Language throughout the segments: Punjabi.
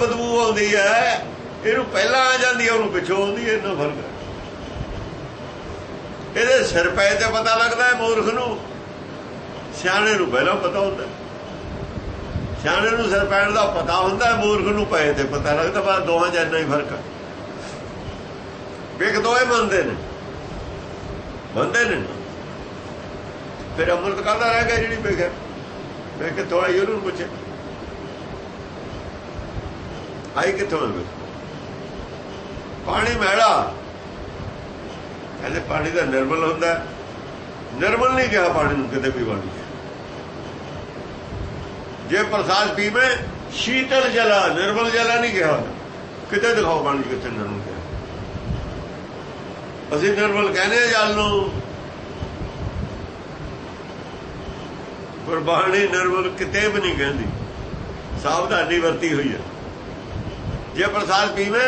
बदबू आउंदी है, इहनूं पहलां आ जांदी है, उहनूं पिछों आउंदी है। इन्ना फर्क है। ਇਹਦੇ सिर पै ते पता लगता है मूर्ख नूं, सियाणे नूं पहलां पता हुंदा। सियाणे नूं सिर पैण दा पता हुंदा, मूर्ख नूं पै ते पता लगदा। बस दोहां 'च इन्ना ही फर्क है। विक दोए मंनदे ने, मंनदे ने। फिर अमृत काहदा रह गया जिहड़ी विक है? विक कित्थों आई? ਉਹਨੂੰ ਪੁੱਛੇ आई कित्थों है? पानी मैला, कहते पानी तो निर्मल होंदा। निर्मल नहीं कहा पानी नूं किते भी। पानी जे प्रसाद पीवे शीतल जला, निर्मल जला नहीं कहा किते। दिखाओ पानी किते निर्मल कहा। असीं निर्मल कहने जल नूं, गुरबाणी निर्मल किते भी नहीं कहती। सावधानी वरती हुई है। जे प्रसाद पीवे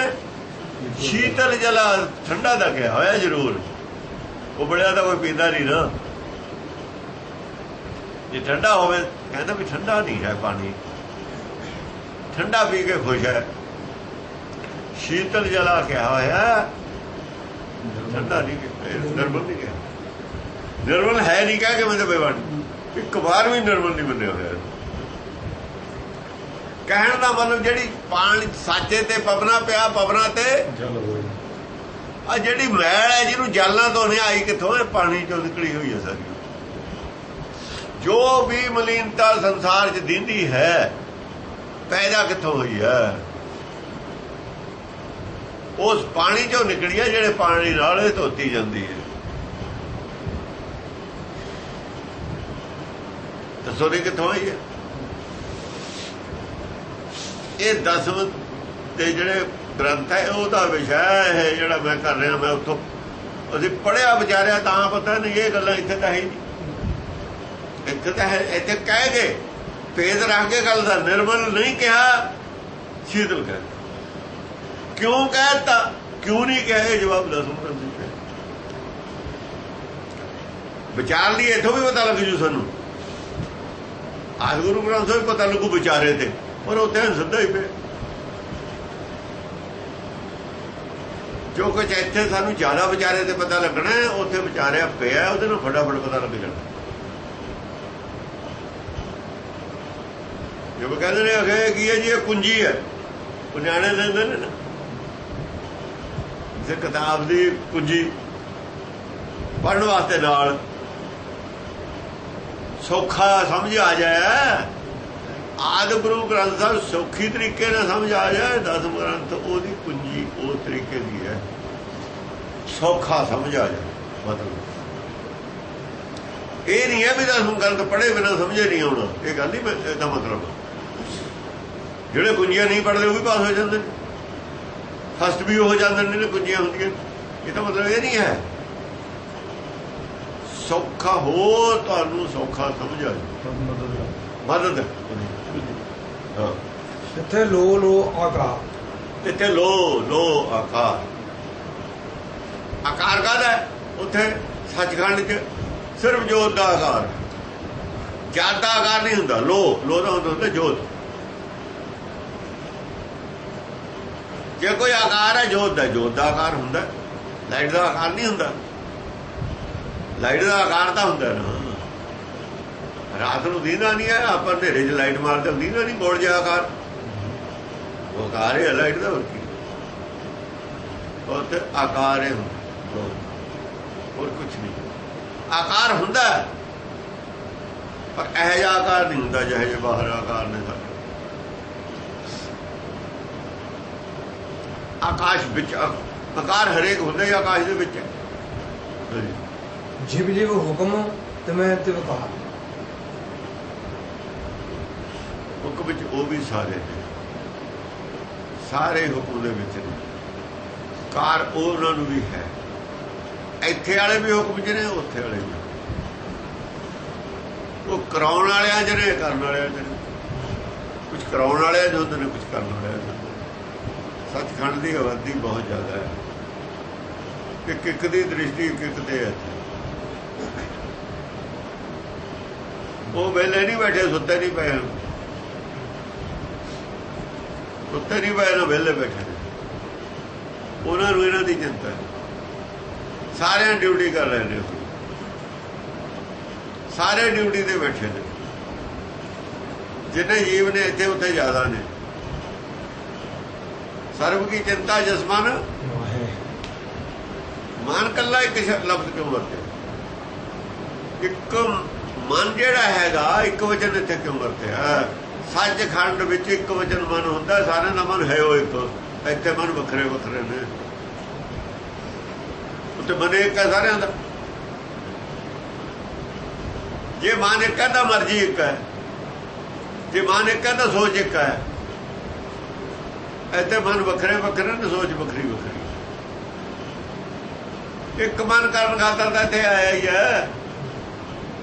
शीतल जला, ठंडा दा क्या होया जरूर। वो बड़िया तो कोई पींदा नहीं ना। जे ठंडा होवे कहता भी ठंडा नहीं है पानी, ठंडा पी के खुश है। शीतल जला क्या होया? ठंडा नहीं, निर्मल नहीं कहा। निर्मल है नहीं कह के मैं बेवानी एक बार भी निर्मल नहीं बने होया। कहण दा मतलब ਜਿਹੜੀ ਪਾਣੀ ਸਾਚੇ ਤੇ ਪਵਨਾ ਪਿਆ, ਪਵਨਾ ਤੇ ਆ ਜਿਹੜੀ ਮੈਲ ਹੈ ਜਿਹਨੂੰ ਜਲਣਾ ਤੋਂ ਨਹੀਂ ਆਈ ਕਿੱਥੋਂ ਹੈ? ਪਾਣੀ ਚੋਂ ਨਿਕਲੀ ਹੋਈ ਹੈ ਸਾਰੀ। ਜੋ ਵੀ ਮਲੀਨਤਾ ਸੰਸਾਰ 'ਚ ਦਿੰਦੀ ਹੈ ਪੈਦਾ ਕਿੱਥੋਂ ਹੋਈ ਹੈ? ਉਸ ਪਾਣੀ ਚੋਂ ਨਿਕਲੀ ਹੈ ਜਿਹੜੇ ਪਾਣੀ ਨਾਲ ਧੋਤੀ ਜਾਂਦੀ ਹੈ। ਦੱਸੋ ਨਹੀਂ ਕਿੱਥੋਂ ਆਈ ਹੈ? ਇਹ 10 ਦੇ ਜਿਹੜੇ ਗ੍ਰੰਥ ਹੈ ਉਹਦਾ ਵਿਸ਼ਾ ਹੈ ਜਿਹੜਾ ਮੈਂ ਕਰ ਰਿਹਾ। ਮੈਂ ਉੱਥੋਂ ਅਸੀਂ ਪੜ੍ਹਿਆ ਵਿਚਾਰਿਆ ਤਾਂ ਪਤਾ ਨਹੀਂ। ਇਹ ਗੱਲਾਂ ਇੱਥੇ ਤਾਂ ਹੈ ਨਹੀਂ। ਇੱਥੇ ਤਾਂ ਹੈ, ਇੱਥੇ ਕਹਿ ਕੇ ਭੇਦ ਰੱਖ ਕੇ ਗੱਲ ਦਾ। ਨਿਰਮਲ ਨਹੀਂ ਕਿਹਾ, ਸ਼ੀਤਲ ਕਹਿ। ਕਿਉਂ ਕਹਿਤਾ, ਕਿਉਂ ਨਹੀਂ ਕਹੇ? ਜਵਾਬ ਦੱਸੋ। ਵਿਚਾਰ ਲਈ ਇੱਥੋਂ ਵੀ ਪਤਾ ਲੱਗ ਜੂ ਸਾਨੂੰ। ਆਦਿ ਗੁਰੂ ਗ੍ਰੰਥ ਸਾਹਿਬ ਪਤਾ ਲੱਗੂ ਵਿਚਾਰੇ ਤੇ, पर उत्थे सिद्धा ही पे। जो कुछ इत्थे सानू ज्यादा विचारे ते पता लगना है, उत्थे विचारिया पिया उहदे नाल फटाफट पता लग जाना। जो कहते हैं अगे की है जी, ये कुंजी है, न्याणे देंदे ने ना जे किताब दी कुंजी पढ़न वास्ते नाल सौखा समझ आ जाए। आदि गुरु ग्रंथ साहब सौखी तरीके ਨਾਲ समझ आ जाए। 10 ग्रंथ ਉਹਦੀ ਕੁੰਜੀ ਉਸ तरीके ਦੀ है, सौखा समझ आ जाए। मतलब ਇਹ नहीं है भी 10 ग्रंथ पढ़े बिना समझे नहीं आना। ये गल नहीं ਇਹਦਾ मतलब। ਜਿਹੜੇ ਕੁੰਜੀਆਂ ਨਹੀਂ ਪੜ੍ਹਦੇ ਉਹ ਵੀ ਪਾਸ ਹੋ ਜਾਂਦੇ ਨੇ, ਫਸਟ ਵੀ ਹੋ ਜਾਂਦੇ ਨੇ ਕੁੰਜੀਆਂ ਹੁੰਦੀਆਂ। ਇਹਦਾ मतलब ਇਹ नहीं है। ਸੌਖਾ ਹੋ ਤੁਹਾਨੂੰ ਸੌਖਾ ਸਮਝ ਆ ਜਾਏ। ਮਦਦ ਇੱਥੇ ਲੋ ਲੋ ਆਕਾਰ, ਇੱਥੇ ਲੋ ਲੋ ਆਕਾਰ। ਆਕਾਰ ਕਾਹਦਾ? ਉੱਥੇ ਸੱਚਖੰਡ 'ਚ ਸਿਰਫ ਜੋਤ ਦਾ ਆਕਾਰ, ਜਦ ਦਾ ਆਕਾਰ ਨਹੀਂ ਹੁੰਦਾ। ਲੋ ਲੋ ਦਾ ਹੁੰਦਾ ਜੋਤ। ਜੇ ਕੋਈ ਆਕਾਰ ਹੈ ਜੋਤ ਦਾ, ਜੋਤ ਦਾ ਆਕਾਰ ਹੁੰਦਾ। ਲਾਈਟ ਦਾ ਆਕਾਰ ਨਹੀਂ ਹੁੰਦਾ। ਲਾਈਟ ਦਾ ਆਕਾਰ ਤਾਂ ਹੁੰਦਾ ਨਾ। ਰਾਤ ਨੂੰ ਦੀਨਾ ਨਹੀਂ ਹੈ, ਆਪਾਂ ਹਨੇਰੇ 'ਚ ਲਾਈਟ ਮਾਰਦੇ ਦੀਨਾ ਨਹੀਂ। ਗੋਲ ਜਿਹਾ ਆਕਾਰ, ਉਹ ਆਕਾਰ ਹੈ ਲਾਈਟ ਦਾ। ਹੋਰ ਕੀ? ਉੱਥੇ ਆਕਾਰ ਹੈ, ਹੋਰ ਕੁਛ ਨਹੀਂ। ਆਕਾਰ ਹੁੰਦਾ ਪਰ ਇਹੋ ਜਿਹਾ ਆਕਾਰ ਨਹੀਂ ਹੁੰਦਾ ਜਿਹੋ ਜਿਹੇ ਬਾਹਰ ਆਕਾਰ ਨੇ ਸਾਡੇ। ਆਕਾਸ਼ ਵਿੱਚ ਆਕਾਰ ਹਰੇਕ ਹੁੰਦਾ ਹੀ ਆਕਾਸ਼ ਦੇ ਵਿੱਚ ਹੈ। ਜਿਵ ਜਿਵ ਹੁਕਮ ਤੇ ਮੈਂ ਤੇ ਵਕਾਰ, ਹੁਕਮ ਵਿੱਚ ਉਹ ਵੀ ਸਾਰੇ ਨੇ, ਸਾਰੇ ਹੁਕਮ ਦੇ ਵਿੱਚ ਨੇ। ਕਾਰ ਉਹਨਾਂ ਨੂੰ ਵੀ ਹੈ। ਇੱਥੇ ਵਾਲੇ ਵੀ ਹੁਕਮ 'ਚ ਨੇ, ਉੱਥੇ ਵਾਲੇ ਵੀ। ਉਹ ਕਰਾਉਣ ਵਾਲਿਆਂ 'ਚ ਨੇ, ਕਰਨ ਵਾਲਿਆਂ 'ਚ ਨੇ। ਕੁਛ ਕਰਾਉਣ ਵਾਲਿਆਂ 'ਚ ਹੁੰਦੇ ਨੇ, ਕੁਛ ਕਰਨ ਵਾਲਿਆਂ 'ਚ ਹੁੰਦੇ। ਸੱਚਖੰਡ ਦੀ ਆਬਾਦੀ ਬਹੁਤ ਜ਼ਿਆਦਾ ਹੈ। ਇੱਕ ਦੀ ਦ੍ਰਿਸ਼ਟੀ ਇੱਕ ਤੇ ਹੈ। ਉਹ ਵੇਲੇ ਨਹੀਂ ਬੈਠੇ, ਸੁੱਤੇ ਨਹੀਂ ਪਏ। ਸੁੱਤੇ ਨਹੀਂ ਪਏ ਨਾ ਵਿਹਲੇ ਬੈਠੇ ਨੇ। ਉਹਨਾਂ ਨੂੰ ਇਹਨਾਂ ਦੀ ਚਿੰਤਾ ਹੈ। ਸਾਰਿਆਂ ਡਿਊਟੀ ਕਰ ਰਹੇ ਨੇ, ਸਾਰੇ ਡਿਊਟੀ ਤੇ ਬੈਠੇ ਨੇ। ਜਿੰਨੇ ਜੀਵ ਨੇ ਇੱਥੇ ਉੱਥੇ ਜ਼ਿਆਦਾ ਨੇ। ਸਰਬ ਕੀ ਚਿੰਤਾ ਜਸਮਨ ਮਨ ਕੱਲਾ ਇੱਕ ਲਫ਼ਜ਼ ਕਿਉਂ ਵਰਤੇ? ਇੱਕ ਮਨ ਜਿਹੜਾ ਹੈਗਾ ਇੱਕ ਵਚਨ ਇੱਥੇ ਕਿਉਂ ਵਰਤਿਆ? ਸੱਚਖੰਡ ਵਿੱਚ ਇੱਕ ਵਚਨ ਮਨ ਹੁੰਦਾ, ਸਾਰਿਆਂ ਦਾ ਮਨ ਹੈ ਉਹ ਇੱਕ। ਇੱਥੇ ਮਨ ਵੱਖਰੇ ਵੱਖਰੇ ਨੇ, ਉੱਥੇ ਮਨ ਇੱਕ ਹੈ ਸਾਰਿਆਂ ਦਾ। ਜੇ ਮਨ ਇੱਕ ਹੈ ਤਾਂ ਮਰਜ਼ੀ ਇੱਕ ਹੈ, ਜੇ ਮਨ ਇੱਕ ਹੈ ਤਾਂ ਸੋਚ ਇੱਕ ਹੈ। ਇੱਥੇ ਮਨ ਵੱਖਰੇ ਵੱਖਰੇ ਨੇ, ਸੋਚ ਵੱਖਰੀ ਵੱਖਰੀ। ਇੱਕ ਮਨ ਕਰਨ ਖਾਤਰ ਤਾਂ ਇੱਥੇ ਆਇਆ ਹੀ ਹੈ।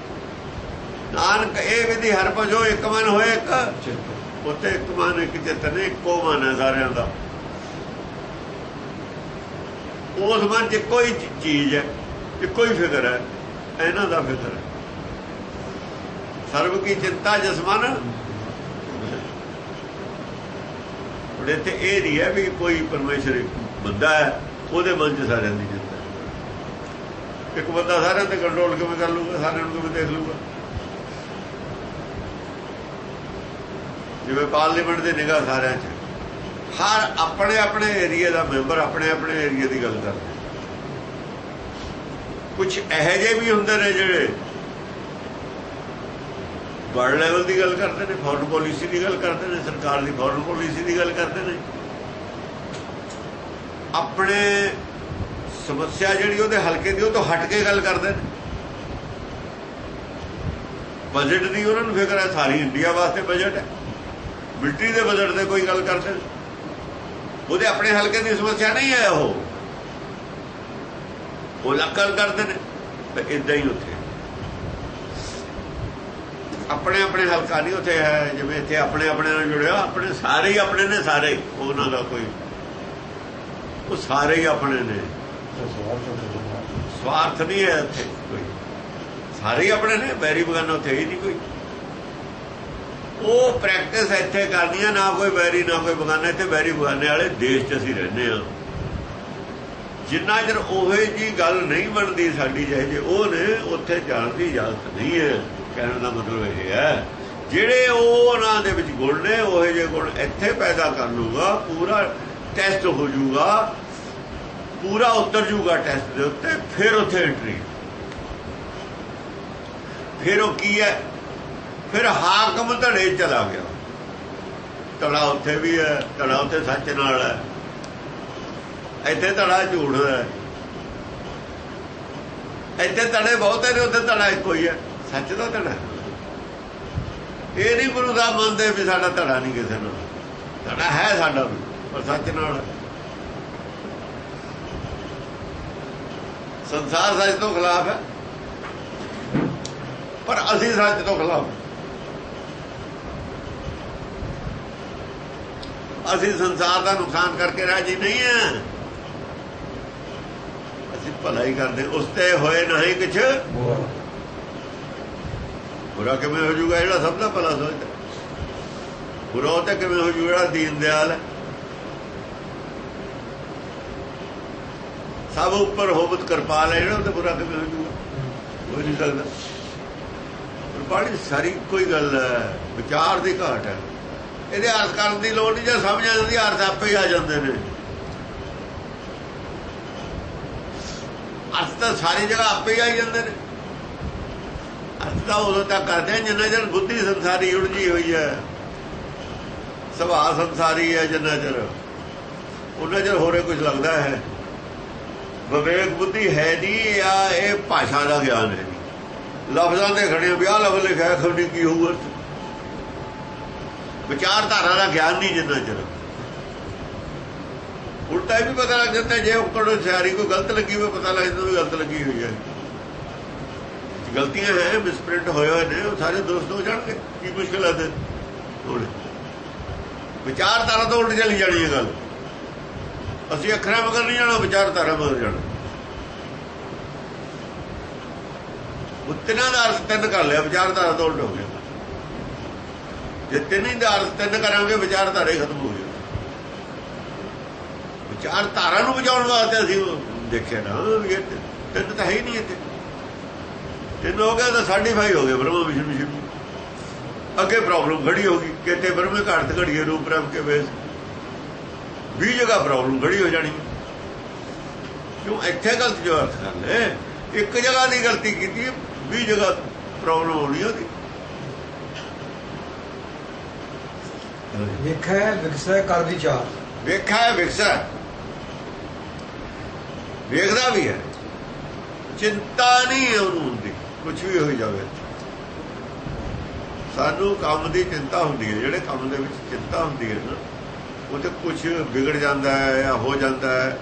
ਨਾਨਕ ਇਹ ਵਿਧੀ ਹਰ ਭਜੋ ਇੱਕ ਮਨ ਹੋਏ ਇੱਕ। ਉੱਥੇ ਇੱਕ ਮਨ ਇੱਕ ਚਿੱਤ ਨੇ, ਇੱਕੋ ਮਨ ਹੈ ਸਾਰਿਆਂ ਦਾ। ਉਸ ਮਨ 'ਚ ਕੋਈ ਚੀਜ਼ ਹੈ, ਇੱਕੋ ਹੀ ਫਿਕਰ ਹੈ, ਇਹਨਾਂ ਦਾ ਫਿਕਰ ਹੈ। ਸਰਬ ਕੀ ਚਿੰਤਾ ਜਿਸ ਮਨ। ਇੱਥੇ ਇਹ ਨਹੀਂ ਹੈ ਵੀ ਕੋਈ ਪਰਮੇਸ਼ਰ ਬੰਦਾ ਹੈ, ਉਹਦੇ ਮਨ 'ਚ ਸਾਰਿਆਂ ਦੀ ਚਿੰਤਾ। ਇੱਕ ਬੰਦਾ ਸਾਰਿਆਂ ਤੇ ਕੰਟਰੋਲ ਕਿਵੇਂ ਕਰ ਲੂਗਾ? ਸਾਰਿਆਂ ਨੂੰ ਕਿਵੇਂ ਦੇਖ ਲੂਗਾ? ਜਿਵੇਂ ਪਾਰਲੀਮੈਂਟ ਦੀ ਨਿਗਾਹ ਸਾਰਿਆਂ 'ਚ, ਹਰ ਆਪਣੇ ਆਪਣੇ ਏਰੀਏ ਦਾ ਮੈਂਬਰ ਆਪਣੇ ਆਪਣੇ ਏਰੀਏ ਦੀ ਗੱਲ ਕਰਦੇ। ਕੁਛ ਇਹੋ ਜਿਹੇ ਵੀ ਹੁੰਦੇ ਨੇ ਜਿਹੜੇ ਵਰਲਡ ਲੈਵਲ ਦੀ ਗੱਲ ਕਰਦੇ ਨੇ, ਫੋਰਨ ਪੋਲਿਸੀ ਦੀ ਗੱਲ ਕਰਦੇ ਨੇ, ਸਰਕਾਰ ਦੀ ਫੋਰਨ ਪੋਲਿਸੀ ਦੀ ਗੱਲ ਕਰਦੇ ਨੇ। ਆਪਣੇ ਸਮੱਸਿਆ ਜਿਹੜੀ ਉਹਦੇ ਹਲਕੇ ਦੀ, ਉਹ ਤੋਂ ਹਟ ਕੇ ਗੱਲ ਕਰਦੇ ਨੇ। ਬਜਟ ਦੀ ਉਹਨਾਂ ਨੂੰ ਫਿਕਰ ਹੈ, ਸਾਰੀ ਇੰਡੀਆ ਵਾਸਤੇ ਬਜਟ ਹੈ। ਮਿਲਟਰੀ ਦੇ ਬਜਟ ਤੇ ਕੋਈ ਗੱਲ ਕਰਦੇ ਨੇ, ਉਹਦੇ ਆਪਣੇ ਹਲਕੇ ਦੀ ਸਮੱਸਿਆ ਨਹੀਂ ਹੈ। ਉਹ ਲੱਗ ਗੱਲ ਕਰਦੇ ਨੇ। ਤਾਂ ਇੱਦਾਂ ਹੀ ਉੱਥੇ ਆਪਣੇ ਆਪਣੇ ਹਲਕਾ ਨਹੀਂ ਉੱਥੇ ਹੈ। ਜਿਵੇਂ ਇੱਥੇ ਆਪਣੇ ਆਪਣੇ ਨਾਲ ਜੁੜਿਆ, ਆਪਣੇ ਸਾਰੇ ਹੀ ਆਪਣੇ ਨੇ, ਸਾਰੇ ਉਹਨਾਂ ਦਾ ਕੋਈ, ਉਹ ਸਾਰੇ ਹੀ ਆਪਣੇ ਨੇ। ਸਵਾਰਥ ਨਹੀਂ ਹੈ ਉੱਥੇ ਕੋਈ, ਸਾਰੇ ਹੀ ਆਪਣੇ ਨੇ। ਬੈਰੀ ਬਗਾਨਾ ਉੱਥੇ ਹੀ ਨਹੀਂ ਕੋਈ। ਉਹ ਪ੍ਰੈਕਟਿਸ ਇੱਥੇ ਕਰਨੀ ਆ, ਨਾ ਕੋਈ ਬੈਰੀ ਨਾ ਕੋਈ ਬਗਾਨਾ। ਇੱਥੇ ਬੈਰੀ ਬਗਾਨੇ ਵਾਲੇ ਦੇਸ਼ 'ਚ ਅਸੀਂ ਰਹਿੰਦੇ ਹਾਂ। ਜਿੰਨਾ ਚਿਰ ਉਹੋ ਜੀ ਗੱਲ ਨਹੀਂ ਬਣਦੀ ਸਾਡੀ ਜਿਹੇ ਉਹ ਨੇ, ਉੱਥੇ ਜਾਣ ਦੀ ਇਜਾਜ਼ਤ ਨਹੀਂ ਹੈ। ਕਹਿਣ ਦਾ ਮਤਲਬ ਇਹ ਹੈ, ਜਿਹੜੇ ਉਹਨਾਂ ਦੇ ਵਿੱਚ ਗੁਣ ਨੇ, ਉਹੋ ਜਿਹੇ ਗੁਣ ਇੱਥੇ ਪੈਦਾ ਕਰ ਲੂਗਾ, ਪੂਰਾ ਟੈਸਟ ਹੋ ਜਾਊਗਾ, ਪੂਰਾ ਉਤਰ ਜਾਊਗਾ ਟੈਸਟ ਦੇ ਉੱਤੇ, ਫਿਰ ਉੱਥੇ ਐਂਟਰੀ। ਫਿਰ ਉਹ ਕੀ ਹੈ? ਫਿਰ ਹਾਕਮ ਧੜੇ ਚਲਾ ਗਿਆ। ਧੜਾ ਉੱਥੇ ਵੀ ਹੈ, ਧੜਾ ਉੱਥੇ ਸੱਚ ਨਾਲ ਹੈ, ਇੱਥੇ ਧੜਾ ਝੂਠ ਹੈ। ਇੱਥੇ ਧੜੇ ਬਹੁਤੇ ਨੇ, ਉੱਥੇ ਧੜਾ ਇੱਕੋ ਹੀ ਹੈ, ਸੱਚ ਦਾ ਧੜਾ। ਇਹ ਨਹੀਂ ਗੁਰੂ ਸਾਹਿਬ ਮੰਨਦੇ ਵੀ ਸਾਡਾ ਧੜਾ ਨਹੀਂ ਕਿਸੇ ਨਾਲ। ਧੜਾ ਹੈ ਸਾਡਾ ਵੀ, ਪਰ ਸੱਚ ਨਾਲ। ਸੰਸਾਰ ਸੱਚ ਤੋਂ ਖਿਲਾਫ ਹੈ, ਪਰ ਅਸੀਂ ਸੱਚ ਤੋਂ ਖਿਲਾਫ। ਅਸੀਂ ਸੰਸਾਰ ਦਾ ਨੁਕਸਾਨ ਕਰਕੇ ਰਾਜੀ ਨਹੀਂ ਹੈ। ਅਸੀਂ ਭਲਾਈ ਕਰਦੇ। ਉਸ ਤੇ ਹੋਏ ਨਹੀਂ ਕੁਛ ਬੁਰਾ ਕਿਵੇਂ ਹੋ ਜਾਊਗਾ? ਜਿਹੜਾ ਸਭ ਦਾ ਭਲਾ ਸੋਚਦਾ। ਬੁਰਾ ਉਹ ਤਾਂ ਕਿਵੇਂ ਹੋ ਜਾਊਗਾ ਜਿਹੜਾ ਦੀਨ ਦਿਆਲ ਹੈ? ਸਭ ਉੱਪਰ ਹੋਵਤ ਕਿਰਪਾਲ ਹੈ, ਜਿਹੜਾ ਉਹ ਤਾਂ ਬੁਰਾ ਕਿਵੇਂ ਹੋ ਜਾਊਗਾ? ਹੋ ਨਹੀਂ ਸਕਦਾ। ਬੜੀ ਸਾਰੀ ਕੋਈ ਗੱਲ ਹੈ, ਵਿਚਾਰ ਦੀ ਘਾਟ ਹੈ। ਇਹਦੇ ਅਰਥ ਕਰਨ ਦੀ ਲੋੜ ਨਹੀਂ। ਜੇ ਸਮਝ ਆ ਜਾਂਦੀ, ਅਰਥ ਆਪੇ ਹੀ ਆ ਜਾਂਦੇ ਨੇ। ਅਰਥ ਤਾਂ ਸਾਰੀ ਜਗ੍ਹਾ ਆਪੇ ਹੀ ਆਈ ਜਾਂਦੇ ਨੇ। ਅਰਥ ਤਾਂ ਉਦੋਂ ਤੱਕ ਕਰਦੇ ਆ ਜਿੰਨਾ ਚਿਰ ਬੁੱਧੀ ਸੰਸਾਰੀ ਉਲਝੀ ਹੋਈ ਹੈ, ਸੁਭਾਅ ਸੰਸਾਰੀ ਹੈ। ਜਿੰਨਾ ਚਿਰ ਉਹਨਾਂ ਚਿਰ ਹੋਰੇ ਕੁਝ ਲੱਗਦਾ ਹੈ। ਵਿਵੇਕ ਬੁੱਧੀ ਹੈ ਨਹੀਂ, ਆ ਇਹ ਭਾਸ਼ਾ ਦਾ ਗਿਆਨ ਹੈ। ਲਫ਼ਜ਼ਾਂ ਦੇ ਖੜੇ ਵਿਆਹ ਲਫ਼ਜ਼ ਲਿਖਿਆ, ਖਬਰੀ ਕੀ ਹੋਊਗਾ? ਵਿਚਾਰਧਾਰਾ ਦਾ ਗਿਆਨ ਨਹੀਂ ਜਿੰਨਾ ਚਿਰ। ਉਲਟਾ ਵੀ ਪਤਾ ਲੱਗ ਜਾਂਦਾ, ਜੇ ਉੱਕੜ ਸਿਆਰੀ ਕੋਈ ਗਲਤ ਲੱਗੀ ਹੋਵੇ, ਪਤਾ ਲੱਗ ਜਾਂਦਾ ਵੀ ਗਲਤ ਲੱਗੀ ਹੋਈ ਹੈ। ਗਲਤੀਆਂ ਹੈ, ਮਿਸਪ੍ਰਿੰਟ ਹੋਏ ਹੋਏ ਨੇ, ਉਹ ਸਾਰੇ ਦੋਸਤ ਹੋ ਜਾਣਗੇ। ਕੀ ਮੁਸ਼ਕਿਲ ਹੈ? ਹੁਣ ਵਿਚਾਰਧਾਰਾ ਤੋਂ ਉਲਟ ਚਲੀ ਜਾਣੀ ਹੈ ਗੱਲ। ਅਸੀਂ ਅੱਖਰਾਂ ਮਗਰ ਨਹੀਂ ਜਾਣਾ, ਵਿਚਾਰਧਾਰਾ ਮਗਰ ਜਾਣਾ। ਤਿੰਨਾਂ ਦਾ ਅਰਥ ਤਿੰਨ ਕਰ ਲਿਆ, ਵਿਚਾਰਧਾਰਾ ਤੋਂ ਉਲਟ ਹੋ ਗਿਆ। ਜੇ ਤਿੰਨ ਹੀ ਦਾ ਅਰਥ ਤਿੰਨ ਕਰਾਂਗੇ, ਵਿਚਾਰਧਾਰਾ ਹੀ ਖਤਮ ਹੋ ਜਾਊ। ਵਿਚਾਰ ਧਾਰਾ ਨੂੰ ਬਚਾਉਣ ਵਾਸਤੇ ਅਸੀਂ ਦੇਖਿਆ ਨਾ ਵੀ ਇਹ ਤਿੰਨ ਤਾਂ ਹੈ ਹੀ ਨਹੀਂ ਇੱਥੇ। ਤਿੰਨ ਹੋ ਗਏ ਤਾਂ ਸਾਡੀਫਾਈ ਹੋ ਗਏ ਬ੍ਰਹਮ ਵਿਸ਼ਨੂੰ। ਅੱਗੇ ਪ੍ਰੋਬਲਮ ਖੜੀ ਹੋ ਗਈ ਕਿਤੇ ਬ੍ਰਹਮੇ ਘਾਟ ਘੜੀਏ ਰੂਪ ਬ੍ਰਹਮ ਕੇ ਵੇਸ 20 ਜਗ੍ਹਾ ਪ੍ਰੋਬਲਮ ਖੜੀ ਹੋ ਜਾਣੀ। ਕਿਉਂ ਇੱਥੇ ਗਲਤ ਜੋ ਅਰਥ ਕਰ ਲੈ, ਇੱਕ ਜਗ੍ਹਾ ਦੀ ਗਲਤੀ ਕੀਤੀ 20 ਜਗ੍ਹਾ ਪ੍ਰੋਬਲਮ ਹੋਣੀ ਉਹਦੀ। ਵੇਖਿਆ ਵਿਕਸੈ ਕਰ ਵਿਚਾਰ। ਵੇਖਿਆ ਵਿਕਸੈ, ਵੇਖਦਾ ਵੀ ਹੈ, ਚਿੰਤਾ ਨਹੀਂ ਹੈ ਉਹਨੂੰ ਹੁੰਦੀ ਕੁਛ ਵੀ ਹੋਈ ਜਾਵੇ। ਸਾਨੂੰ ਕੰਮ ਦੀ ਚਿੰਤਾ ਹੁੰਦੀ ਹੈ, ਜਿਹੜੇ ਕੰਮ ਦੇ ਵਿੱਚ ਚਿੰਤਾ ਹੁੰਦੀ ਹੈ ਨਾ ਉਹ ਤੇ ਕੁਛ ਵਿਗੜ ਜਾਂਦਾ ਹੈ ਜਾਂ ਹੋ ਜਾਂਦਾ ਹੈ।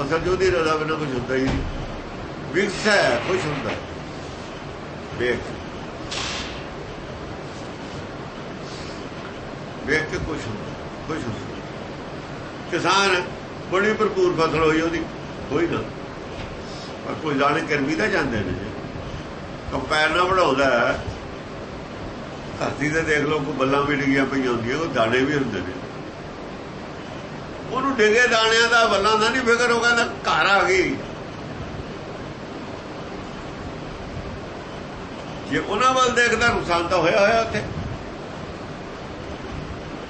ਅਸਲ ਜੋ ਉਹਦੀ ਰਜ਼ਾ ਬਿਨਾਂ ਕੁਛ ਹੁੰਦਾ ਹੀ ਨਹੀਂ। ਵਿਕਸੈ ਕੁਛ ਹੁੰਦਾ, ਵੇਖ ਵੇਖ ਕੇ ਕੁਛ ਹੁੰਦਾ। ਕਿਸਾਨ ਬੜੀ ਭਰਪੂਰ ਫਸਲ ਹੋਈ ਉਹਦੀ, ਕੋਈ ਨਾ, ਪਰ ਕੋਈ ਦਾਣੇ ਕਰਮੀ ਤਾਂ ਜਾਂਦੇ ਨੇ। ਕੰਪੈਰ ਨਾ ਬਣਾਉਂਦਾ ਧਰਤੀ ਤੇ ਦੇਖ ਲਓ ਕੋਈ ਬੱਲਾਂ ਵੀ ਡਿੱਗੀਆਂ ਪਈਆਂ ਹੁੰਦੀਆਂ, ਉਹ ਦਾਣੇ ਵੀ ਹੁੰਦੇ ਨੇ। ਉਹਨੂੰ ਡਿੱਗੇ ਦਾਣਿਆਂ ਦਾ ਬੱਲਾਂ ਦਾ ਨਹੀਂ ਫਿਕਰ, ਉਹ ਕਹਿੰਦਾ ਘਰ ਆ ਗਈ। ਜੇ ਉਹਨਾਂ ਵੱਲ ਦੇਖਦਾ ਨੁਕਸਾਨ ਤਾਂ ਹੋਇਆ ਉੱਥੇ,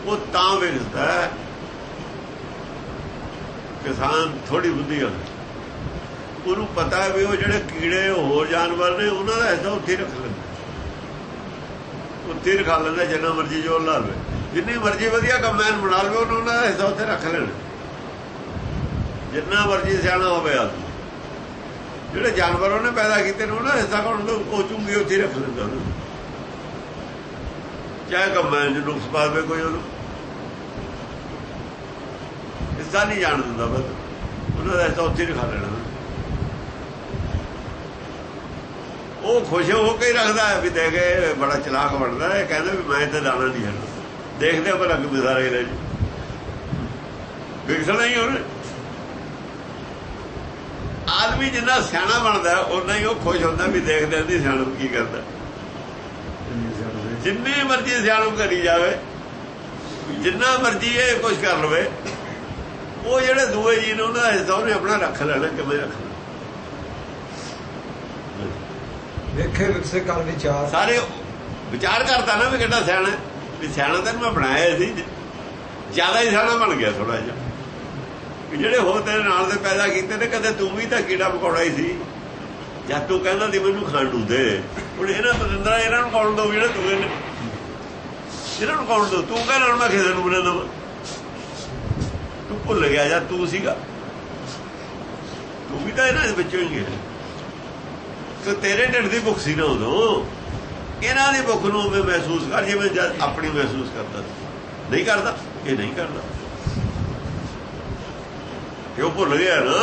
ਉਹ ਤਾਂ ਵੇਖਦਾ। ਕਿਸਾਨ ਥੋੜੀ ਬੁੱਧੀ ਹੁੰਦਾ, ਉਹਨੂੰ ਪਤਾ ਵੀ ਉਹ ਜਿਹੜੇ ਕੀੜੇ ਹੋਰ ਜਾਨਵਰ ਨੇ ਉਹਨਾਂ ਦਾ ਹਿੱਸਾ ਉੱਥੇ ਰੱਖ ਲੈਂਦਾ, ਉੱਥੇ ਰਖਾ ਲੈਂਦਾ। ਜਿੰਨਾ ਮਰਜ਼ੀ ਜੋਰ ਲਾ ਲਵੇ, ਜਿੰਨੀ ਮਰਜ਼ੀ ਵਧੀਆ ਕੰਬਾਈਨ ਬਣਾ ਲਵੇ, ਉਹਨਾਂ ਦਾ ਹਿੱਸਾ ਉੱਥੇ ਰੱਖ ਲੈਣਾ। ਜਿੰਨਾ ਮਰਜ਼ੀ ਸਿਆਣਾ ਹੋਵੇ ਆਦਮੀ, ਜਿਹੜੇ ਜਾਨਵਰ ਉਹਨੇ ਪੈਦਾ ਕੀਤੇ ਨੇ ਉਹਨਾਂ ਦਾ ਹਿੱਸਾ ਕੌਣ ਤੋਂ ਉਹ ਚੁੰਗੀ ਉੱਥੇ ਰੱਖ ਲੈਂਦਾ ਉਹਨੂੰ। ਚਾਹੇ ਕੰਬਾਈਨ ਚ ਨੁਕਸ ਪਾ ਦੇਵੇ ਕੋਈ, ਉਹਨੂੰ ਹਿੱਸਾ ਨਹੀਂ ਜਾਣ ਦਿੰਦਾ, ਬਸ ਉਹਨਾਂ ਦਾ ਹਿੱਸਾ ਉੱਥੇ ਰਖਾ ਲੈਣਾ। ਉਹ ਖੁਸ਼ ਹੋ ਕੇ ਹੀ ਰੱਖਦਾ ਵੀ ਦੇ ਕੇ ਬੜਾ ਚਲਾਕ ਬਣਦਾ ਹੈ। ਕਹਿੰਦਾ ਵੀ ਮੈਂ ਤਾਂ ਦਾਣਾ ਨਹੀਂ ਛੱਡਣਾ, ਦੇਖਦੇ ਪਰ ਅੱਗ ਮਿਸਾ ਰਹੇ ਨੇ ਜੀ, ਵਿਕਸਣਾ ਹੀ ਉਹਨੇ। ਆਦਮੀ ਜਿੰਨਾ ਸਿਆਣਾ ਬਣਦਾ ਓਨਾ ਹੀ ਉਹ ਖੁਸ਼ ਹੁੰਦਾ ਵੀ ਦੇਖਦੇ ਉਹਦੀ ਸਿਆਣਪ ਕੀ ਕਰਦਾ। ਜਿੰਨੀ ਮਰਜ਼ੀ ਸਿਆਣਪ ਕਰੀ ਜਾਵੇ, ਜਿੰਨਾ ਮਰਜ਼ੀ ਇਹ ਕੁਛ ਕਰ ਲਵੇ, ਉਹ ਜਿਹੜੇ ਦੂਏ ਜੀ ਨੇ ਉਹਨਾਂ ਦਾ ਹਿੱਸਾ ਉਹਨੇ ਆਪਣਾ ਰੱਖ ਲੈਣਾ। ਕਿਵੇਂ ਰੱਖਣਾ? ਵੇਖੇ ਵਿਕਸੇ ਕਰ ਵਿਚਾਰ। ਸਾਰੇ ਵਿਚਾਰ ਕਰਦਾ ਨਾ ਵੀ ਕਿੱਡਾ ਸਿਆਣਾ, ਵੀ ਸਿਆਣਾ ਤੈਨੂੰ ਮੈਂ ਬਣਾਇਆ ਸੀ, ਜ਼ਿਆਦਾ ਹੀ ਸਿਆਣਾ ਬਣ ਗਿਆ ਥੋੜਾ ਜਿਹਾ। ਜਿਹੜੇ ਹੋਰ ਤੇਰੇ ਨਾਲ ਦੇ ਪੈਦਾ ਕੀਤੇ ਨੇ, ਕਦੇ ਤੂੰ ਵੀ ਤਾਂ ਕੀੜਾ ਮਕੌੜਾ ਹੀ ਸੀ। ਜਦ ਤੂੰ ਕਹਿੰਦਾ ਸੀ ਮੈਨੂੰ ਖਾਣ ਨੂੰ ਦੇ, ਹੁਣ ਇਹਨਾਂ ਪਤੰਦਰਾ ਇਹਨਾਂ ਨੂੰ ਕੌਣ ਦਊ? ਜਿਹੜੇ ਤੂੰ ਨੇ ਇਹਨਾਂ ਨੂੰ ਕੌਣ ਦਊ? ਤੂੰ ਕਹਿੰਦਾ ਮੈਂ ਕਿਸੇ ਨੂੰ ਬਣਾ ਦੇਵਾਂ? ਤੂੰ ਭੁੱਲ ਗਿਆ ਜਾਂ ਤੂੰ ਸੀਗਾ, ਤੂੰ ਵੀ ਤਾਂ ਇਹਨਾਂ ਦੇ ਵਿੱਚੋਂ ਹੀ ਗਿਆ। ਤੇ ਤੇਰੇ ਢਿੱਡ ਦੀ ਭੁੱਖ ਸੀ ਨਾ ਉਦੋਂ, ਇਹਨਾਂ ਦੀ ਭੁੱਖ ਨੂੰ ਮੈਂ ਮਹਿਸੂਸ ਕਰ, ਜਿਵੇਂ ਜਦ ਆਪਣੀ ਮਹਿਸੂਸ ਕਰਦਾ ਸੀ। ਨਹੀਂ ਕਰਦਾ, ਇਹ ਨਹੀਂ ਕਰਦਾ, ਕਿ ਉਹ ਭੁੱਲ ਗਿਆ ਨਾ।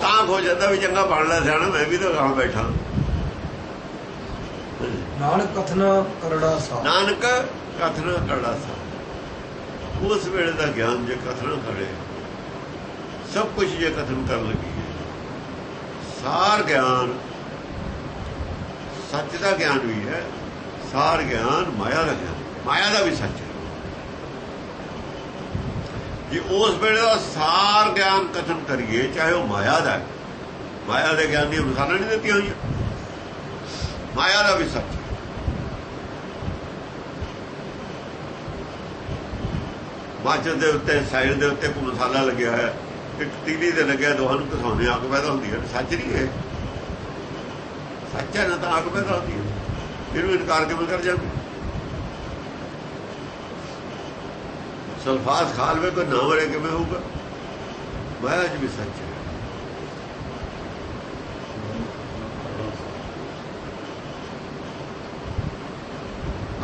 ਤਾਂ ਹੋ ਜਾਂਦਾ ਵੀ ਚੰਗਾ ਬਣ ਲੈ ਸਿਆਣਾ, ਮੈਂ ਵੀ ਤਾਂ ਗਾਂ ਬੈਠਾ। ਨਾਨਕ ਕਥਨ ਕਰੜਾ ਸਾ। ਨਾਨਕ ਕਥਨ ਕਰੜਾ ਸਾ। ਉਸ ਵੇਲੇ ਦਾ ਗਿਆਨ ਜੇ ਕਥਨ ਕਰੇ, ਸਭ ਕੁਝ ਜੇ ਕਥਨ ਕਰਨ ਲੱਗੀ, ਸਾਰ ਗਿਆਨ, ਸੱਚ ਦਾ ਗਿਆਨ ਵੀ ਹੈ, ਸਾਰ ਗਿਆਨ ਮਾਇਆ ਦਾ ਗਿਆਨ, ਮਾਇਆ ਦਾ ਵੀ ਸੱਚ ਹੈ। ਜੇ ਉਸ ਵੇਲੇ ਦਾ ਸਾਰ ਗਿਆਨ ਕਥਨ ਕਰੀਏ, ਚਾਹੇ ਉਹ ਮਾਇਆ ਦਾ, ਮਾਇਆ ਦੇ ਗਿਆਨ ਦੀਆਂ ਮਿਸਾਲਾਂ ਨਹੀਂ ਦਿੱਤੀਆਂ ਹੋਈਆਂ, ਮਾਇਆ ਦਾ ਵੀ ਸੱਚ। ਮਾਚਸ ਦੇ ਉੱਤੇ ਸਾਈਡ ਦੇ ਉੱਤੇ ਕੋਈ ਮਸਾਲਾ ਲੱਗਿਆ ਹੋਇਆ, ਇੱਕ ਤੀਲੀ ਤੇ ਲੱਗਿਆ, ਦੋਹਾਂ ਨੂੰ ਘਸਾਉਣੇ ਅੱਗ ਪੈਦਾ ਹੁੰਦੀ ਹੈ। ਸੱਚ ਨਹੀਂ ਹੈ, ਸੱਚ ਹੈ ਨਾ ਤਾਂ ਅੱਗ ਪੈਦਾ ਹੁੰਦੀ ਹੈ। ਇਹਨੂੰ ਇਨਕਾਰ ਕਿਵੇਂ ਕਰ ਜਾਂਦੇ? ਸਲਫਾਸ ਖਾ ਲਵੇ ਕੋਈ ਨਾ ਮਰੇ ਕਿਵੇਂ ਹੋਊਗਾ? ਮਾਇਆ 'ਚ ਵੀ ਸੱਚ ਹੈ।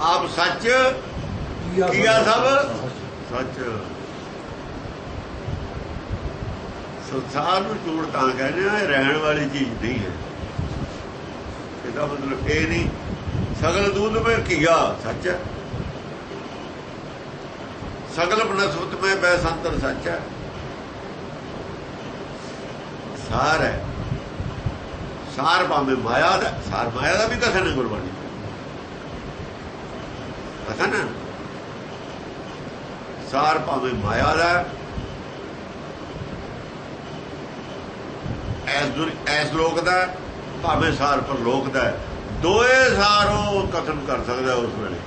ਆਪ ਸੱਚ ਕੀਆ ਸਭ ਸੱਚ। ਸੰਸਾਰ ਨੂੰ ਝੂਠ ਤਾਂ ਕਹਿੰਦੇ ਆ, ਇਹ ਰਹਿਣ ਵਾਲੀ ਚੀਜ਼ ਨਹੀਂ ਹੈ। ਇਹਦਾ ਮਤਲਬ ਇਹ ਨਹੀਂ ਸਗਲ ਦੂਧ में ਘੀਆ ਸੱਚ ਹੈ, ਸਗਲ ਬਨਸਪਤ में ਬੈਸੰਤਰ ਸੱਚ ਹੈ। ਸਾਰ ਹੈ, ਸਾਰ ਭਾਵੇਂ ਮਾਇਆ ਦਾ, ਸਾਰ ਮਾਇਆ ਦਾ ਵੀ ਕਥਨ ਹੈ ਗੁਰਬਾਣੀ ਕਥਨ ਹੈ। ਸਾਰ ਭਾਵੇਂ ਮਾਇਆ ਦਾ, ਐਸ ਲੋਕ ਦਾ ਭਾਵੇਂ ਸਾਰ ਪਰ ਲੋਕ ਦਾ ਦੋਏ ਸਾਰ ਉਹ ਕਥਨ ਕਰ ਸਕਦਾ ਉਸ ਵੇਲੇ।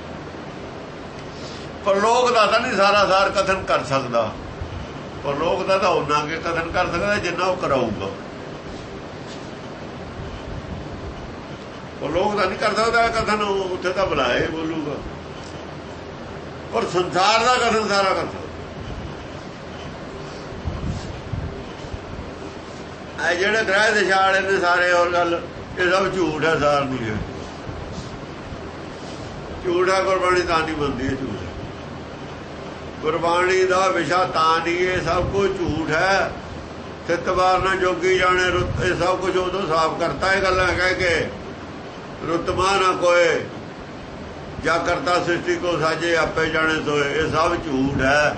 ਪਰ ਲੋਕ ਦਾ ਤਾਂ ਨਹੀਂ ਸਾਰਾ ਸਾਰ ਕਥਨ ਕਰ ਸਕਦਾ। ਪਰ ਲੋਕ ਦਾ ਤਾਂ ਉਹਨਾਂ ਕੇ ਕਥਨ ਕਰ ਸਕਦਾ ਜਿੰਨਾ ਉਹ ਕਰਾਊਗਾ। ਉਹ ਲੋਕ ਦਾ ਨਹੀਂ ਕਰ ਸਕਦਾ ਕਥਨ, ਉੱਥੇ ਤਾਂ ਬੁਲਾਏ ਬੋਲੂਗਾ। ਪਰ ਸੰਸਾਰ ਦਾ ਕਥਨ ਸਾਰਾ ਕਰ ਸਕਦਾ। ਇਹ ਜਿਹੜੇ ਗ੍ਰਹਿ ਦਿਸ਼ਾ ਵਾਲੇ ਨੇ ਸਾਰੇ ਹੋਰ ਗੱਲ ਇਹ ਸਭ ਝੂਠ ਹੈ, ਸਾਰ ਨਹੀਂ ਹੈ। ਝੂਠ ਹੈ ਗੁਰਬਾਣੀ ਤਾਂ ਨਹੀਂ ਬਣਦੀ, ਹੈ ਝੂਠ ਹੈ ਗੁਰਬਾਣੀ ਦਾ ਵਿਸ਼ਾ ਤਾਂ ਨਹੀਂ। ਇਹ ਸਭ ਕੁਝ ਝੂਠ ਹੈ। ਸਿੱਤਵਾਰ ਨਾ ਜੋਗੀ ਜਾਣੇ ਰੁੱਤ, ਇਹ ਸਭ ਕੁਝ ਉਦੋਂ ਸਾਫ਼ ਕਰਤਾ ਇਹ ਗੱਲਾਂ ਕਹਿ ਕੇ। ਰੁਤਮਾ ਨਾ ਕੋਏ ਜਾਂ ਕਰਤਾ ਸ੍ਰਿਸ਼ਟੀ ਕੋ ਸਾਜੇ ਆਪੇ ਜਾਣੇ ਸੋਏ, ਇਹ ਸਭ ਝੂਠ ਹੈ।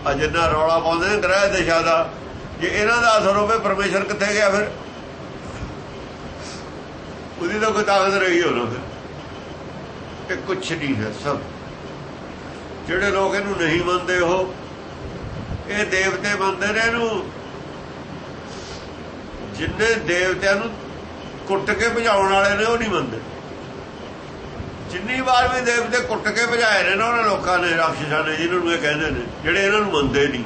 ਆ ਜਿੰਨਾ ਰੌਲਾ ਪਾਉਂਦੇ ਨੇ ਗ੍ਰਹਿ ਦਿਸ਼ਾ ਦਾ, ਜੇ ਇਹਨਾਂ ਦਾ ਅਸਰ ਹੋਵੇ ਪਰਮੇਸ਼ਰ ਕਿੱਥੇ ਗਿਆ ਫਿਰ? ਉਹਦੀ ਤਾਂ ਕੋਈ ਤਾਕਤ ਰਹੀ ਹੋਣਾ ਫਿਰ। ਇਹ ਕੁਛ ਨਹੀਂ ਹੈ ਸਭ। ਜਿਹੜੇ ਲੋਕ ਇਹਨੂੰ ਨਹੀਂ ਮੰਨਦੇ ਉਹ ਇਹ ਦੇਵਤੇ ਮੰਨਦੇ ਨੇ ਇਹਨੂੰ। ਜਿੰਨੇ ਦੇਵਤਿਆਂ ਨੂੰ ਕੁੱਟ ਕੇ ਭਜਾਉਣ ਵਾਲੇ ਨੇ ਉਹ ਨਹੀਂ ਮੰਨਦੇ। ਜਿੰਨੀ ਵਾਰ ਵੀ ਦੇਵਤੇ ਕੁੱਟ ਕੇ ਭਜਾਏ ਨੇ ਨਾ ਉਹਨਾਂ ਲੋਕਾਂ ਨੇ, ਰਾਖਸ਼ਾਂ ਨੇ, ਜਿਹਨਾਂ ਨੂੰ ਇਹ ਕਹਿੰਦੇ ਨੇ, ਜਿਹੜੇ ਇਹਨਾਂ ਨੂੰ ਮੰਨਦੇ ਨਹੀਂ,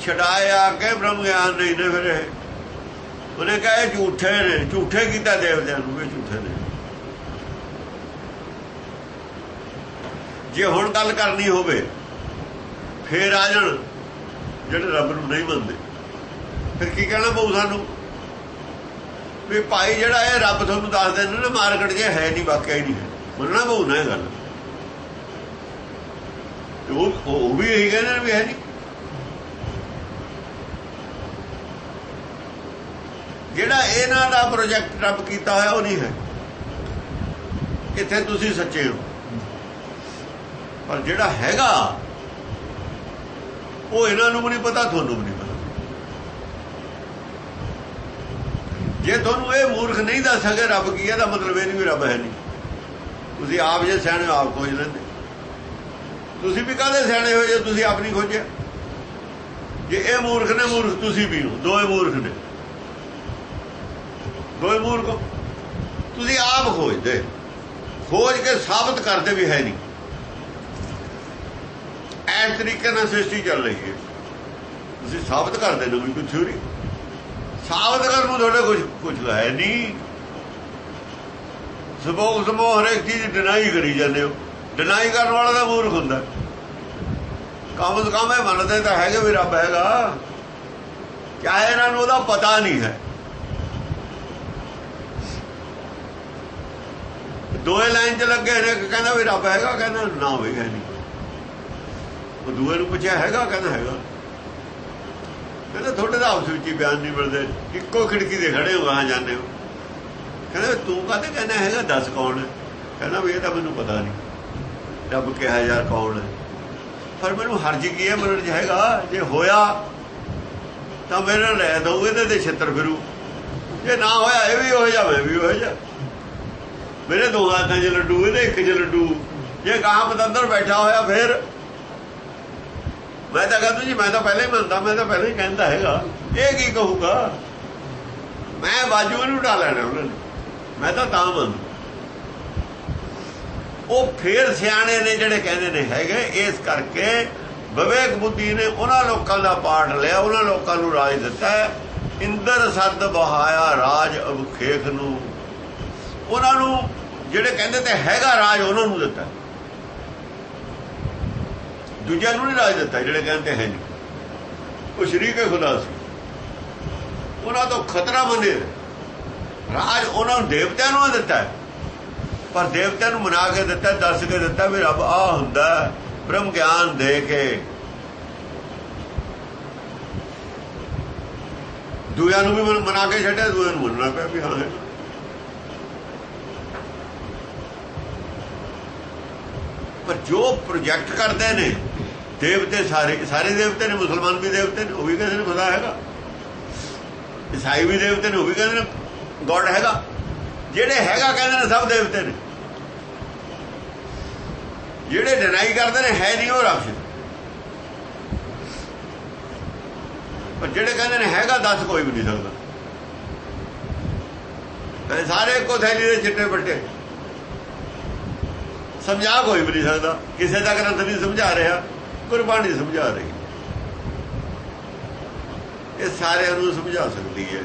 ਛਡਾਏ ਆ ਕੇ ਬ੍ਰਹਮ ਗਿਆਨ ਨਹੀਂ ਨੇ। ਫਿਰ ਇਹ ਉਹਨੇ ਕਿਹਾ ਇਹ ਝੂਠੇ ਨੇ, ਝੂਠੇ ਕੀਤਾ ਦੇਵਤਿਆਂ ਨੂੰ, ਇਹ ਝੂਠੇ ਨੇ। ਜੇ ਹੁਣ ਗੱਲ ਕਰਨੀ ਹੋਵੇ ਫੇਰ ਆ ਜਾਣ ਜਿਹੜੇ ਰੱਬ ਨੂੰ ਨਹੀਂ ਮੰਨਦੇ। ਫਿਰ ਕੀ ਕਹਿਣਾ ਪਊ ਸਾਨੂੰ ਵੀ ਭਾਈ ਜਿਹੜਾ ਇਹ ਰੱਬ ਤੁਹਾਨੂੰ ਦੱਸਦੇ ਨੇ ਨਾ ਮਾਰਕੀਟ 'ਚ ਹੈ ਨਹੀਂ, ਵਾਕਿਆ ਹੀ ਨਹੀਂ ਹੈ। ਮੰਨਣਾ ਪਊ ਨਾ ਇਹ ਗੱਲ। ਉਹ ਵੀ ਇਹੀ ਕਹਿੰਦੇ ਨੇ ਵੀ ਹੈ ਨਹੀਂ। ਜਿਹੜਾ ਇਹਨਾਂ ਦਾ ਪ੍ਰੋਜੈਕਟ ਰੱਬ ਕੀਤਾ ਹੋਇਆ ਉਹ ਨਹੀਂ ਹੈ। ਇੱਥੇ ਤੁਸੀਂ ਸੱਚੇ ਹੋ, ਪਰ ਜਿਹੜਾ ਹੈਗਾ ਉਹ ਇਹਨਾਂ ਨੂੰ ਵੀ ਨਹੀਂ ਪਤਾ, ਤੁਹਾਨੂੰ ਵੀ ਨਹੀਂ ਪਤਾ। ਜੇ ਤੁਹਾਨੂੰ ਇਹ ਮੂਰਖ ਨਹੀਂ ਦੱਸ ਸਕੇ ਰੱਬ ਕੀ ਹੈ, ਤਾਂ ਮਤਲਬ ਇਹ ਨਹੀਂ ਵੀ ਰੱਬ ਹੈ ਨਹੀਂ। ਤੁਸੀਂ ਆਪ ਜੇ ਸਿਆਣੇ ਹੋ ਆਪ ਖੋਜ ਲੈਂਦੇ। ਤੁਸੀਂ ਵੀ ਕਾਹਦੇ ਸਿਆਣੇ ਹੋ ਜੇ ਤੁਸੀਂ ਆਪ ਨਹੀਂ ਖੋਜਿਆ? ਜੇ ਇਹ ਮੂਰਖ ਨੇ, ਮੂਰਖ ਤੁਸੀਂ ਵੀ ਹੋ, ਦੋਏ ਮੂਰਖ ਨੇ, ਦੋਏ ਮੂਰਖ। ਤੁਸੀਂ ਆਪ ਖੋਜਦੇ, ਖੋਜ ਕੇ ਸਾਬਤ ਕਰਦੇ ਵੀ ਹੈ ਨਹੀਂ। ਇਸ ਤਰੀਕੇ ਨਾਲ ਸ੍ਰਿਸ਼ਟੀ ਚੱਲ ਰਹੀ ਹੈ। ਤੁਸੀਂ ਸਾਬਤ ਕਰਦੇ ਨੇ ਵੀ ਕੋਈ ਥਿਊਰੀ ਸਾਬਤ ਕਰਨ ਨੂੰ ਤੁਹਾਡੇ ਕੁਝ ਹੈ ਨਹੀਂ। ਸਮੋ ਹਰੇਕ ਚੀਜ਼ ਡਿਨਾਈ ਕਰੀ ਜਾਂਦੇ ਹੋ। ਡਿਨਾਈ ਕਰਨ ਵਾਲਾ ਤਾਂ ਮੂਰਖ ਹੁੰਦਾ। ਕਮ ਸੇ ਕਮ ਇਹ ਮੰਨਦੇ ਤਾਂ ਹੈਗੇ ਵੀ ਰੱਬ ਹੈਗਾ, ਚਾਹੇ ਇਹਨਾਂ ਨੂੰ ਉਹਦਾ ਪਤਾ ਨਹੀਂ ਹੈ। ਦੋਏ ਲਾਈਨ 'ਚ ਲੱਗੇ ਨੇ, ਕਹਿੰਦਾ ਵੀ ਰੱਬ ਹੈਗਾ, ਕਹਿੰਦਾ ਨਾ ਵੀ ਹੈ ਨਹੀਂ। ਉਹ ਦੂਏ ਨੂੰ ਪੁੱਛਿਆ ਹੈਗਾ, ਕਹਿੰਦਾ ਹੈਗਾ। ਕਹਿੰਦਾ ਤੁਹਾਡੇ ਦਾ ਆਪਸ ਵਿੱਚ ਹੀ ਬਿਆਨ ਨਹੀਂ ਮਿਲਦੇ, ਇੱਕੋ ਖਿੜਕੀ ਦੇ ਖੜੇ ਹੋ ਗਾਂ ਜਾਂਦੇ ਹੋ। ਕਹਿੰਦਾ ਤੂੰ ਕਾਹਤੇ ਕਹਿੰਦਾ ਹੈਗਾ, ਦੱਸ ਕੌਣ ਹੈ? ਕਹਿੰਦਾ ਵੀ ਇਹ ਤਾਂ ਮੈਨੂੰ ਪਤਾ ਨਹੀਂ। ਰੱਬ ਕਿਹਾ ਯਾਰ ਕੌਣ ਹੈ? ਪਰ ਮੈਨੂੰ ਹਰਜ ਕੀ ਹੈ ਮੰਨਣ 'ਚ ਹੈਗਾ। ਜੇ ਹੋਇਆ ਤਾਂ ਮੇਰੇ ਲੈ ਦਊ, ਇਹਦੇ ਤੇ ਛਿੱਤਰ ਫਿਰੂ। ਜੇ ਨਾ ਹੋਇਆ ਇਹ ਵੀ ਹੋ ਜਾ, ਮੈਂ ਵੀ ਹੋ ਜਾ। ਮੇਰੇ ਦੋ ਹੱਥਾਂ 'ਚ ਲੱਡੂ, ਇਹਦੇ ਇੱਕ 'ਚ ਲੱਡੂ। ਜੇ ਕਹਾਂ ਪਤੰਦਰ ਬੈਠਾ ਹੋਇਆ ਫਿਰ ਮੈਂ ਤਾਂ ਕਹਿੰਦਾ ਜੀ ਮੈਂ ਤਾਂ ਪਹਿਲਾਂ ਹੀ ਮੰਨਦਾ, ਮੈਂ ਤਾਂ ਪਹਿਲਾਂ ਹੀ ਕਹਿੰਦਾ ਹੈਗਾ। ਇਹ ਕੀ ਕਹੂਗਾ? ਮੈਂ ਬਾਜੂ ਇਹਨੂੰ ਉਡਾ ਲੈਣਾ ਉਹਨਾਂ ਨੇ, ਮੈਂ ਤਾਂ ਮੰਨ। ਉਹ ਫੇਰ ਸਿਆਣੇ ਨੇ ਜਿਹੜੇ ਕਹਿੰਦੇ ਨੇ ਹੈਗੇ। ਇਸ ਕਰਕੇ ਵਿਵੇਕ ਬੁੱਧੀ ਨੇ ਉਹਨਾਂ ਲੋਕਾਂ ਦਾ ਪਾਠ ਲਿਆ, ਉਹਨਾਂ ਲੋਕਾਂ ਨੂੰ ਰਾਜ ਦਿੱਤਾ। ਇੰਦਰ ਸੱਦ ਬਹਾਇਆ ਰਾਜ ਅਬਖੇਖ ਨੂੰ। ਉਹਨਾਂ ਨੂੰ ਜਿਹੜੇ ਕਹਿੰਦੇ ਤੇ ਹੈਗਾ ਰਾਜ, ਉਹਨਾਂ ਨੂੰ ਦਿੱਤਾ। ਦੂਜਿਆਂ ਨੂੰ ਨਹੀਂ ਰਾਜ ਦਿੱਤਾ ਜਿਹੜੇ ਕਹਿੰਦੇ ਹੈ ਨਹੀਂ। ਉਹ ਸ਼ਰੀਕ ਖੁਦਾ ਸੀ, ਉਹਨਾਂ ਤੋਂ ਖਤਰਾ ਮੰਨੇ ਰਾਜ। ਉਹਨਾਂ ਨੂੰ ਦੇਵਤਿਆਂ ਨੂੰ ਦਿੱਤਾ, ਪਰ ਦੇਵਤਿਆਂ ਨੂੰ ਮਨਾ ਕੇ ਦਿੱਤਾ, ਦੱਸ ਕੇ ਦਿੱਤਾ ਵੀ ਰੱਬ ਆ ਹੁੰਦਾ। ਬ੍ਰਹਮ ਗਿਆਨ ਦੇ ਕੇ ਦੂਜਿਆਂ ਨੂੰ ਵੀ ਮਨਾ ਕੇ ਛੱਡਿਆ, ਦੂਜਿਆਂ ਨੂੰ ਮੰਨਣਾ ਪਿਆ ਵੀ ਹਾਂ ਹੈ। ਪਰ ਜੋ ਪ੍ਰੋਜੈਕਟ ਕਰਦੇ ਨੇ ਦੇਵਤੇ, ਸਾਰੇ ਦੇਵਤੇ ਨੇ। ਮੁਸਲਮਾਨ ਵੀ ਦੇਵਤੇ ਨੇ, ਉਹ ਵੀ ਕਹਿੰਦੇ ਨੇ ਖੁਦਾ ਹੈਗਾ। ਈਸਾਈ ਵੀ ਦੇਵਤੇ ਨੇ, ਉਹ ਵੀ ਕਹਿੰਦੇ ਨੇ ਗੋਡ ਹੈਗਾ। ਜਿਹੜੇ ਹੈਗਾ ਕਹਿੰਦੇ ਨੇ ਸਭ ਦੇਵਤੇ ਨੇ। ਜਿਹੜੇ ਡਿਨਾਈ ਕਰਦੇ ਨੇ ਹੈ ਨਹੀਂ, ਉਹ ਰਾਖਸ਼। ਪਰ ਜਿਹੜੇ ਕਹਿੰਦੇ ਨੇ ਹੈਗਾ ਦੱਸ ਕੋਈ ਵੀ ਨਹੀਂ ਸਕਦਾ। ਸਾਰੇ ਇੱਕੋ ਥੈਲੀ ਦੇ ਚਿੱਟੇ ਬੱਟੇ, ਸਮਝਾ ਕੋਈ ਵੀ ਨਹੀਂ ਸਕਦਾ। ਕਿਸੇ ਦਾ ਗ੍ਰੰਥ ਨਹੀਂ ਸਮਝਾ ਰਿਹਾ, ਗੁਰਬਾਣੀ ਸਮਝਾ ਰਹੀ, ਇਹ ਸਾਰਿਆਂ ਨੂੰ ਸਮਝਾ ਸਕਦੀ ਹੈ।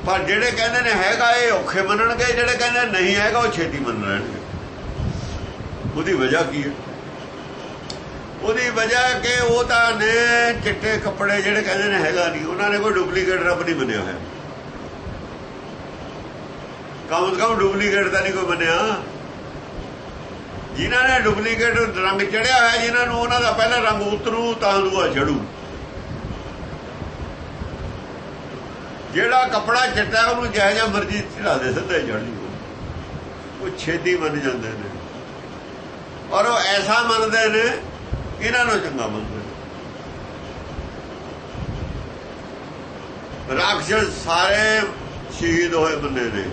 ਪਰ ਜਿਹੜੇ ਕਹਿੰਦੇ ਨੇ ਹੈਗਾ ਇਹ ਔਖੇ ਮੰਨਣਗੇ, ਜਿਹੜੇ ਕਹਿੰਦੇ ਨਹੀਂ ਹੈਗਾ ਉਹ ਛੇਤੀ ਮੰਨ ਲੈਣਗੇ। ਉਹਦੀ ਵਜ੍ਹਾ ਕੀ ਹੈ? ਉਹਦੀ ਵਜ੍ਹਾ ਕਿ ਉਹ ਤਾਂ ਨੇ ਚਿੱਟੇ ਕੱਪੜੇ, ਜਿਹੜੇ ਕਹਿੰਦੇ ਨੇ ਹੈਗਾ ਨਹੀਂ, ਉਹਨਾਂ ਨੇ ਕੋਈ ਡੁਪਲੀਕੇਟ ਰੱਬ ਨਹੀਂ ਮੰਨਿਆ ਹੋਇਆ। ਕਮ ਤੋਂ ਕਮ ਡੁਪਲੀਕੇਟ ਤਾਂ ਨਹੀਂ ਕੋਈ ਮੰਨਿਆ। ਜਿਨ੍ਹਾਂ ਨੇ ਡੁਪਲੀਕੇਟ ਰੰਗ ਚੜਿਆ ਹੋਇਆ, ਜਿਨ੍ਹਾਂ ਨੂੰ ਉਹਨਾਂ ਦਾ ਪਹਿਲਾਂ ਰੰਗ ਉਤਰੂ ਤਾਂ ਦੂਆ ਚੜੂ। ਜਿਹੜਾ ਕੱਪੜਾ ਚਿੱਟਾ ਉਹਨੂੰ ਜਿਹੋ ਜਿਹਾ ਮਰਜ਼ੀ ਚੜਾ ਦੇ, ਸਿੱਧਾ ਚੜ ਜੂ। ਉਹ ਛੇਤੀ ਮੰਨ ਜਾਂਦੇ ਨੇ, ਔਰ ਉਹ ਐਸਾ ਮੰਨਦੇ ਨੇ ਇਹਨਾਂ ਨੂੰ ਚੰਗਾ ਮੰਨਦੇ। ਰਾਖਸ਼ ਸਾਰੇ ਸ਼ਹੀਦ ਹੋਏ ਬੰਦੇ ਨੇ,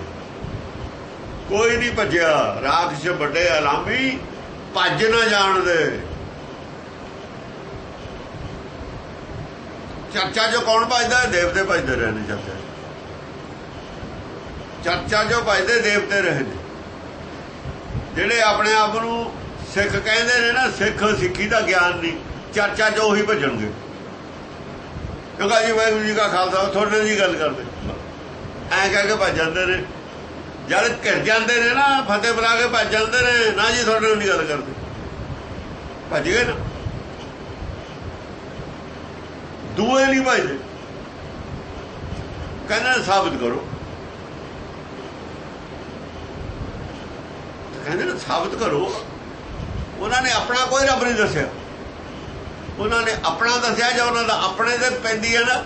ਕੋਈ ਨਹੀਂ ਭੱਜਿਆ। ਰਾਖਸ਼ ਵੱਡੇ ਐਲਾਮੀ ਭੱਜ ਨਾ ਜਾਣਦੇ। ਚਰਚਾ ਜੋ ਕੌਣ ਭਜਦਾ? ਦੇਵਤੇ ਭਜਦੇ ਰਹੇ ਨੇ। ਚਰਚਾ ਜੋ ਭਜਦੇ ਦੇਵਤੇ ਰਹੇ ਨੇ। ਜਿਹੜੇ ਆਪਣੇ ਆਪ ਨੂੰ ਸਿੱਖ ਕਹਿੰਦੇ ਨੇ ਨਾ, ਸਿੱਖੀ ਦਾ ਗਿਆਨ ਨਹੀਂ, ਚਰਚਾ ਚ ਉਹੀ ਭਜਣਗੇ। ਕਿਉਂਕਿ ਜੀ ਵਾਹਿਗੁਰੂ ਜੀ ਕਾ ਖਾਲਸਾ ਥੋੜੇ ਦੀ ਗੱਲ ਕਰਦੇ, ਐਂ ਕਹਿ ਕੇ ਭੱਜ ਜਾਂਦੇ ਨੇ। ਜਦ ਘਿਰ ਜਾਂਦੇ ਨੇ ਨਾ, ਫਤਿਹ ਬੁਲਾ ਕੇ ਭੱਜ ਜਾਂਦੇ ਨੇ। ਨਾ ਜੀ ਤੁਹਾਡੇ ਨਾਲ ਨਹੀਂ ਗੱਲ ਕਰਦੇ, ਭੱਜ ਗਏ ਨਾ। ਦੂਏ ਨਹੀਂ ਭਜਦੇ, ਕਹਿੰਦੇ ਸਾਬਤ ਕਰੋ। ਕਹਿੰਦੇ ਨਾ ਸਾਬਤ ਕਰੋ। ਉਹਨਾਂ ਨੇ ਆਪਣਾ ਕੋਈ ਰੱਬ ਨਹੀਂ ਦੱਸਿਆ, ਉਹਨਾਂ ਨੇ ਆਪਣਾ ਦੱਸਿਆ। ਜਾਂ ਉਹਨਾਂ ਦਾ ਆਪਣੇ ਤੇ ਪੈਂਦੀ ਹੈ ਨਾ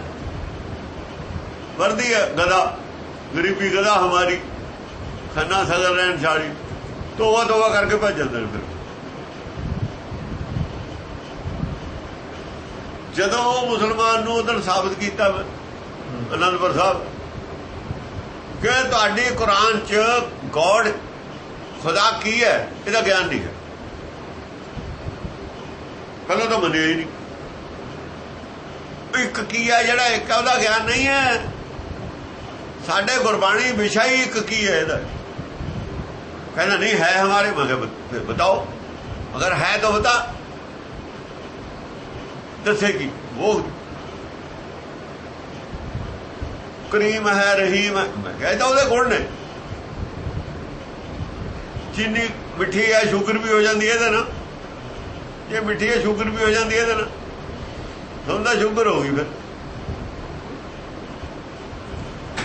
ਵਰਦੀ ਹੈ ਗਦਾ, ਗਰੀਬੀ ਗਦਾ ਹਮਾਰੀ, ਖੰਨਾ ਸਗਰ ਰਹਿਣ ਛਾੜੀ, ਤੋਬਾ ਕਰਕੇ ਭੱਜ ਜਾਂਦੇ ਨੇ। ਫਿਰ ਜਦੋਂ ਉਹ ਮੁਸਲਮਾਨ ਨੂੰ ਉਧਰ ਸਾਬਤ ਕੀਤਾ ਅਨੰਦਪੁਰ ਸਾਹਿਬ ਕਿ ਤੁਹਾਡੀ ਕੁਰਾਨ ਚ ਗੋਡ ਖੁਦਾ ਕੀ ਹੈ, ਇਹਦਾ ਗਿਆਨ ਨਹੀਂ ਹੈ। ਪਹਿਲਾਂ ਤਾਂ ਮੰਨਿਆ ਹੀ ਨਹੀਂ। ਇੱਕ ਕੀ ਹੈ ਜਿਹੜਾ ਇੱਕ, ਉਹਦਾ ਗਿਆਨ ਨਹੀਂ ਹੈ। ਸਾਡੇ ਗੁਰਬਾਣੀ ਵਿਸ਼ਾ ਹੀ ਇੱਕ ਕੀ ਹੈ ਇਹਦਾ। कहना नहीं है हमारे, मगर बताओ अगर है तो बता, दसेगी वो करीम है रहीम है। मैं कहता वो गुण ने, चीनी मिठी है शुगर भी हो जाती है ना, ये मिठी है शुगर भी हो जाती है ना, समझा शुगर होगी फिर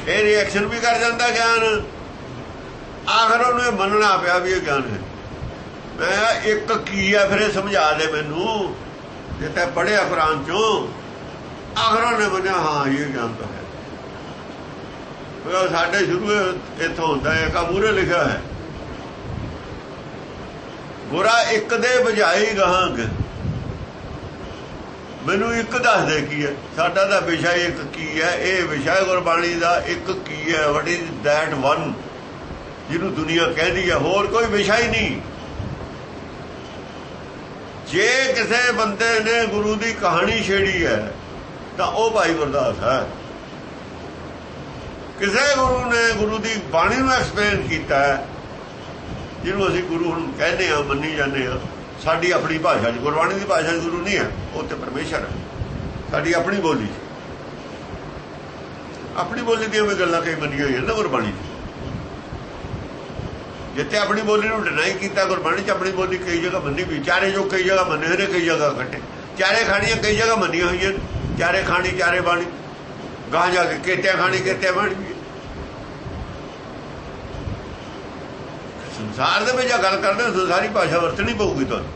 ये रिएक्शन भी कर जाता ज्ञान। आखिर उन्हें मनना पिया भी ये ज्ञान है। मैं एक की है फिर समझा दे मैनू, जे तै पढ़िया कुरान चो। आखिर उन्हें मनिया हाँ ये ज्ञान तो है। साढ़े शुरू इतों होता है, एक मूहरे लिखा है बुरा एक दे बजाई गहांग, मैनू एक दस दे की है। साडा दा विषय एक की है, ये विषय गुरबाणी दा एक की है। वट इज दैट वन जिन्हों दुनिया कहती है, होर कोई विषय ही नहीं। जे किसी बंदे ने गुरु की कहानी छेड़ी है तो वह भाई गुरदास है। किसी गुरु ने गुरु की बाणी में एक्सप्लेन किया है, जिन्हों असीं गुरु हुण कहने मनी जाने, साडी अपनी भाषा च, गुरबाणी की भाषा गुरु नहीं है, वो तो परमेश्वर है। साडी अपनी बोली, अपनी बोली दी भी गल्लां कई मनिया हुई ना गुरबाणी। जिते अपनी बोली को डिनाई किया, गुरबाणी च अपनी बोली कई जगह मनी भी। चारे जो कई जगह मने ने, कई जगह कट्टे। चारे खाणियां कई जगह मनिया हुई, चारे खाणी चारे बाणी, गां जाके केत्या खाणी केत्या बाणी भी। संसार दे विच गल करदे संसारी भाषा वरतनी पऊगी तुहानूं।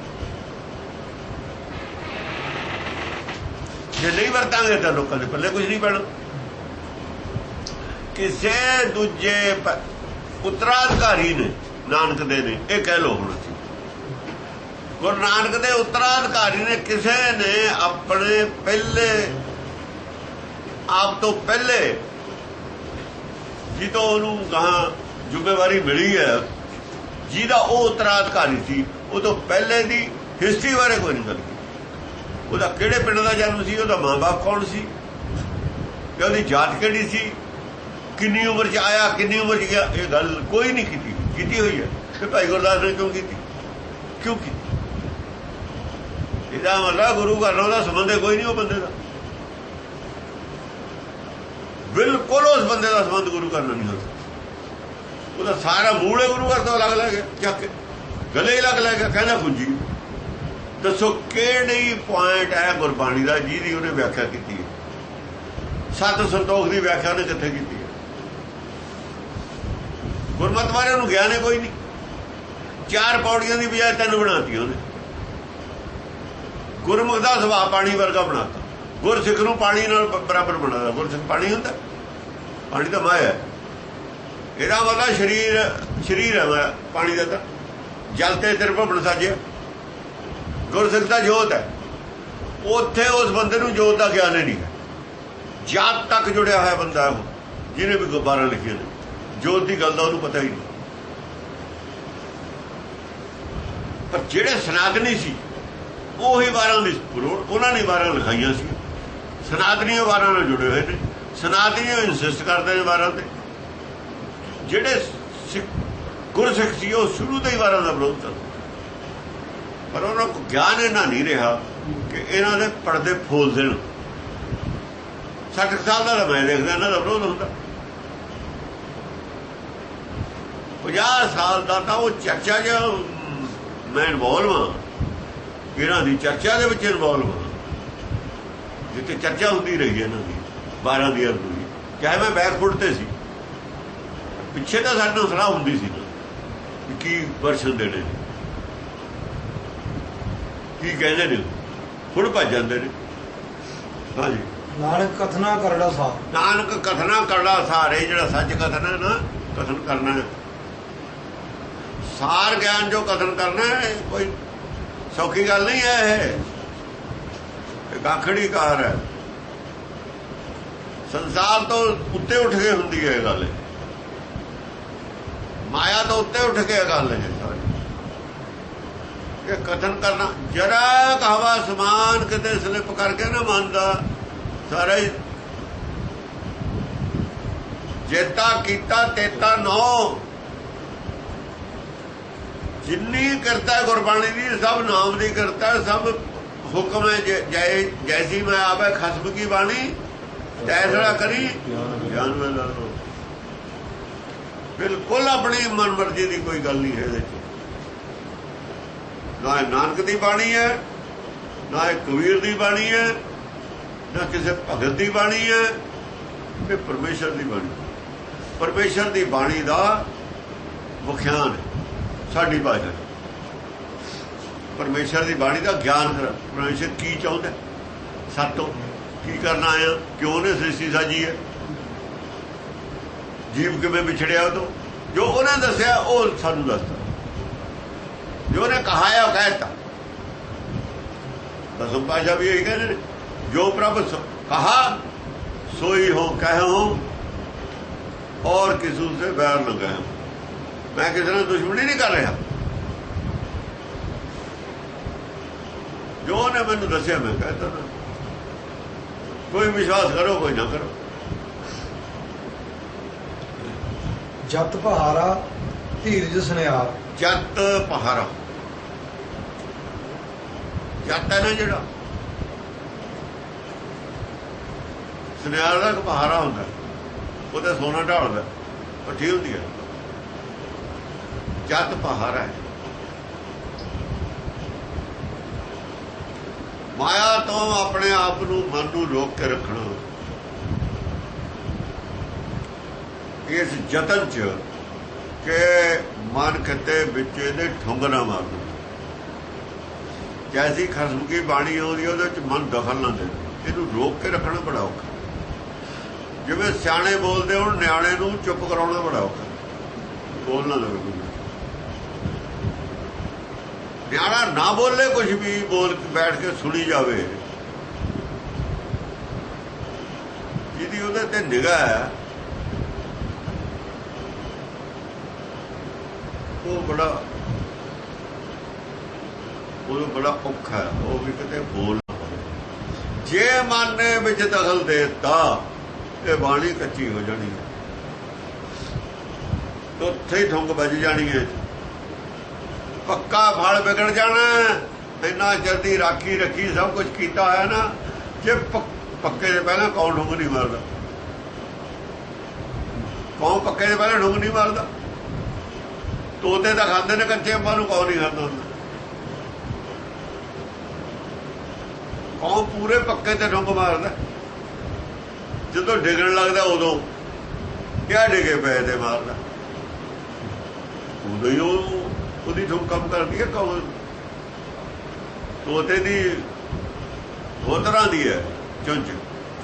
जे नहीं वरतांगे तो लोकां दे पल्ले कुछ नहीं पैना। किसे दूजे उत्तराधिकारी ने, नानक दे ने, ये कह लो हुण गुरु नानक दे उत्तराधिकारी ने, किसे ने अपने पहले आप तो पहले जी तो उन्होंने कहा जिम्मेवारी मिली है, जिहदा वो उत्तराधिकारी सी, वो तो पहले दी हिस्ट्री बारे कोई नहीं गल की। ਉਹਦਾ ਕਿਹੜੇ ਪਿੰਡ ਦਾ ਜਨਮ ਸੀ, ਉਹਦਾ ਮਾਂ-ਬਾਪ ਕੌਣ ਸੀ, ਤੇ ਉਹਦੀ ਜਾਤ ਕਿਹੜੀ ਸੀ, ਕਿੰਨੀ ਉਮਰ 'ਚ ਆਇਆ, ਕਿੰਨੀ ਉਮਰ 'ਚ ਗਿਆ, ਇਹ ਗੱਲ ਕੋਈ ਨਹੀਂ ਕੀਤੀ ਹੋਈ ਹੈ। ਤੇ ਭਾਈ ਗੁਰਦਾਸ ਨੇ ਕਿਉਂ ਕੀਤੀ? ਇਹਦਾ ਮਤਲਬ ਗੁਰੂ ਘਰ ਨਾਲ ਉਹਦਾ ਸੰਬੰਧ ਕੋਈ ਨਹੀਂ, ਉਹ ਬੰਦੇ ਦਾ ਬਿਲਕੁਲ ਉਸ ਬੰਦੇ ਦਾ ਸੰਬੰਧ ਗੁਰੂ ਘਰ ਨਾਲ ਨਹੀਂ ਹੋ ਸਕਦਾ। ਉਹਦਾ ਸਾਰਾ ਮੂਲ ਹੈ ਗੁਰੂ ਘਰ ਤੋਂ ਅਲੱਗ ਲੈ ਗਿਆ, ਚੱਕ ਕੇ ਗਲੇ ਅਲੱਗ ਲੈ ਗਿਆ, ਕਹਿੰਦਾ ਖੁੰਜੀ। ਦੱਸੋ ਕਿਹੜੀ ਪੁਆਇੰਟ ਹੈ ਗੁਰਬਾਣੀ ਦਾ ਜਿਹਦੀ ਉਹਨੇ ਵਿਆਖਿਆ ਕੀਤੀ ਹੈ? ਸਤ ਸੰਤੋਖ ਦੀ ਵਿਆਖਿਆ ਉਹਨੇ ਕਿੱਥੇ ਕੀਤੀ ਹੈ? ਗੁਰਮਤਿ ਬਾਰੇ ਉਹਨੂੰ ਗਿਆਨ ਹੈ ਕੋਈ ਨਹੀਂ। 4 ਪੌੜੀਆਂ ਦੀ ਬਜਾਏ 3 ਬਣਾਤੀ ਉਹਨੇ। ਗੁਰਮੁਖ ਦਾ ਸੁਭਾਅ ਪਾਣੀ ਵਰਗਾ ਬਣਾਤਾ। ਗੁਰਸਿੱਖ ਨੂੰ ਪਾਣੀ ਨਾਲ ਬਰਾਬਰ ਬਣਾਦਾ। ਗੁਰਸਿੱਖ ਪਾਣੀ ਹੁੰਦਾ? ਪਾਣੀ ਤਾਂ ਮਾਇਆ ਹੈ। ਇਹਦਾ ਮਤਲਬ ਸਰੀਰ ਹੈ ਪਾਣੀ ਦਾ। ਤਾਂ ਜਲ ਤੇ ਤੇਰੇ ਭਵਨ ਸਾਜਿਆ। ਗੁਰਸਿੱਖ ਦਾ ਜੋਤ ਹੈ। ਉੱਥੇ ਉਸ ਬੰਦੇ ਨੂੰ ਜੋਤ ਦਾ ਗਿਆਨ ਹੀ ਨਹੀਂ ਹੈ। ਜਾਤ ਤੱਕ ਜੁੜਿਆ ਹੋਇਆ ਬੰਦਾ ਉਹ, ਜਿਹਨੇ ਵੀ 12 ਲਿਖੀਆਂ ਨੇ, ਜੋਤ ਦੀ ਗੱਲ ਦਾ ਉਹਨੂੰ ਪਤਾ ਹੀ ਨਹੀਂ। ਪਰ ਜਿਹੜੇ ਸਨਾਤਨੀ ਸੀ ਉਹੀ 12 ਦੀ ਉਹਨਾਂ ਨੇ 12 ਲਿਖਾਈਆਂ ਸੀ। ਸਨਾਤਨੀ 12 ਨਾਲ ਜੁੜੇ ਹੋਏ ਨੇ। ਸਨਾਤਨੀ ਇਨਸਿਸਟ ਕਰਦੇ ਨੇ 12 ਤੇ। ਜਿਹੜੇ ਗੁਰਸਿੱਖ ਸੀ ਉਹ ਸ਼ੁਰੂ ਤੋਂ ਹੀ 12 ਦਾ ਵਿਰੋਧ ਕਰਦੇ, ਪਰ ਉਹਨਾਂ ਕੋਲ ਗਿਆਨ ਇਹਨਾਂ ਨਹੀਂ ਰਿਹਾ ਕਿ ਇਹਨਾਂ ਦੇ ਪਰਦੇ ਫੋਲ ਦੇਣ। 60 ਸਾਲ ਦਾ ਮੈਂ ਦੇਖਦਾ ਇਹਨਾਂ ਦਾ ਵਿਰੋਧ ਹੁੰਦਾ। 50 ਸਾਲ ਦਾ ਤਾਂ ਉਹ ਚਰਚਾ ਜਿਹਾ ਮੈਂ ਇਨਵੋਲਵ ਹਾਂ, ਇਹਨਾਂ ਦੀ ਚਰਚਾ ਦੇ ਵਿੱਚ ਇਨਵੋਲਵ ਹਾਂ, ਜਿੱਥੇ ਚਰਚਾ ਹੁੰਦੀ ਰਹੀ ਇਹਨਾਂ ਦੀ 12 ਦੀ ਅਰਦੂ ਦੀ। ਚਾਹੇ ਮੈਂ ਬੈਕਫੁੱਟ ਤੇ ਸੀ, ਪਿੱਛੇ ਤਾਂ ਸਾਡੇ ਨਾਲ ਸਲਾਹ ਹੁੰਦੀ ਸੀ ਨਾ ਕੀ ਵਰਸ਼ਨ ਦੇਣੇ ਨੇ, ਕੀ ਕਹਿੰਦੇ ਨੇ, ਹੁਣ ਭੱਜ ਜਾਂਦੇ ਨੇ। ਹਾਂਜੀ, ਨਾਨਕ ਕਥਨਾ ਕਰੜਾ ਸਾਰ। ਨਾਨਕ ਕਥਨਾ ਕਰੜਾ ਸਾਰ। ਇਹ ਜਿਹੜਾ ਸੱਚ ਕਥਨ ਹੈ ਨਾ, ਕਥਨ ਕਰਨਾ ਹੈ, ਸਾਰ ਗਿਆਨ ਜੋ ਕਥਨ ਕਰਨਾ ਹੈ, ਕੋਈ ਸੌਖੀ ਗੱਲ ਨਹੀਂ ਹੈ। ਇਹ ਗਾਖੜੀ ਕਾਰ ਹੈ। ਸੰਸਾਰ ਤੋਂ ਉੱਤੇ ਉੱਠ ਕੇ ਹੁੰਦੀ ਹੈ ਇਹ ਗੱਲ। ਮਾਇਆ ਤੋਂ ਉੱਤੇ ਉੱਠ ਕੇ ਗੱਲ ਹੈ ਸਾਰੀ। ਇਹ ਕਥਨ ਕਰਨਾ ਜਰਾ ਹਵਾ ਸਮਾਨ ਕਿਤੇ ਸਲਿਪ ਕਰਕੇ ਨਾ ਮੰਨਦਾ, ਸਾਰਾ ਹੀ ਜੇਤਾ ਕੀਤਾ ਤੇਤਾ ਨੋ। ਜਿੰਨੀ ਕਰਤਾ ਗੁਰਬਾਣੀ ਦੀ ਸਭ ਨਾਮ ਦੀ ਕਰਤਾ, ਸਭ ਹੁਕਮ ਹੈ। ਜੈਸੀ ਮੈਂ ਆਵੇ ਖਸਮ ਕੀ ਬਾਣੀ ਤੈਸੜਾ ਕਰੀ ਗਿਆਨ ਮੈਂ ਲਾ ਲੋ। ਬਿਲਕੁਲ ਆਪਣੀ ਮਨ ਮਰਜ਼ੀ ਦੀ ਕੋਈ ਗੱਲ ਨਹੀਂ ਹੈ ਇਹਦੇ ਚ। ਨਾ ਨਾਨਕ ਦੀ ਬਾਣੀ ਹੈ, ਨਾ ਕਬੀਰ ਦੀ ਬਾਣੀ ਹੈ, ਨਾ ਕਿਸੇ ਭਗਤ ਦੀ ਬਾਣੀ ਹੈ। ਇਹ ਪਰਮੇਸ਼ਰ ਦੀ ਬਾਣੀ। ਪਰਮੇਸ਼ਰ ਦੀ ਬਾਣੀ ਦਾ ਵਿਖਿਆਨ ਹੈ ਸਾਡੀ ਭਾਸ਼ਾ। ਪਰਮੇਸ਼ਰ ਦੀ ਬਾਣੀ ਦਾ ਗਿਆਨ। ਪਰਮੇਸ਼ਰ ਕੀ ਚਾਹੁੰਦਾ ਸਾਤੋਂ, ਕੀ ਕਰਨਾ ਆਇਆ, ਕਿਉਂ ਨੇ ਸ੍ਰਿਸ਼ਟੀ ਸਾਜੀ ਹੈ, ਜੀਵ ਕਿਵੇਂ ਵਿਛੜਿਆ ਉਹ ਤੋਂ। ਜੋ ਉਹਨੇ ਦੱਸਿਆ ਉਹ ਸਾਨੂੰ ਦੱਸਦਾ, ਜੋ ਉਹਨੇ ਕਹਾ ਹੈ ਉਹ ਕਹਿਤਾ। ਦਸਮ ਪਾਸ਼ਾ ਵੀ ਇਹੀ ਕਹਿੰਦੇ ਨੇ, ਜੋ ਪ੍ਰਭ ਕਹਾ ਸੋਈ ਹੋ ਕਹਿ ਔਰ ਕਿਸੇ ਸੇ ਵੈਰ ਨਾ ਕਹਿ। ਮੈਂ ਕਿਸੇ ਨਾਲ ਦੁਸ਼ਮਣੀ ਨਹੀਂ ਕਰ ਰਿਹਾ, ਜੋ ਉਹਨੇ ਮੈਨੂੰ ਦੱਸਿਆ ਮੈਂ ਕਹਿਤਾ। ਕੋਈ ਵਿਸ਼ਵਾਸ ਕਰੋ, ਕੋਈ ਨਾ ਕਰੋ। ਜਤ ਪਹਾਰਾ ਧੀਰਜ ਸੁਨਿਆਰ। ਜਤ ਪਹਾਰਾ, ਜਤ ਹੈ ਨਾ ਜਿਹੜਾ, ਸੁਨਿਆਰ ਦਾ ਪਹਾਰਾ ਹੁੰਦਾ, ਉਹਦਾ ਸੋਨਾ ਢਾਲਦਾ, ਪੱਠੀ ਹੁੰਦੀ ਹੈ। ਜਤ ਪਹਾਰਾ ਹੈ। ਮਾਇਆ ਤੋਂ ਆਪਣੇ ਆਪ ਨੂੰ, ਮਨ ਨੂੰ ਰੋਕ ਕੇ ਰੱਖਣਾ। ਇਸ ਯਤਨ ਚ ਕਿ ਮਨ ਕਿਤੇ ਵਿੱਚ ਇਹਦੇ ਠੁੰਗ ਨਾ ਮਾਰਨਾ। ਜੈਸੀ ਖਸਮ ਕੀ ਬਾਣੀ ਆਉਂਦੀ ਉਹਦੇ ਚ ਮਨ ਦਖਲ ਨਾ ਦੇ। ਇਹਨੂੰ ਰੋਕ ਕੇ ਰੱਖਣਾ ਬੜਾ ਔਖਾ। ਜਿਵੇਂ ਸਿਆਣੇ ਬੋਲਦੇ ਹੁਣ ਨਿਆਣੇ ਨੂੰ ਚੁੱਪ ਕਰਾਉਣਾ ਬੜਾ ਔਖਾ। ਬੋਲਣਾ ਦੇਵੇ, ਨਿਆਣਾ ਨਾ ਬੋਲੇ, ਕੁਝ ਵੀ ਬੋਲ ਕੇ ਬੈਠ ਕੇ ਸੁਣੀ ਜਾਵੇ। ਜਿਹਦੀ ਉਹਦੇ ਤੇ ਨਿਗਾਹ ਹੈ ਉਹ ਬੜਾ ਔਖਾ ਹੈ। ਉਹ ਵੀ ਕਿਤੇ ਬੋਲ ਨਾ ਹੋਵੇ। ਜੇ ਮਨ ਨੇ ਵਿੱਚ ਦਖਲ ਦੇ ਦਿੱਤਾ ਇਹ ਬਾਣੀ ਕੱਚੀ ਹੋ ਜਾਣੀ ਹੈ, ਉੱਥੇ ਹੀ ਠੁੰਗ ਵੱਜ ਜਾਣੀ ਹੈ, ਪੱਕਾ ਫਲ ਵਿਗੜ ਜਾਣਾ। ਇੰਨਾ ਜਲਦੀ ਰਾਖੀ ਰੱਖੀ ਸਭ ਕੁਝ ਕੀਤਾ ਹੋਇਆ ਨਾ, ਜੇ ਪੱਕੇ ਦੇ ਪਹਿਲਾਂ ਕੌਣ ਠੁੰਗ ਨਹੀਂ ਮਾਰਦਾ? ਕੌਣ ਪੱਕੇ ਦੇ ਪਹਿਲਾਂ ਠੁੰਗ ਨਹੀਂ ਮਾਰਦਾ? ਤੋਤੇ ਤਾਂ ਖਾਂਦੇ ਨੇ ਕੱਚੇ ਅੰਬਾਂ ਨੂੰ, ਕੌਣ ਨਹੀਂ ਖਾਂਦਾ ਹੁੰਦਾ? ਕੌਣ ਪੂਰੇ ਪੱਕੇ ਤੇ ਠੁੰਗ ਮਾਰਦਾ? ਜਦੋਂ ਡਿੱਗਣ ਲੱਗਦਾ ਉਦੋਂ ਕਿਆ ਡਿੱਗੇ ਪਏ ਤੇ ਮਾਰਦਾ, ਉਦੋਂ ਹੀ ਉਹਦੀ ਠੁੰਗ ਕੰਮ ਕਰਦੀ ਹੈ। ਕੌਣ ਤੋਤੇ ਦੀ ਹੋਰ ਤਰ੍ਹਾਂ ਦੀ ਹੈ ਚੁੰਝ,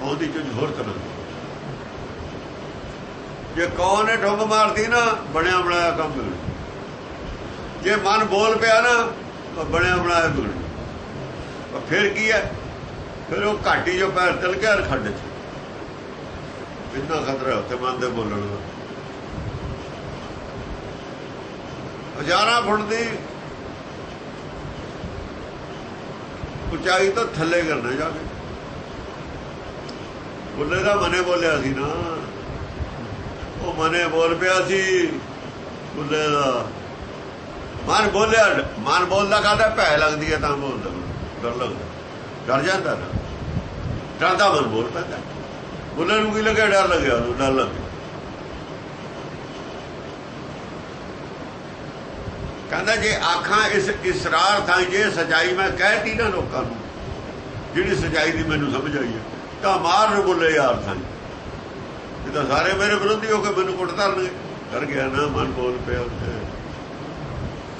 ਉਹਦੀ ਚੁੰਝ ਹੋਰ ਤਰ੍ਹਾਂ ਦੀ। ਜੇ ਕੌਣ ਨੇ ਠੁੰਗ ਮਾਰਦੀ ਨਾ, ਬਣਿਆ ਬਣਾਇਆ ਕੰਮ ਮਿਲੂ। ਜੇ ਮਨ ਬੋਲ ਪਿਆ ਨਾ ਤਾਂ ਬਣਿਆ ਬਣਾਇਆ ਮਿਲੂ। ਫਿਰ ਕੀ ਹੈ? ਫਿਰ ਉਹ ਘਾਟੀ ਜੋ ਪੈਰ ਚਲ ਗਿਆ ਖੱਡ 'ਚ। ਇੰਨਾ ਖਤਰਾ ਉੱਥੇ ਮਨ ਦੇ ਬੋਲਣ ਦਾ। ਹਜ਼ਾਰਾਂ ਫੁੱਟ ਦੀ ਉਚਾਈ ਤੋਂ ਥੱਲੇ ਕਰਨਾ ਜਾ ਕੇ। ਬੁੱਲੇ ਦਾ ਮਨੇ ਬੋਲਿਆ ਸੀ ਨਾ, ਉਹ ਮਨੇ ਬੋਲ ਪਿਆ ਸੀ ਬੁੱਲੇ ਦਾ। ਮਨ ਬੋਲਿਆ, ਮਨ ਬੋਲਦਾ ਕਾਹਦਾ? ਭੈ ਲੱਗਦੀ ਹੈ ਤਾਂ ਬੋਲਦਾ, ਡਰ ਲੱਗਦਾ, ਡਰ ਜਾਂਦਾ ਨਾ, ਡਰਦਾ ਮਨ ਬੋਲ ਪੈਂਦਾ। ਬੁੱਲੇ ਨੂੰ ਕੀ ਲੱਗਿਆ? ਡਰ ਲੱਗਿਆ ਉਹਨੂੰ, ਡਰ ਲੱਗ ਗਿਆ। ਕਹਿੰਦਾ ਜੇ ਆਖਾਂ ਇਸ ਇਸਰਾਰ ਥਾਂ, ਜੇ ਸਚਾਈ ਮੈਂ ਕਹਿਤੀ ਨਾ ਲੋਕਾਂ ਨੂੰ, ਜਿਹੜੀ ਸਚਾਈ ਦੀ ਮੈਨੂੰ ਸਮਝ ਆਈ ਹੈ, ਤਾਂ ਮਾਰ ਨੂੰ ਬੁੱਲੇ ਯਾਰ ਥਾਂ। ਇਹ ਤਾਂ ਸਾਰੇ ਮੇਰੇ ਵਿਰੋਧੀ ਹੋ ਕੇ ਮੈਨੂੰ ਕੁੱਟ ਧਰਨਗੇ। ਡਰ ਗਿਆ ਨਾ, ਮਨ ਬੋਲ ਪਿਆ, ਉੱਥੇ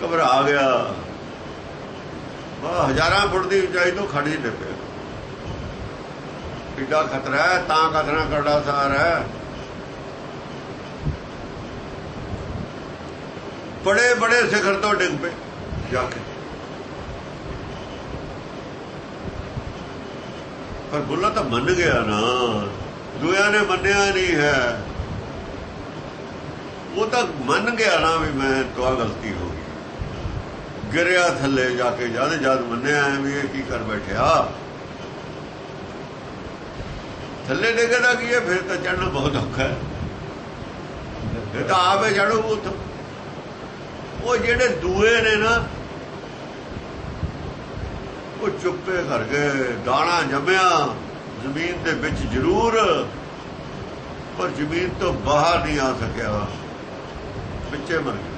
ਘਬਰਾ ਗਿਆ। ਹਜ਼ਾਰਾਂ ਫੁੱਟ ਦੀ ਉਚਾਈ ਤੋਂ ਖੜ ਹੀ ਪਿਆ। ਕਿੱਡਾ ਖਤਰਾ ਹੈ, ਤਾਂ ਕਥਨਾ ਕਰੜਾ ਸਾਰ ਹੈ। ਬੜੇ ਬੜੇ ਸਿਖਰ ਤੋਂ ਡਿੱਗ ਪਏ ਜਾ ਕੇ, ਪਰ ਬੁੱਲਾ ਤਾਂ ਮੰਨ ਗਿਆ ਨਾ, ਦੂਆਂ ਨੇ ਮੰਨਿਆ ਨਹੀਂ ਹੈ। ਉਹ ਤਾਂ ਮੰਨ ਗਿਆ ਨਾ ਵੀ ਮੈਂ ਤੋਂ ਗਲਤੀ ਹੋ ਗਈ। ਗਿਰਿਆ ਥੱਲੇ ਜਾ ਕੇ, ਜਦ ਮੰਨਿਆ ਵੀ ਇਹ ਕੀ ਕਰ ਬੈਠਿਆ। ਥੱਲੇ ਡਿੱਗਦਾ ਕੀ ਹੈ? ਫਿਰ ਤਾਂ ਚੜ੍ਹਨਾ ਬਹੁਤ ਔਖਾ ਹੈ। ਇਹ ਤਾਂ ਆਪੇ ਚੜ੍ਹੋ ਉੱਥੋਂ। ਉਹ ਜਿਹੜੇ ਦੂਏ ਨੇ ਨਾ, ਉਹ ਚੁੱਪੇ ਕਰ ਗਏ। ਦਾਣਾ ਜੰਮਿਆ ਜ਼ਮੀਨ ਦੇ ਵਿੱਚ ਜ਼ਰੂਰ, ਪਰ ਜ਼ਮੀਨ ਤੋਂ ਬਾਹਰ ਨਹੀਂ ਆ ਸਕਿਆ, ਵਿੱਚੇ ਮਰ ਗਿਆ,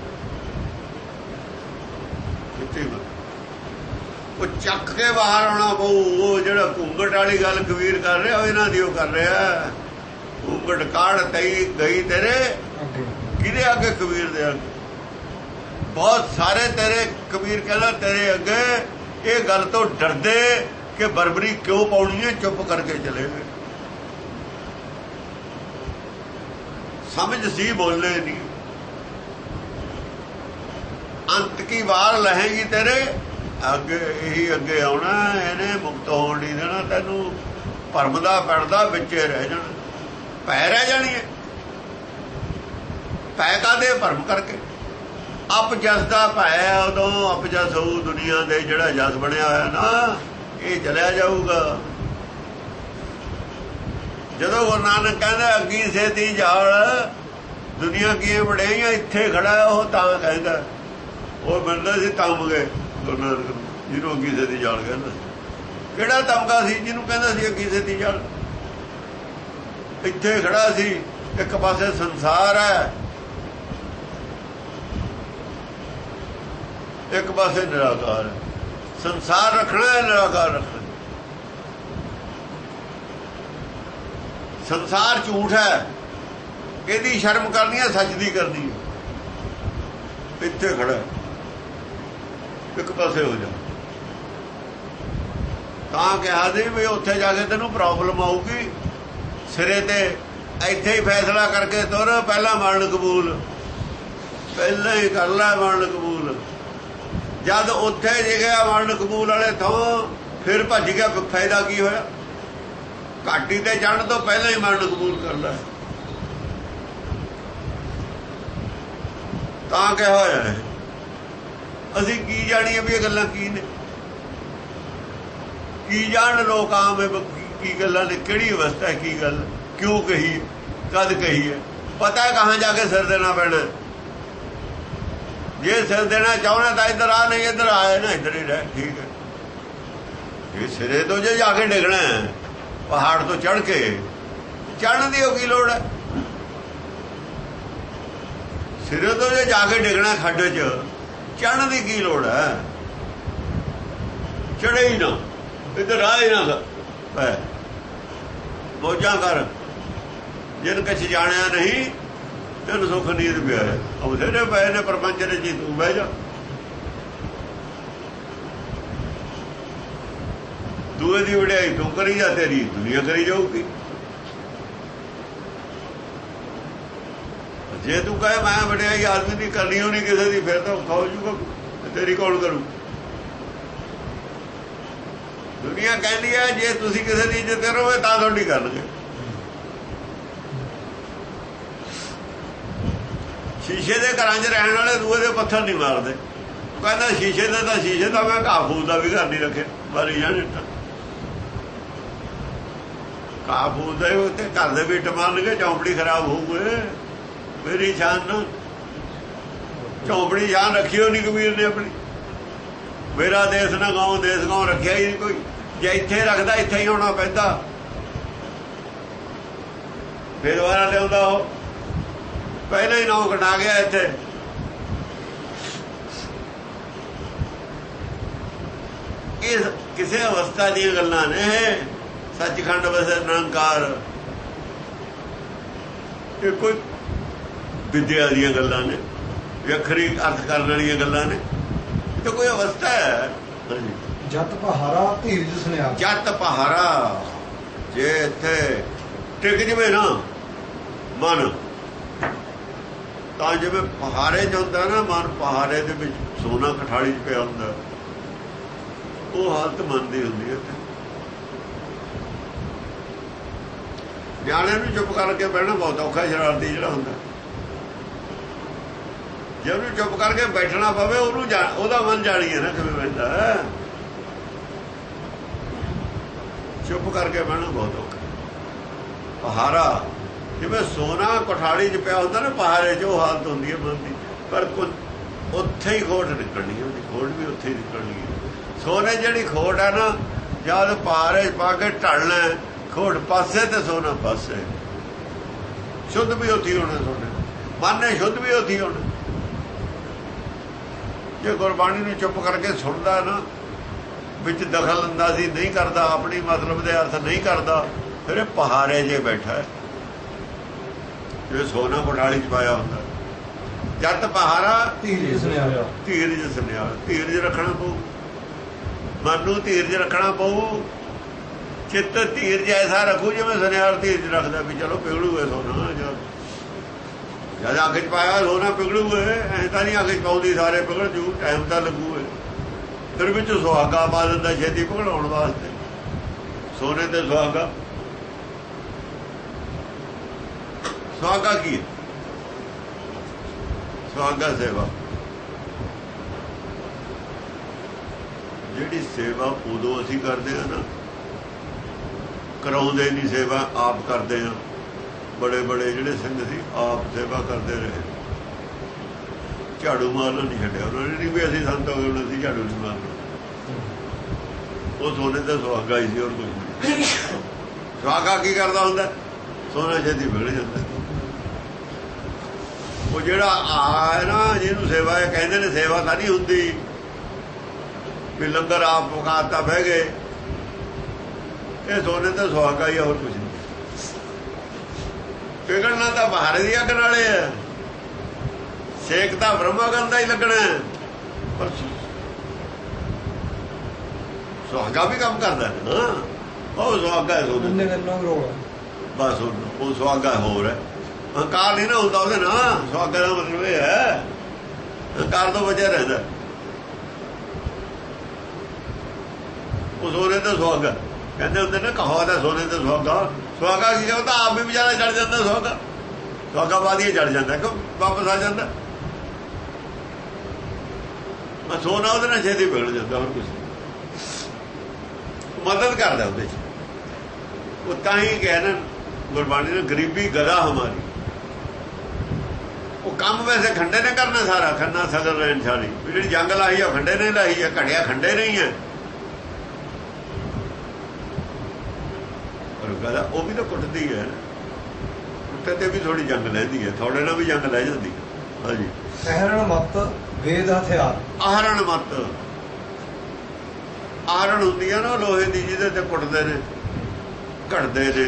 ਵਿੱਚੇ ਮਰ। ਉਹ ਚੱਕ ਕੇ ਬਾਹਰ ਆਉਣਾ ਪਊ। ਉਹ ਜਿਹੜਾ ਘੁੰਗਟ ਵਾਲੀ ਗੱਲ ਕਬੀਰ ਕਰ ਰਿਹਾ, ਉਹ ਇਹਨਾਂ ਦੀ ਉਹ ਕਰ ਰਿਹਾ। ਘੁੰਗਟ ਕਾੜ ਤਈ ਗਈ ਤੇਰੇ, ਕਿਹਦੇ ਅੱਗੇ? ਕਬੀਰ ਦੇ ਅੱਗੇ। ਬਹੁਤ ਸਾਰੇ ਤੇਰੇ, ਕਬੀਰ ਕਹਿੰਦਾ ਤੇਰੇ ਅੱਗੇ ਇਹ ਗੱਲ ਤੋਂ ਡਰਦੇ ਕਿ ਬਰਬਰੀ ਕਿਉਂ ਪਾਉਣੀ ਹੈ, ਚੁੱਪ ਕਰਕੇ ਚਲੇ ਗਏ। ਸਮਝ ਸੀ, ਬੋਲੇ ਨਹੀਂ। ਅੰਤ ਕੀ ਵਾਰ ਲਹੇਗੀ ਤੇਰੇ ਅੱਗੇ, ਇਹੀ ਅੱਗੇ ਆਉਣਾ। ਇਹਨੇ ਮੁਕਤ ਹੋਣ ਨਹੀਂ ਦੇਣਾ ਤੈਨੂੰ। ਭਰਮ ਦਾ ਪੈੜਦਾ ਵਿੱਚੇ ਰਹਿ ਜਾਣਾ, ਪੈ ਰਹਿ ਜਾਣੀ ਹੈ। ਪੈ ਕਾਦੇ? ਭਰਮ ਕਰਕੇ। ਅਪ ਜਸ ਦਾ ਭੈ, ਉਦੋਂ ਅਪ ਜਸ ਹੋਊ ਦੁਨੀਆ ਦੇ। ਜਿਹੜਾ ਜਸ ਬਣਿਆ ਹੋਇਆ ਨਾ, ਇਹ ਚਲਿਆ ਜਾਊਗਾ। ਜਦੋਂ ਗੁਰੂ ਨਾਨਕ ਕਹਿੰਦਾ ਅੱਗੀ ਸੇਤੀ ਜਾਲ, ਦੁਨੀਆ ਕੀ ਵਡਿਆਈਆਂ, ਇੱਥੇ ਖੜਾ ਉਹ ਤਾਂ ਕਹਿੰਦਾ। ਉਹ ਮਿਲਦਾ ਸੀ ਤੰਮ ਗਏ ਗੁਰੂ ਨਾਨਕ ਨੂੰ, ਜਿਹਨੂੰ ਅੱਗੀ ਸੇਤੀ ਜਾਲ ਕਹਿੰਦਾ। ਕਿਹੜਾ ਤਮਗਾ ਸੀ ਜਿਹਨੂੰ ਕਹਿੰਦਾ ਸੀ ਅੱਗੀ ਸੇਤੀ ਜਾਲ? ਇੱਥੇ ਖੜਾ ਸੀ। ਇੱਕ ਪਾਸੇ ਸੰਸਾਰ ਹੈ, ਇੱਕ ਪਾਸੇ ਨਿਰਾਕਾਰ ਹੈ। ਸੰਸਾਰ ਰੱਖਣਾ ਹੈ, ਨਿਰਾਕਾਰ ਰੱਖਣਾ। ਸੰਸਾਰ ਝੂਠ ਹੈ, ਇਹਦੀ ਸ਼ਰਮ ਕਰਨੀ ਹੈ, ਸੱਚ ਦੀ ਕਰਨੀ ਹੈ। ਇੱਥੇ ਖੜਾ, ਇੱਕ ਪਾਸੇ ਹੋ ਜਾ। ਤਾਂ ਕਿਹਾ ਸੀ ਵੀ ਉੱਥੇ ਜਾ ਕੇ ਤੈਨੂੰ ਪ੍ਰੋਬਲਮ ਆਊਗੀ ਸਿਰੇ ਤੇ। ਇੱਥੇ ਹੀ ਫੈਸਲਾ ਕਰਕੇ ਤੁਰ। ਪਹਿਲਾਂ ਮਰਨ ਕਬੂਲ, ਪਹਿਲਾਂ ਹੀ ਕਰ ਲੈ ਮਰਨ ਕਬੂਲ। ਜਦ ਉੱਥੇ ਜਿਗਿਆ ਮਰਨ ਕਬੂਲ ਵਾਲੇ ਥਾਂ, ਫਿਰ ਭੱਜ ਗਿਆ, ਫਾਇਦਾ ਕੀ ਹੋਇਆ? ਘਾਟੀ ਤੇ ਚੜ੍ਹਨ ਤੋਂ ਪਹਿਲਾਂ ਹੀ ਮਰਨ ਕਬੂਲ ਕਰ ਲੈ। ਤਾਂ ਕਿਹਾ ਹੋਇਆ ਹੈ। ਅਸੀਂ ਕੀ ਜਾਣੀਏ ਵੀ ਇਹ ਗੱਲਾਂ ਕੀ ਨੇ? ਕੀ ਜਾਣ ਲੋਕ ਆਮ ਕੀ ਗੱਲਾਂ ਨੇ, ਕਿਹੜੀ ਅਵਸਥਾ ਹੈ, ਕੀ ਗੱਲ ਕਿਉਂ ਕਹੀ, ਕਦ ਕਹੀ ਹੈ, ਪਤਾ ਕਹਾਂ ਜਾ ਕੇ ਸਿਰ ਦੇਣਾ ਪੈਣਾ। ਜੇ ਸਿਰ ਦੇਣਾ ਚਾਹੁੰਦਾ ਤਾਂ ਇੱਧਰ ਆ, ਨਹੀਂ ਇੱਧਰ ਆਏ ਨਾ ਇੱਧਰ ਹੀ ਰਹਿ, ਠੀਕ ਹੈ। ਇਹ ਸਿਰੇ ਤੋਂ ਜੇ ਜਾ ਕੇ ਡਿੱਗਣਾ ਪਹਾੜ ਤੋਂ ਚੜ੍ਹ ਕੇ, ਚੜ੍ਹਨ ਦੀ ਉਹ ਕੀ ਲੋੜ ਹੈ? ਸਿਰੇ ਤੋਂ ਜੇ ਜਾ ਕੇ ਡਿੱਗਣਾ ਖੱਡ 'ਚ, ਚੜ੍ਹਨ ਦੀ ਕੀ ਲੋੜ ਹੈ? ਚੜ੍ਹੇ ਹੀ ਨਾ, ਇੱਧਰ ਆ ਹੀ ਨਾ ਪੈ, ਮੌਜਾਂ ਕਰ। ਜਿਨ ਕੁਛ ਜਾਣਿਆ ਨਹੀਂ ਤੈਨੂੰ ਸੁੱਖ ਨੀਂਦ ਪਿਆ ਹੈ। ਬਥੇਰੇ ਪਏ ਨੇ ਪ੍ਰਪੰਚ ਨੇ, ਜੀ ਤੂੰ ਬਹਿ ਜਾ। ਦੂਏ ਦੀ ਵਡਿਆਈ ਤੂੰ ਕਰੀ ਜਾ, ਤੇਰੀ ਦੁਨੀਆ ਕਰੀ ਜਾਊਗੀ। ਜੇ ਤੂੰ ਕਹੇ ਮੈਂ ਵਡਿਆਈ ਆਦਮੀ ਦੀ ਕਰਨੀ ਹੋ ਨਹੀਂ ਕਿਸੇ ਦੀ, ਫਿਰ ਤਾਂ ਖਾਓ ਜੂਗਾ, ਤੇਰੀ ਕੌਣ ਕਰੂ? ਦੁਨੀਆ ਕਹਿੰਦੀ ਹੈ ਜੇ ਤੁਸੀਂ ਕਿਸੇ ਦੀ ਇੱਜ਼ਤ ਕਰੋਗੇ ਤਾਂ ਤੁਹਾਡੀ ਕਰਨਗੇ। ਸ਼ੀਸ਼ੇ ਦੇ ਘਰਾਂ ਚ ਰਹਿਣ ਵਾਲੇ ਦੂਏ ਦੇ ਪੱਥਰ ਨਹੀਂ ਮਾਰਦੇ। ਕਹਿੰਦਾ ਸ਼ੀਸ਼ੇ ਦਾ ਤਾਂ ਸ਼ੀਸ਼ੇ ਦਾ, ਮੈਂ ਘਾਹ ਫੂਸ ਦਾ ਵੀ ਘਰ ਨਹੀਂ ਰੱਖਿਆ, ਮਾਰੀ ਜਾਣ ਇੱਟਾਂ। ਘਾਹ ਫੂਸ ਦੇ ਉੱਤੇ ਘਰ ਦੇ ਵੀ ਇੱਟ ਮਾਰਨਗੇ, ਚੌਂਪੜੀ ਖਰਾਬ ਹੋਊਗੇ। ਮੇਰੀ ਸ਼ਾਨ ਨਾਲ ਚੌਂਪੜੀ ਸ਼ਾਨ ਰੱਖੀ ਹੋ ਨਹੀਂ ਕਬੀਰ ਨੇ ਆਪਣੀ। ਮੇਰਾ ਦੇਸ਼ ਨਾ ਗਾਉਂ, ਦੇਸ਼ ਗਾਉਂ ਰੱਖਿਆ ਹੀ ਨਹੀਂ ਕੋਈ। ਜੇ ਇੱਥੇ ਰੱਖਦਾ ਇੱਥੇ ਹੀ ਹੋਣਾ ਪੈਂਦਾ, ਫਿਰ ਦੁਬਾਰਾ ਲਿਆਉਂਦਾ। ਉਹ ਪਹਿਲਾਂ ਹੀ ਨੌ ਕਟਾ ਗਿਆ ਇੱਥੇ। ਇਹ ਕਿਸੇ ਅਵਸਥਾ ਦੀਆਂ ਗੱਲਾਂ ਨੇ। ਸੱਚਖੰਡ ਵਸੇ ਨਿਰੰਕਾਰ, ਇਹ ਕੋਈ ਵਿਦਿਆ ਦੀਆਂ ਗੱਲਾਂ ਨੇ, ਵੱਖਰੀ ਅਰਥ ਕਰਨ ਵਾਲੀਆਂ ਗੱਲਾਂ ਨੇ। ਇਹ ਤਾਂ ਕੋਈ ਅਵਸਥਾ ਹੈ। ਜਤ ਪਹਾਰਾ ਧੀਰਜ ਸੁਨਿਆਰ। ਜਤ ਪਹਾਰਾ, ਜੇ ਇੱਥੇ ਟਿਕ ਜਵੇ ਨਾ ਮਨ, ਤਾਂ ਜਿਵੇਂ ਪਹਾੜੇ 'ਚ ਹੁੰਦਾ ਨਾ ਮਨ, ਪਹਾੜੇ ਦੇ ਵਿੱਚ ਸੋਨਾ ਕਠਾਲੀ 'ਚ ਪਿਆ ਹੁੰਦਾ, ਉਹ ਹਾਲਤ ਮਨ ਦੀ ਹੁੰਦੀ ਹੈ। ਨਿਆਣੇ ਨੂੰ ਚੁੱਪ ਕਰਕੇ ਬਹਿਣਾ ਬਹੁਤ ਔਖਾ, ਸ਼ਰਾਰਤੀ ਜਿਹੜਾ ਹੁੰਦਾ। ਜੇ ਉਹਨੂੰ ਚੁੱਪ ਕਰਕੇ ਬੈਠਣਾ ਪਵੇ, ਉਹਨੂੰ ਉਹਦਾ ਮਨ ਜਾਣੀਏ ਨਾ ਕਿਵੇਂ ਬੈਠਦਾ। ਚੁੱਪ ਕਰਕੇ ਬਹਿਣਾ ਬਹੁਤ ਔਖਾ। ਪਹਾਰਾ ਜਿਵੇਂ ਸੋਨਾ ਕੋਠਾਲੀ 'ਚ ਪਿਆ ਹੁੰਦਾ ਨਾ, ਪਹਾੜੇ 'ਚ ਉਹ ਹਾਲਤ ਹੁੰਦੀ ਹੈ ਮਨ ਦੀ। ਪਰ ਉੱਥੇ ਹੀ ਖੋਟ ਨਿਕਲਣੀ ਹੈ, ਉਹਦੀ ਖੋਟ ਵੀ ਉੱਥੇ ਹੀ ਨਿਕਲਣੀ ਹੈ। ਸੋਨੇ ਜਿਹੜੀ ਖੋਟ ਹੈ ਨਾ, ਜਦ ਪਹਾੜੇ 'ਚ ਪਾ ਕੇ ਢਲਣਾ, ਖੋਟ ਪਾਸੇ ਤੇ ਸੋਨਾ ਪਾਸੇ। ਸ਼ੁੱਧ ਵੀ ਉੱਥੇ ਹੋਣਾ, ਸੋਨੇ ਮਨ ਨੇ ਸ਼ੁੱਧ ਵੀ ਉੱਥੇ ਹੋਣਾ। ਜੇ ਗੁਰਬਾਣੀ ਨੂੰ ਚੁੱਪ ਕਰਕੇ ਸੁਣਦਾ ਨਾ, ਵਿੱਚ ਦਖਲ ਅੰਦਾਜ਼ੀ ਨਹੀਂ ਕਰਦਾ, ਆਪਣੀ ਮਤਲਬ ਦੇ ਅਰਥ ਨਹੀਂ ਕਰਦਾ, ਫਿਰ ਇਹ ਪਹਾੜੇ ਜੇ ਬੈਠਾ ਹੈ, ਜੇ ਸੋਨਾ ਕੋਠਾਲੀ 'ਚ ਪਾਇਆ ਹੁੰਦਾ। ਜਤ ਪਹਾਰਾ ਧੀਰਜ ਸੁਨਿਆਰ। ਧੀਰਜ ਸੁਨਿਆਰ, ਧੀਰਜ ਰੱਖਣਾ ਪਊ, ਮਨ ਨੂੰ ਧੀਰਜ ਰੱਖਣਾ ਪਊ। ਚਿੱਤ ਧੀਰਜ ਐਸਾ ਰੱਖੂ ਜਿਵੇਂ ਸੁਨਿਆਰ ਧੀਰਜ ਰੱਖਦਾ, ਵੀ ਚਲੋ ਪਿਘਲੂਏ ਸੋਨਾ। ਜਦ ਅੱਗ 'ਚ ਪਾਇਆ ਸੋਨਾ ਪਿਘਲੂਏ, ਐਂ ਤਾਂ ਨਹੀਂ ਅੱਗ 'ਚ ਪਾਉਂਦੀ ਸਾਰੇ ਪਿਘਲ ਜੂ, ਟਾਈਮ ਤਾਂ ਲੱਗੂਏ। ਫਿਰ ਵਿੱਚ ਸੁਹਾਗਾ ਪਾ ਦਿੰਦਾ ਛੇਤੀ ਪਿਘਲਾਉਣ ਵਾਸਤੇ। ਸੋਨੇ ਤੇ ਸੁਹਾਗਾ, ਸੁਹਾਗਾ ਕੀ ਹੈ? ਸੁਹਾਗਾ ਸੇਵਾ। ਜਿਹੜੀ ਸੇਵਾ ਉਦੋਂ ਅਸੀਂ ਕਰਦੇ ਹਾਂ ਨਾ, ਕਰਾਉਂਦੇ ਨਹੀਂ ਸੇਵਾ, ਆਪ ਕਰਦੇ ਹਾਂ। ਬੜੇ ਬੜੇ ਜਿਹੜੇ ਸਿੰਘ ਸੀ ਆਪ ਸੇਵਾ ਕਰਦੇ ਰਹੇ, ਝਾੜੂ ਮਾਰਨਾ ਨਹੀਂ ਛੱਡਿਆ ਉਹਨਾਂ ਨੇ। ਨਹੀਂ ਵੀ ਅਸੀਂ ਸੰਤ ਹੋ ਗਏ ਹੁਣ ਅਸੀਂ ਝਾੜੂ ਨਹੀਂ ਮਾਰਨਾ। ਉਹ ਸੋਨੇ ਤੇ ਸੁਹਾਗਾ ਹੀ ਸੀ, ਹੋਰ ਕੁਝ ਨਹੀਂ। ਸੁਹਾਗਾ ਕੀ ਕਰਦਾ ਹੁੰਦਾ? ਸੋਨਾ ਛੇਤੀ ਵਿਗੜ ਜਾਂਦਾ। ਉਹ ਜਿਹੜਾ ਆ ਨਾ, ਜਿਹਨੂੰ ਸੇਵਾ ਕਹਿੰਦੇ ਨੇ, ਸੇਵਾ ਤਾਂ ਨਹੀਂ ਹੁੰਦੀ ਵੀ ਲੰਗਰ ਆਪ ਪਕਾਤਾ ਬਹਿ ਗਏ। ਇਹ ਸੋਨੇ ਤੇ ਸੁਹਾਗਾ ਹੀ, ਹੋਰ ਕੁਝ ਨਹੀਂ। ਪਿਘਲਣਾ ਤਾਂ ਬਾਹਰ ਦੀ ਅੱਗ ਨਾਲੇ ਹੈ, ਸੇਕ ਤਾਂ ਬ੍ਰਹਮਾਗੰਧ ਦਾ ਹੀ ਲੱਗਣਾ। ਪਰ ਸੁਹਾਗਾ ਵੀ ਕੰਮ ਕਰਦਾ ਨਾ। ਉਹ ਸੁਹਾਗਾ ਹੈ ਸੋਨੇ, ਬਸ ਉਹ ਸੁਹਾਗਾ ਹੋਰ ਹੈ। ਹੰਕਾਰ ਨਹੀਂ ਨਾ ਹੁੰਦਾ ਉਹਦੇ ਨਾਲ। ਸੁਹਾਗਾ ਦਾ ਮਤਲਬ ਇਹ ਹੈ ਹੰਕਾਰ ਤੋਂ ਬਚਿਆ ਰਹਿੰਦਾ। ਉਹ ਸੋਨੇ ਤੇ ਸੁਹਾਗਾ ਕਹਿੰਦੇ ਹੁੰਦੇ ਨੇ, ਕਹਾਵਤ ਹੈ ਸੋਨੇ ਤੇ ਸੁਹਾਗਾ। ਸੁਹਾਗਾ ਕੀ ਕਹਿੰਦਾ? ਆਪ ਵੀ ਵਿਚਾਰਾ ਚੜ ਜਾਂਦਾ ਸੁਹਾਗਾ। ਸੁਹਾਗਾ ਬਾਅਦ ਹੀ ਚੜ ਜਾਂਦਾ ਕਿ ਵਾਪਸ ਆ ਜਾਂਦਾ। ਸੋਨਾ ਉਹਦੇ ਨਾਲ ਛੇਤੀ ਵਿਗੜ ਜਾਂਦਾ, ਹੋਰ ਕੁਛ। ਮਦਦ ਕਰਦਾ ਉਹਦੇ 'ਚ। ਉਹ ਤਾਂ ਹੀ ਕਿਹਾ ਨਾ ਗੁਰਬਾਣੀ ਨੇ ਗਰੀਬੀ ਗਦਾ ਹਮਾਰੀ। ਉਹ ਕੰਮ ਵੈਸੇ ਖੰਡੇ ਨੇ ਕਰਨਾ ਸਾਰਾ, ਖੰਨਾ ਸਗਲ ਰਹਿਣ ਛਾਲੀ। ਜਿਹੜੀ ਜੰਗ ਲਾਈ ਆ ਖੰਡੇ ਨੇ ਲਾਈ ਆ, ਘੜਿਆ ਖੰਡੇ ਨਹੀਂ ਹੈ। ਪਰ ਗਦਾ ਉਹ ਵੀ ਤਾਂ ਕੁੱਟਦੀ ਹੈ, ਕੁੱਟੇ ਤੇ ਵੀ ਥੋੜੀ ਜੰਗ ਲੈਂਦੀ ਹੈ, ਥੋੜੇ ਨਾਲ ਵੀ ਜੰਗ ਲੈ ਜਾਂਦੀ। ਹਾਂਜੀ। ਕਹਿਣ ਮਤ ਵੇਦ ਹਥਿਆਰ। ਆਹਰਣ ਮਤ, ਆਹਰਣ ਹੁੰਦੀ ਆ ਨਾ ਲੋਹੇ ਦੀ, ਜਿਹਦੇ ਤੇ ਕੁੱਟਦੇ ਨੇ ਘੜਦੇ ਨੇ।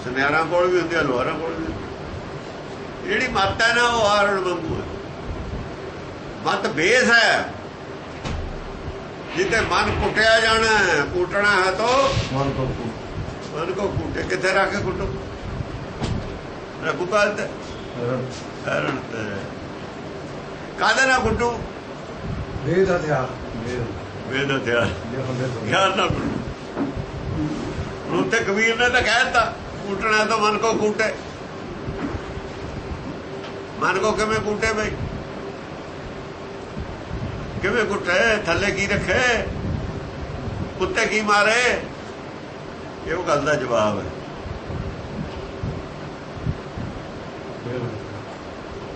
ਸੁਨਿਆਰਾਂ ਕੋਲ ਵੀ ਹੁੰਦੀ ਆ, ਲੋਹਾਰਾਂ ਕੋਲ ਵੀ। ਜਿਹੜੀ ਮੱਤ ਹੈ ਨਾ ਉਹ ਆਹਰਣ ਵਾਂਗੂ ਹੈ। ਮੱਤ ਬੇਸ ਹੈ, ਜਿੱਤੇ ਮਨ ਕੁੱਟਿਆ ਜਾਣਾ, ਕੁੱਟਣਾ ਹੈ ਤਾਂ ਮਨ ਕੋ ਕੁੱਟੇ। ਕਿੱਥੇ ਰੱਖ ਕੇ ਕੁੱਟੋ? ਰੱਖੂ ਕਾਲ ਤੇ ਹਰਣ ਤੇ ਕਾਹਦੇ ਨਾਲ ਕੁੱਟੂ? ਵੇਦ ਹਥਿਆਰ। ਵੇਦ ਹਥਿਆਰ ਯਾਰ ਨਾ ਉੱਥੇ ਕਬੀਰ ਨੇ ਤਾਂ ਕਹਿ ਦਿੱਤਾ ਕੁੱਟਣਾ ਤਾਂ ਮਨ ਕੋ ਕੁੱਟੇ। ਮਨ ਕੋ ਕਿਵੇਂ ਕੁੱਟੇ ਬਈ? ਕਿਵੇਂ ਕੁੱਟੇ? ਥੱਲੇ ਕੀ ਰੱਖੇ? ਕੁੱਤੇ ਕੀ ਮਾਰੇ? ਇਹ ਉਹ ਗੱਲ ਦਾ ਜਵਾਬ ਹੈ।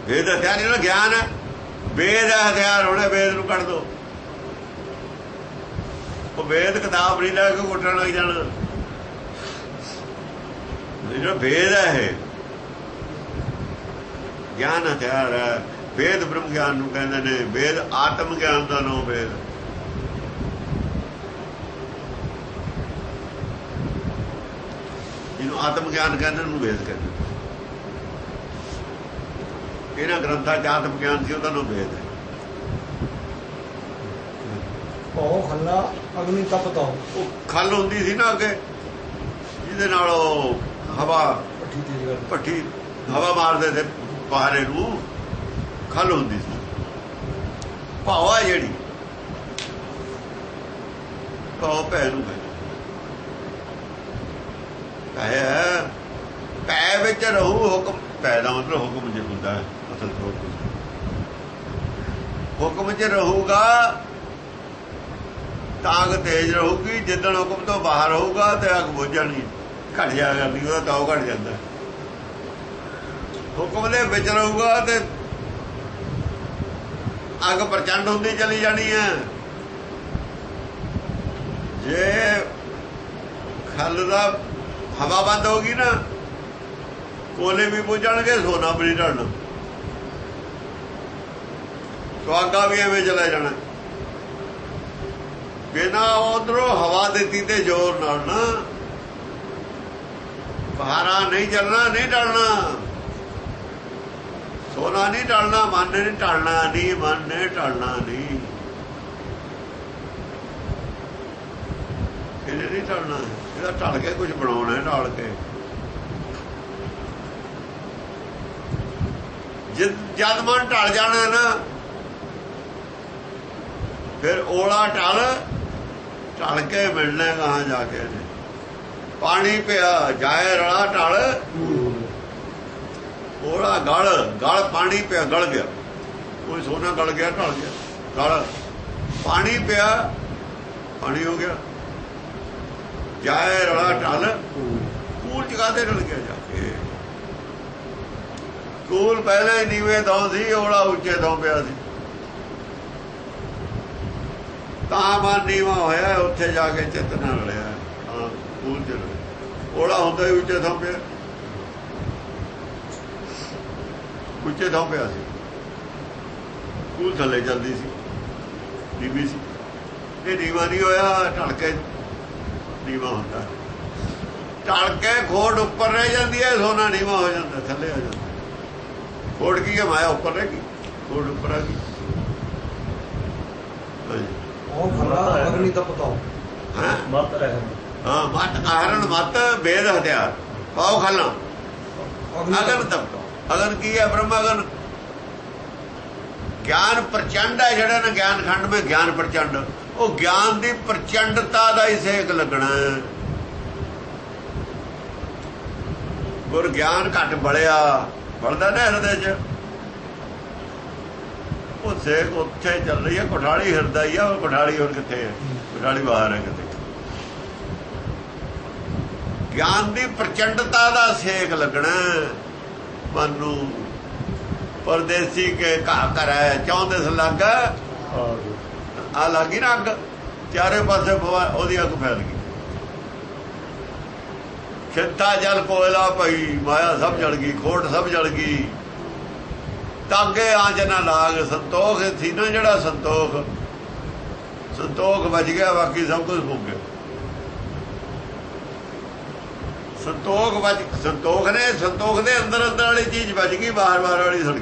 ਵੇਦ ਹਥਿਆਰ ਜਿਹੜਾ ਗਿਆਨ ਹੈ, ਵੇਦ ਹਥਿਆਰ ਹੋਣੇ। ਵੇਦ ਨੂੰ ਕੱਢ ਦੋ। ਉਹ ਵੇਦ ਕਿਤਾਬ ਨਹੀਂ ਲੈ ਕੇ ਕੁੱਟਣ ਲੱਗ ਜਾਣਾ। ਜਿਹੜਾ ਵੇਦ ਹੈ ਇਹ ਗਿਆਨ ਹਥਿਆਰ ਹੈ। ਵੇਦ ਬ੍ਰਹਮ ਗਿਆਨ ਨੂੰ ਕਹਿੰਦੇ ਨੇ। ਵੇਦ ਆਤਮ ਗਿਆਨ ਦਾ ਨਾਮ ਵੇਦ। ਜਿਹਨੂੰ ਆਤਮ ਗਿਆਨ ਕਹਿੰਦੇ ਨੂੰ ਵੇਦ ਕਹਿੰਦੇ। ਇਹਨਾਂ ਗ੍ਰੰਥਾਂ 'ਚ ਆਤਮ ਗਿਆਨ ਸੀ, ਉਹਦਾ ਨਾਮ ਵੇਦ ਹੈ। ਉਹ ਖੱਲਾ ਅਗਨੀ ਤਪਤਾ। ਉਹ ਖੱਲ ਹੁੰਦੀ ਸੀ ਨਾ ਅੱਗੇ, ਜਿਹਦੇ ਨਾਲ ਉਹ ਹਵਾ ਭੱਠੀ ਹਵਾ ਮਾਰਦੇ ਸੀ ਪਹਾੜੇ ਨੂੰ, ਖੱਲ ਹੁੰਦੀ ਸੀ। ਭਾਵਾ ਜਿਹੜੀ ਭਾਵ ਭੈ ਨੂੰ ਕਹਿੰਦੇ। ਭੈ ਵਿੱਚ ਰਹੂ ਹੁਕਮ। ਭੈ ਦਾ ਮਤਲਬ ਹੁਕਮ 'ਚ ਹੁੰਦਾ ਹੈ ਅਸਲ ਤੌਰ ਤੇ। ਹੁਕਮ 'ਚ ਰਹੂਗਾ ਤਾਂ ਅੱਗ ਤੇਜ਼ ਰਹੂਗੀ। ਜਿੱਦਣ ਹੁਕਮ ਤੋਂ ਬਾਹਰ ਹੋਊਗਾ ਤੇ ਅੱਗ ਬੁਝ ਜਾਣੀ, ਘਟ ਜਾ ਕਰਨੀ, ਉਹਦਾ ਤਾਉ ਘਟ ਜਾਂਦਾ। ਹੁਕਮ ਦੇ ਵਿੱਚ ਰਹੂਗਾ ਤੇ ਅੱਗ ਪ੍ਰਚੰਡ ਹੁੰਦੀ ਚਲੀ ਜਾਣੀ ਹੈ। ਜੇ ਖੱਲ ਦਾ ਹਵਾ ਬੰਦ ਹੋਗੀ ਨਾ, ਕੋਲੇ ਵੀ ਬੁਝਣਗੇ, ਸੋਨਾ ਵੀ ਨਹੀਂ ਢਲਣਾ, ਸੁਹਾਗਾ ਵੀ ਐਵੇਂ ਚਲਾ ਜਾਣਾ। ਬਿਨਾਂ ਉਧਰੋਂ ਹਵਾ ਦਿੱਤੀ ਤੇ ਜ਼ੋਰ ਨਾਲ ਨਾ, ਪਹਾੜਾ ਨਹੀਂ ਚੱਲਣਾ, ਨਹੀਂ ਢਲਣਾ। ਸੋਨਾ ਨਹੀਂ ਢਲਣਾ, ਮਨ ਨੇ ਨਹੀਂ ਢਲਣਾ, ਨਹੀਂ ਮਨ ਨੇ ਢਲਣਾ ਨਹੀਂ। ਇਹਨੇ ਨਹੀਂ ਢਲਣਾ, ਇਹਦਾ ਢਲ ਕੇ ਕੁਝ ਬਣਾਉਣਾ ਹੈ। ਢਾਲ ਕੇ ਜਦ ਮਨ ਢਲ ਜਾਣਾ ਨਾ, ਫਿਰ ਓਲਾ ਢਲ ਕੇ ਮਿਲਣਾ ਕਹਾਂ ਜਾ ਕੇ। ਪਾਣੀ ਪਿਆ ਜਾਏ ਰਲਾ ਢਲ, ਓਲਾ ਗਲ ਪਾਣੀ ਪਿਆ ਗਲ ਗਿਆ। ਕੋਈ ਸੋਨਾ ਗਲ ਗਿਆ, ਢਲ ਗਿਆ। ਗਲ ਪਾਣੀ ਪਿਆ, ਪਾਣੀ ਹੋ ਗਿਆ। ਜਾਏ ਰਲਾ ਢਲ, ਕੂਲ ਜਗਾਦੇ ਢਲ ਗਿਆ ਜਾ ਕੇ। ਕੂਲ ਪਹਿਲਾਂ ਹੀ ਨੀਵੇਂ ਥਾਂ ਸੀ, ਓਲਾ ਉੱਚੇ ਥਾਂ ਪਿਆ ਸੀ। ਤਾਂ ਮਨ ਨੀਵਾਂ ਹੋਇਆ, ਉੱਥੇ ਜਾ ਕੇ ਚਿੱਤ ਨਾਲ ਰਲਿਆ। ਹਾਂ, ਕੂਲ ਚ ਓਲਾ ਹੁੰਦਾ ਹੀ ਉੱਚੇ ਥਾਂ ਪਿਆ, ਉੱਚੇ ਥਾਂ ਪਿਆ ਸੀ। ਕੂਲ ਥੱਲੇ ਚੱਲਦੀ ਸੀ, ਨੀਵੀਂ ਸੀ। ਇਹ ਨੀਵਾਂ ਨਹੀਂ ਹੋਇਆ, ਢਲ ਕੇ ਨੀਵਾਂ ਹੁੰਦਾ। ਢਲ ਕੇ ਖੋੜ ਉੱਪਰ ਰਹਿ ਜਾਂਦੀ ਹੈ, ਸੋਨਾ ਨੀਵਾਂ ਹੋ ਜਾਂਦਾ, ਥੱਲੇ ਆ ਜਾਂਦਾ। ਖੋੜ ਕੀ ਹੈ? ਮਾਇਆ ਉੱਪਰ ਰਹਿ ਗਈ, ਖੋੜ ਉੱਪਰ ਆ ਗਈ। ਉਹ ਖੱਲਾ ਅਗਨੀ ਤਪਤਾ। ਹਾਂ, ਮਤ ਆਹਰਣ ਮਤ ਵੇਦ ਹਥਿਆਰ। ਪਾਓ ਖੱਲਾ ਅਗਨ ਤਪਤਾ। ਅਗਨ ਕੀ ਹੈ? ਬ੍ਰਹਮ ਅਗਨ। ਗਿਆਨ ਪ੍ਰਚੰਡ ਹੈ ਜਿਹੜਾ ਨਾ, ਗਿਆਨ ਖੰਡ ਵਿੱਚ ਗਿਆਨ ਪ੍ਰਚੰਡ। ਉਹ ਗਿਆਨ ਦੀ ਪ੍ਰਚੰਡਤਾ ਦਾ ਹੀ ਸੇਕ ਲੱਗਣਾ। ਗੁਰ ਗਿਆਨ ਘੱਟ ਬਲਿਆ, ਬਲਦਾ ਨਾ ਹਿਰਦੇ ਚ, ਉਹ ਸੇਕ ਉੱਥੇ ਚੱਲ ਰਹੀ ਹੈ। ਕੋਠਾਲੀ ਹਿਰਦਾ ਹੀ ਆ। ਉਹ ਕੋਠਾਲੀ ਹੋਰ ਕਿੱਥੇ ਹੈ? ਕਠਾਲੀ ਬਾਹਰ ਹੈ ਕਿਤੇ। ਗਿਆਨ ਦੀ ਪ੍ਰਚੰਡਤਾ ਦਾ ਸੇਕ ਲੱਗਣਾ ਮਨ ਨੂੰ। ਪਰਦੇਸੀ ਕੇ ਘਾ ਕਰੈ ਚਾਹੁੰਦੇ ਸ ਲੱਗ ਆ ਲੱਗੀ ਨਾ ਅੱਗ, ਚਾਰੇ ਪਾਸੇ ਉਹਦੀ ਅੱਗ ਫੈਲ ਗਈ। ਖਿੱਤਾ ਜਲ ਕੋਇਲਾ ਪਈ, ਮਾਇਆ ਸਭ ਜਲ ਗਈ, ਖੋਟ ਸਭ ਜਲ ਗਈ। ਤਾਗੇ ਆਂਚ ਨਾ ਲਾਗ, ਸੰਤੋਖ ਸੀ ਨਾ ਜਿਹੜਾ ਸੰਤੋਖ ਬਚ ਗਿਆ, ਬਾਕੀ ਸਭ ਕੁਝ ਮੁੱਕ ਗਿਆ। ਸੰਤੋਖ ਦੇ ਅੰਦਰ ਵਾਲੀ ਚੀਜ਼ ਬਚ ਗਈ, ਬਾਹਰ ਵਾਲੀ ਸੜ ਗਈ।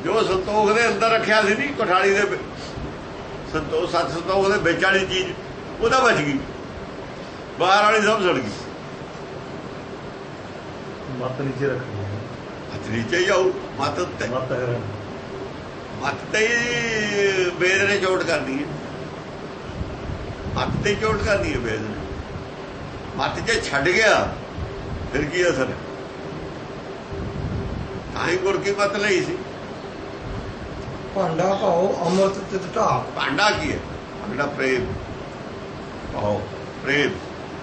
ਜੋ ਸੰਤੋਖ ਦੇ ਅੰਦਰ ਰੱਖਿਆ ਸੀ ਨਹੀਂ ਕੋਠਾਲੀ ਦੇ ਸੰਤੋਖ ਦੇ ਵਿੱਚ ਵਾਲੀ ਚੀਜ਼ ਉਹਦਾ ਬਚ ਗਈ, ਬਾਹਰ ਵਾਲੀ ਸਭ ਸੜ ਗਈ। ਮੱਤ ਨੀਚੇ ਰੱਖਣੀ, ਹੱਥ ਨੀਚੇ ਜਾਊ, ਮੱਤ ਤੇ ਵੇਦ ਨੇ ਚੋਟ ਕਰਨੀ ਹੈ, ਮੱਤ ਤੇ ਚੋਟ ਕਰਨੀ ਹੈ ਵੇਦ ਨੇ। ਮੱਤ ਜੇ ਛੱਡ ਗਿਆ ਫਿਰ ਕੀ ਅਸਰ ਹੈ? ਤਾਂ ਹੀ ਗੁਰ ਕੀ ਮੱਤ ਲਈ ਸੀ। ਭਾਂਡਾ ਭਾਓ ਅੰਮ੍ਰਿਤ ਤਿਤ ਢਾਕ। ਭਾਂਡਾ ਕੀ ਹੈ? ਭਾਂਡਾ ਪ੍ਰੇਮ। ਭਾਓ ਪ੍ਰੇਮ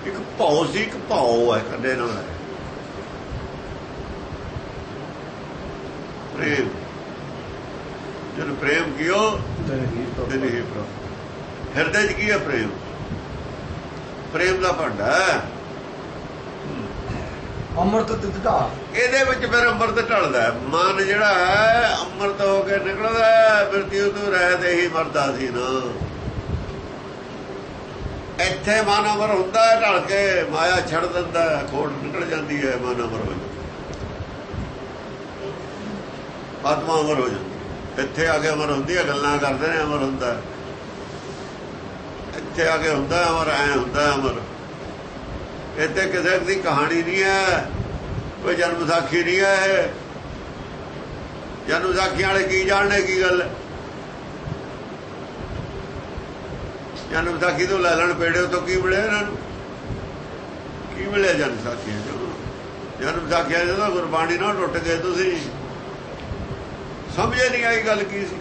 ਇੱਕ ਭਾਉ ਸੀ, ਇੱਕ ਭਾਉ ਹੈ ਕੰਡੇ ਨਾਲ ਹੈ ਪ੍ਰੇਮ। ਜਦ ਪ੍ਰੇਮ ਕੀਓ ਦਿਨ ਹੀ ਹਿਰਦੇ 'ਚ ਕੀ ਹੈ? ਪ੍ਰੇਮ। ਪ੍ਰੇਮ ਦਾ ਭਾਂਡਾ ਹੈ ਅੰਮ੍ਰਿਤ ਤਿਤ ਢਾਕ। ਇਹਦੇ ਵਿੱਚ ਫਿਰ ਅੰਮ੍ਰਿਤ ਢਲਦਾ। ਮਨ ਜਿਹੜਾ ਹੈ ਅੰਮ੍ਰਿਤ ਹੋ ਕੇ ਨਿਕਲਦਾ, ਮ੍ਰਿਤਿਉ ਤੋਂ ਰਹਿਤ ਹੀ ਮਰਦਾ ਸੀ ਨਾ। ਇੱਥੇ ਮਨ ਅਮਰ ਹੁੰਦਾ, ਢਲ ਕੇ ਮਾਇਆ ਛੱਡ ਦਿੰਦਾ, ਖੋਟ ਨਿਕਲ ਜਾਂਦੀ ਹੈ, ਮਨ ਅਮਰ ਹੋ ਜਾਂਦਾ, ਆਤਮਾ ਅਮਰ ਹੋ ਜਾਂਦੀ। ਇੱਥੇ ਆ ਕੇ ਅਮਰ ਹੁੰਦੀ ਹੈ, ਗੱਲਾਂ ਕਰਦੇ ਨੇ ਅਮਰ ਹੁੰਦਾ। ਇੱਥੇ ਆ ਕੇ ਹੁੰਦਾ ਅਮਰ, ਐ ਹੁੰਦਾ ਅਮਰ। ਇੱਥੇ ਕਿਸੇ ਦੀ ਕਹਾਣੀ ਨਹੀਂ ਹੈ, ਕੋਈ ਜਨਮ ਸਾਖੀ ਨਹੀਂ ਹੈ। ਜਨਮ ਸਾਖੀਆਂ ਵਾਲੇ ਕੀ ਜਾਣਨੇ ਕੀ ਗੱਲ? ਜਨਮ ਸਾਖੀ ਤੋਂ ਲੈ ਲੈਣ ਪੇੜੇ ਤੋਂ ਕੀ ਮਿਲਿਆ ਇਹਨਾਂ ਨੂੰ? ਕੀ ਮਿਲਿਆ ਜਨਮ ਸਾਖੀਆਂ ਚੋਂ? ਜਨਮ ਸਾਖੀਆਂ ਜਦੋਂ ਗੁਰਬਾਣੀ ਨਾਲ ਟੁੱਟ ਗਏ ਤੁਸੀਂ, ਸਮਝੇ ਨਹੀਂ ਆਈ ਗੱਲ ਕੀ ਸੀ।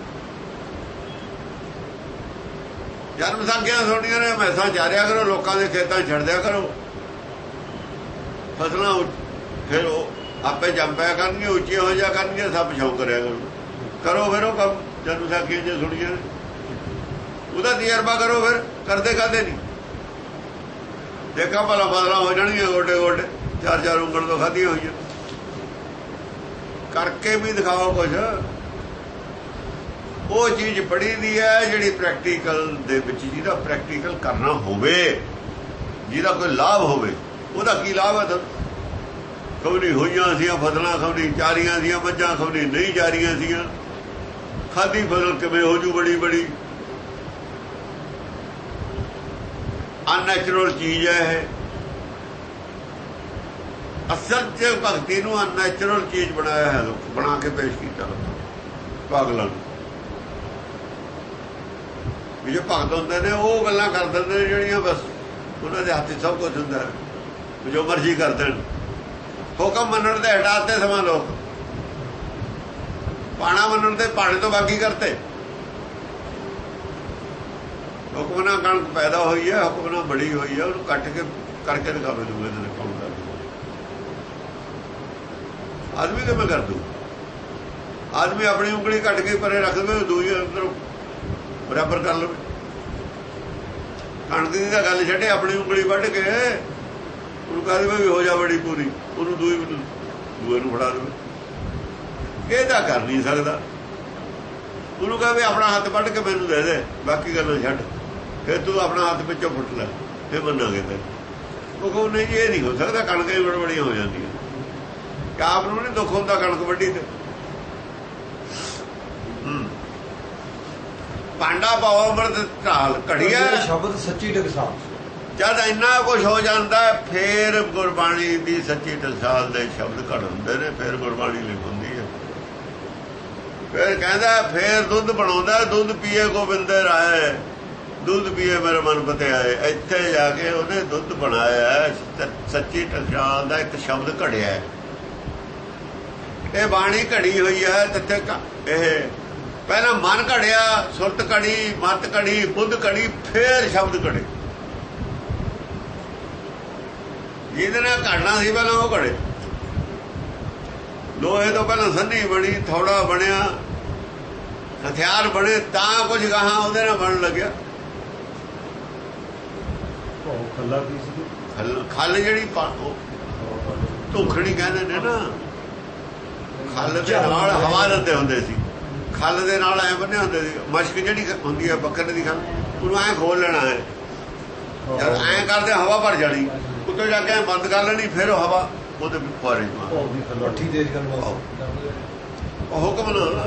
ਜਨਮ ਸਾਖੀਆਂ ਸੁਣੀਆਂ ਨੇ, ਮੈਸਾਂ ਚਾਰਿਆ ਕਰੋ, ਲੋਕਾਂ ਦੇ ਖੇਤਾਂ ਛੱਡ ਦਿਆ ਕਰੋ, ਫਸਲਾਂ ਫਿਰ ਉਹ ਆਪੇ ਜੰਮ ਪਿਆ ਕਰਨਗੇ, ਉੱਚੀਆਂ ਹੋ ਜਾ ਕਰਨਗੇ, ਸਭ ਸ਼ੌਕ ਕਰਿਆ ਕਰੋ ਫਿਰ ਉਹ ਕੰਮ। ਜਨਮ ਸਾਖੀਆਂ ਜੇ ਸੁਣੀਆਂ ਉਹਦਾ ਤਜਰਬਾ ਕਰੋ, ਫਿਰ ਕਰਦੇ ਕਾਹਦੇ ਨਹੀਂ? ਦੇਖਾ ਭਲਾ ਫਸਲਾਂ ਹੋ ਜਾਣਗੀਆਂ ਗੋਡੇ ਗੋਡੇ, ਚਾਰ ਉਂਗਲ ਤੋਂ ਖਾਧੀਆਂ ਹੋਈਆਂ। ਕਰਕੇ ਵੀ ਦਿਖਾਓ ਕੁਛ। ਉਹ ਚੀਜ਼ ਪੜ੍ਹੀ ਦੀ ਹੈ ਜਿਹੜੀ ਪ੍ਰੈਕਟੀਕਲ ਦੇ ਵਿੱਚ, ਜਿਹਦਾ ਪ੍ਰੈਕਟੀਕਲ ਕਰਨਾ ਹੋਵੇ, ਜਿਹਦਾ ਕੋਈ ਲਾਭ ਹੋਵੇ। ਉਹਦਾ ਕੀ ਲਾਭ ਹੈ? ਖਬਰੀ ਹੋਈਆਂ ਸੀਆਂ ਫਸਲਾਂ, ਖਬਰੀ ਚਾਰੀਆਂ ਸੀਆਂ ਮੱਝਾਂ, ਖਬਰੀ ਨਹੀਂ ਚਾਰੀਆਂ ਸੀਆਂ। ਖਾਧੀ ਫਸਲ ਕਿਵੇਂ ਹੋ ਜੂ ਬੜੀ ਬੜੀ? ਅਨਨੈਚੁਰਲ ਚੀਜ਼ ਹੈ ਇਹ। ਅਸਲ 'ਚ ਭਗਤੀ ਨੂੰ ਅਨਨੈਚੁਰਲ ਚੀਜ਼ ਬਣਾਇਆ ਹੈ, ਬਣਾ ਕੇ ਪੇਸ਼ ਕੀਤਾ ਪਾਗਲਾਂ ਨੂੰ। ਜੋ ਭਗਤ ਹੁੰਦੇ ਨੇ ਉਹ ਗੱਲਾਂ ਕਰ ਦਿੰਦੇ ਨੇ ਜਿਹੜੀਆਂ ਬਸ ਉਹਨਾਂ ਦੇ ਹੱਥ 'ਚ ਸਭ ਕੁਝ ਹੁੰਦਾ ਹੈ, ਜੋ ਮਰਜ਼ੀ ਕਰ ਦੇਣ। ਹੁਕਮ ਮੰਨਣ ਦੇ ਹਟਾਤੇ ਸਮਾਂ ਲੋਕ, ਪਾਣਾ ਮੰਨਣ ਦੇ ਪਾਣੇ ਤੋਂ ਬਾਕੀ ਕਰਤੇ। ਹੁਕਮ ਨਾਲ ਕਣਕ ਪੈਦਾ ਹੋਈ ਹੈ, ਹੁਕਮ ਨਾਲ ਬੜੀ ਹੋਈ ਹੈ, ਉਹਨੂੰ ਕੱਟ ਕੇ ਕਰਕੇ ਦਿਖਾਵੇ ਦੂਗੇ ਤੇ ਕੌਣ ਕਰ ਦੂ? ਆਦਮੀ ਕਿਵੇਂ ਕਰ ਦੂ? ਆਦਮੀ ਆਪਣੀ ਉਂਗਲੀ ਕੱਟ ਕੇ ਪਰੇ ਰੱਖ ਦੇਵੇ, ਦੂਜੀ ਅੰਦਰ ਬਰਾਬਰ ਕਰ ਲਵੇ। ਕਣਕ ਦੀ ਤਾਂ ਗੱਲ ਛੱਡੇ, ਆਪਣੀ ਉਂਗਲੀ ਵੱਢ ਕੇ ਉਹਨੂੰ ਕਹਿ ਦੇਵੇ ਵੀ ਹੋ ਜਾ ਬੜੀ ਪੂਰੀ, ਉਹਨੂੰ ਦੂਏ ਨੂੰ ਫੜਾ ਦੇਵੇ। ਇਹ ਤਾਂ ਕਰ ਨਹੀਂ ਸਕਦਾ। ਉਹਨੂੰ ਕਹੇ ਵੀ ਆਪਣਾ ਹੱਥ ਵੱਢ ਕੇ ਮੈਨੂੰ ਦੇ ਦੇ, ਬਾਕੀ ਗੱਲਾਂ ਛੱਡ, ਫਿਰ ਤੂੰ ਆਪਣਾ ਹੱਥ ਵਿੱਚੋਂ ਫੁੱਟ ਲੈ, ਫਿਰ ਮੰਨਾਂਗੇ ਤੇ। ਉਹ ਕਹੋ ਨਹੀਂ ਜੀ ਇਹ ਨਹੀਂ ਹੋ ਸਕਦਾ, ਕਣਕਾਂ ਹੀ ਬੜੀਆਂ ਹੋ ਜਾਂਦੀਆਂ। ਕਿ ਆਪ ਨੂੰ ਨਹੀਂ ਦੁੱਖ ਹੁੰਦਾ ਕਣਕ ਵੱਢੀ ਤੇ? ਭਾਂਡਾ ਪਾਓ ਅੰਮ੍ਰਿਤ ਢਾਲ ਘੜੀਆ ਸ਼ਬਦ ਸੱਚੀ ਟਕਸਾਲ। ਜਦ ਇੰਨਾ ਕੁਛ ਹੋ ਜਾਂਦਾ ਫੇਰ ਗੁਰਬਾਣੀ ਦੀ ਸੱਚੀ ਟਕਸਾਲ ਦੇ ਸ਼ਬਦ ਘੜ ਹੁੰਦੇ ਨੇ, ਫੇਰ ਗੁਰਬਾਣੀ ਲਿਖ ਹੁੰਦੀ ਹੈ। ਫੇਰ ਕਹਿੰਦਾ, ਫੇਰ ਦੁੱਧ ਬਣਾਉਂਦਾ, ਦੁੱਧ ਪੀਏ ਗੋਬਿੰਦ ਰਾਏ, ਦੁੱਧ ਪੀਏ ਮੇਰੇ ਮਨ ਪਤੇ ਆਏ। ਇੱਥੇ ਜਾ ਕੇ ਉਹਨੇ ਦੁੱਧ ਬਣਾਇਆ, ਸੱਚੀ ਟਕਸਾਲ ਦਾ ਇੱਕ ਸ਼ਬਦ ਘੜਿਆ। ਇਹ ਬਾਣੀ ਘੜੀ ਹੋਈ ਹੈ, ਤਿੱਥੇ ਇਹ ਪਹਿਲਾਂ ਮਨ ਘੜਿਆ, ਸੁਰਤ ਘੜੀ, ਮਤ ਘੜੀ, ਬੁੱਧ ਘੜੀ, ਫੇਰ ਸ਼ਬਦ ਘੜੇ। ਜਿਹਦੇ ਨਾਲ ਘੜਨਾ ਸੀ ਪਹਿਲਾਂ ਉਹ ਘੜੇ। ਲੋਹੇ ਤੋਂ ਪਹਿਲਾਂ ਸੰਨੀ ਬਣੀ, ਥੋੜਾ ਬਣਿਆ, ਹਥਿਆਰ ਬਣੇ, ਤਾਂ ਕੁਝ ਗਾਹਾਂ ਉਹਦੇ ਨਾਲ ਬਣਨ ਲੱਗਿਆ। ਖੱਲਾ ਕੀ ਸੀ? ਖੱਲ ਜਿਹੜੀ ਧੋਖੜੀ ਕਹਿੰਦੇ ਨੇ ਨਾ, ਖੱਲ ਦੇ ਨਾਲ ਹਵਾ ਦਿੰਦੇ ਹੁੰਦੇ ਸੀ। ਖੱਲ ਦੇ ਨਾਲ ਐ ਬੰਨੇ ਹੁੰਦੇ ਸੀ। ਮਸ਼ਕ ਜਿਹੜੀ ਹੁੰਦੀ ਹੈ ਬੱਕਰੇ ਦੀ ਖੱਲ, ਉਹਨੂੰ ਐਂ ਖੋਲ ਲੈਣਾ ਹੈ। ਜਦ ਐਂ ਕਰਦੇ ਹਵਾ ਭਰ ਜਾਣੀ, ਉੱਤੋਂ ਜਾ ਕੇ ਬੰਦ ਕਰ ਲੈਣੀ, ਫਿਰ ਉਹ ਹਵਾ ਉਹਦੇ ਫੁਆਰੇ ਪੱਠੀ ਤੇਜ਼ ਕਰਨ ਉਹ ਹੁਕਮ ਨਾ।